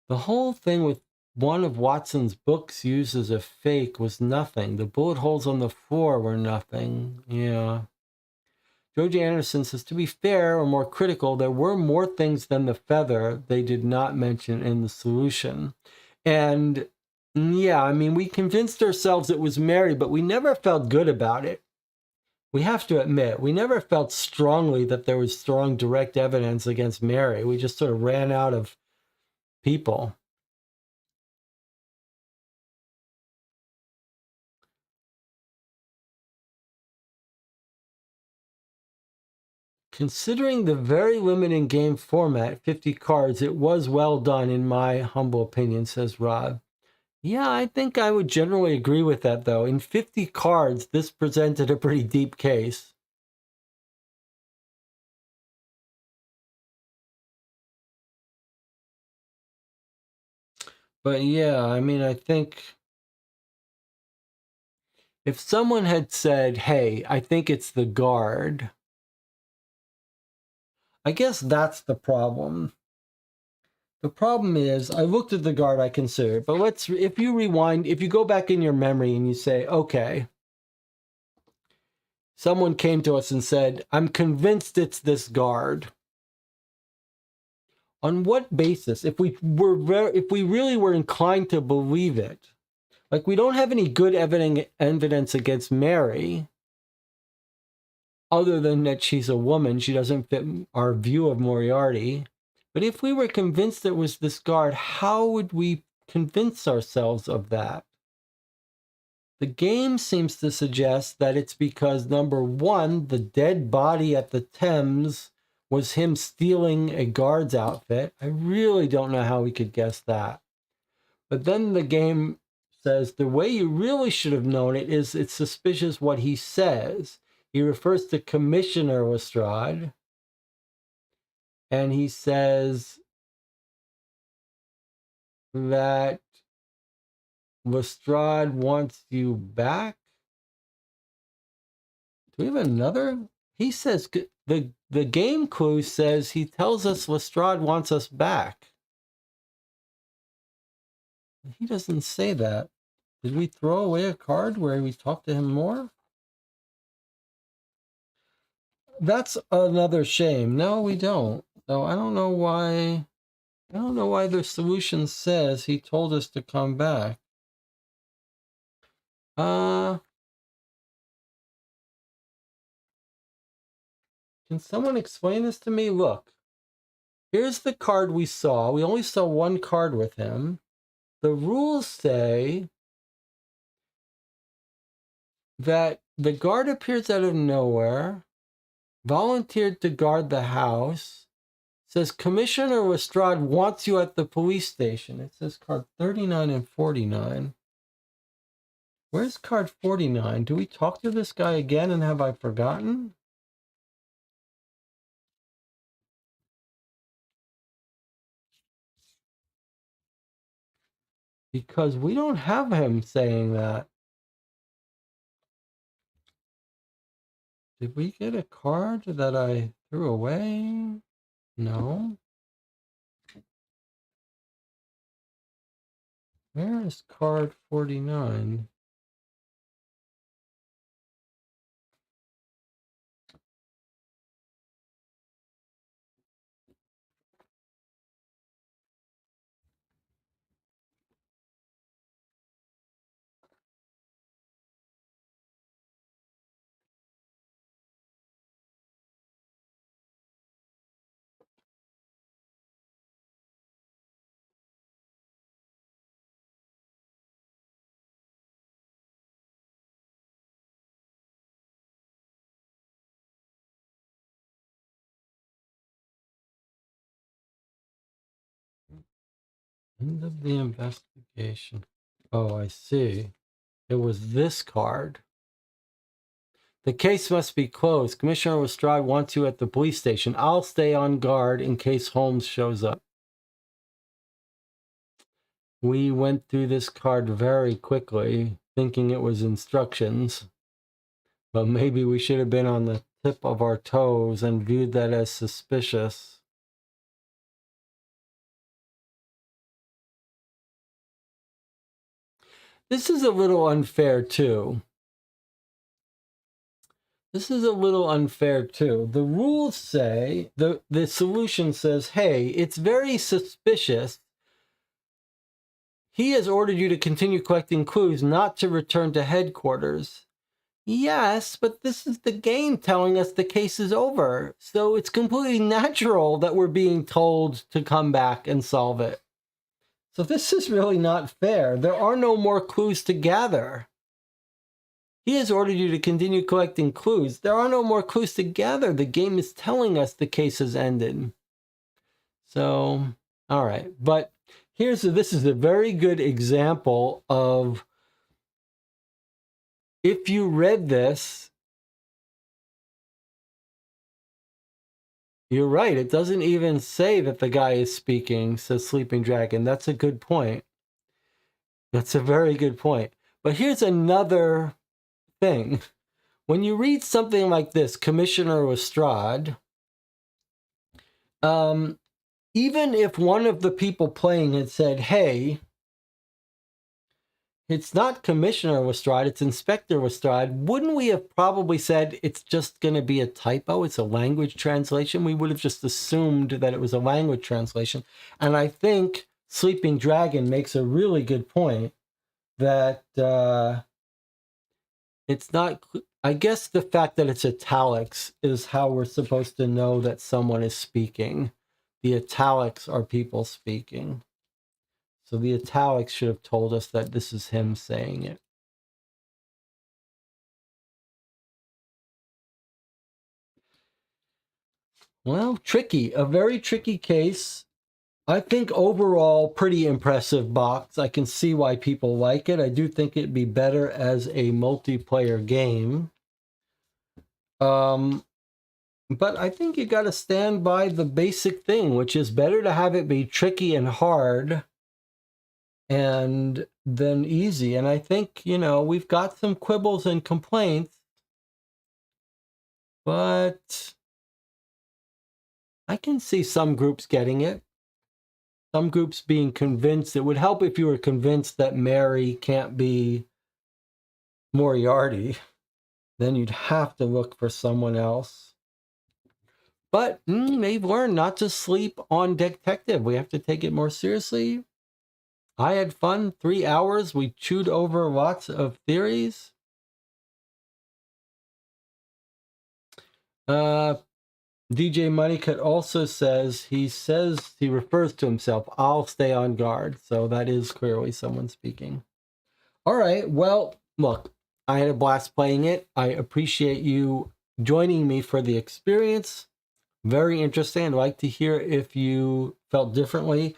The whole thing with one of Watson's books used as a fake was nothing. The bullet holes on the floor were nothing. Yeah. Joji Anderson says, to be fair or more critical, there were more things than the feather they did not mention in the solution. And yeah, I mean, we convinced ourselves it was Mary, but we never felt good about it. We have to admit, we never felt strongly that there was strong direct evidence against Mary. We just sort of ran out of people. Considering the very limited game format, 50 cards, it was well done in my humble opinion, says Rob. Yeah, I think I would generally agree with that, though. In 50 cards, this presented a pretty deep case. But yeah, I mean, I think if someone had said, hey, I think it's the guard, I guess that's the problem. The problem is, I looked at the guard, I considered, but if you rewind, if you go back in your memory and you say, okay, someone came to us and said, I'm convinced it's this guard. On what basis? If we really were inclined to believe it, like we don't have any good evidence against Mary, other than that she's a woman, she doesn't fit our view of Moriarty. But if we were convinced it was this guard, how would we convince ourselves of that? The game seems to suggest that it's because, number one, the dead body at the Thames was him stealing a guard's outfit. I really don't know how we could guess that. But then the game says the way you really should have known it is it's suspicious what he says. He refers to Commissioner Lestrade, and he says that Lestrade wants you back. Do we have another? He says the game clue says he tells us Lestrade wants us back. He doesn't say that. Did we throw away a card where we talk to him more? That's another shame. No, we don't. So I don't know why. I don't know why the solution says he told us to come back. Can someone explain this to me? Look, here's the card we saw. We only saw one card with him. The rules say that the guard appears out of nowhere, volunteered to guard the house, says Commissioner Lestrade wants you at the police station. It says card 39 and 49. Where's card 49? Do we talk to this guy again and have I forgotten? Because we don't have him saying that. Did we get a card that I threw away? No. Where is card 49? End of the investigation. Oh, I see. It was this card. The case must be closed. Commissioner Lestrade wants you at the police station. I'll stay on guard in case Holmes shows up. We went through this card very quickly, thinking it was instructions. But maybe we should have been on the tip of our toes and viewed that as suspicious. This is a little unfair, too. This is a little unfair, too. The rules say, the solution says, hey, it's very suspicious. He has ordered you to continue collecting clues, not to return to headquarters. Yes, but this is the game telling us the case is over. So it's completely natural that we're being told to come back and solve it. So this is really not fair. There are no more clues to gather. He has ordered you to continue collecting clues. There are no more clues to gather. The game is telling us the case has ended. So, all right. But this is a very good example of, if you read this, you're right. It doesn't even say that the guy is speaking, says Sleeping Dragon. That's a good point. That's a very good point. But here's another thing. When you read something like this, Commissioner Lestrade, even if one of the people playing had said, hey, it's not Commissioner Lestrade, it's Inspector Lestrade, wouldn't we have probably said it's just going to be a typo? It's a language translation. We would have just assumed that it was a language translation. And I think Sleeping Dragon makes a really good point that it's not, I guess the fact that it's italics is how we're supposed to know that someone is speaking. The italics are people speaking. So the italics should have told us that this is him saying it. Well, tricky. A very tricky case. I think overall, pretty impressive box. I can see why people like it. I do think it'd be better as a multiplayer game. But I think you got to stand by the basic thing, which is better to have it be tricky and hard and then easy. And I think, you know, we've got some quibbles and complaints, but I can see some groups getting it. Some groups being convinced. It would help if you were convinced that Mary can't be Moriarty. Then you'd have to look for someone else. But they've learned not to sleep on Decktective. We have to take it more seriously. I had fun. 3 hours. We chewed over lots of theories. DJ Moneycut also says he refers to himself, I'll stay on guard. So that is clearly someone speaking. All right. Well, look, I had a blast playing it. I appreciate you joining me for the experience. Very interesting. I'd like to hear if you felt differently.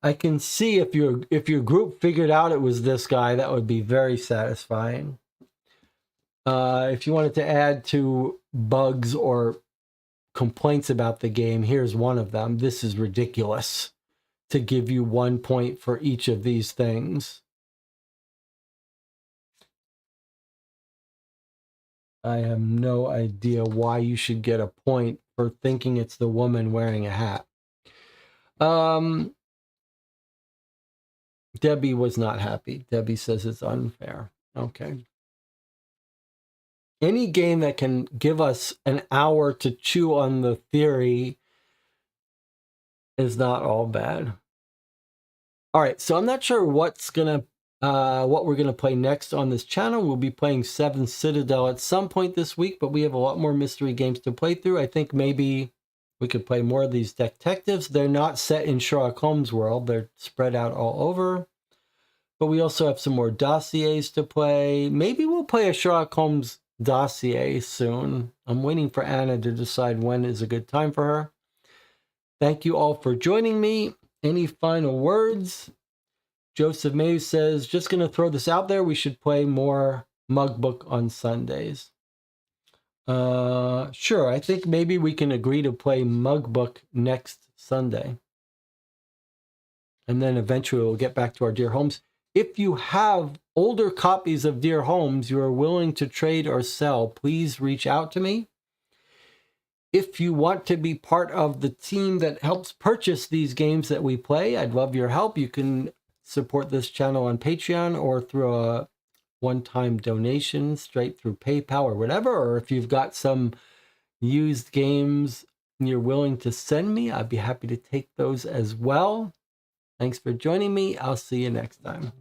I can see if your group figured out it was this guy, that would be very satisfying. If you wanted to add to bugs or complaints about the game, here's one of them. This is ridiculous to give you 1 point for each of these things. I have no idea why you should get a point for thinking it's the woman wearing a hat. Debbie was not happy. Debbie says it's unfair. Okay. Any game that can give us an hour to chew on the theory is not all bad. All right, so I'm not sure what we're gonna play next on this channel. We'll be playing 7 Citadel at some point this week, but we have a lot more mystery games to play through. I think maybe we could play more of these detectives. They're not set in Sherlock Holmes world. They're spread out all over. But we also have some more dossiers to play. Maybe we'll play a Sherlock Holmes dossier soon. I'm waiting for Anna to decide when is a good time for her. Thank you all for joining me. Any final words? Joseph May says, just going to throw this out there. We should play more Mugbook on Sundays. Sure. I think maybe we can agree to play Mugbook next Sunday. And then eventually we'll get back to our Dear Homes. If you have older copies of Dear Homes you are willing to trade or sell, please reach out to me. If you want to be part of the team that helps purchase these games that we play, I'd love your help. You can support this channel on Patreon or through a one-time donation straight through PayPal or whatever. Or if you've got some used games you're willing to send me, I'd be happy to take those as well. Thanks for joining me. I'll see you next time.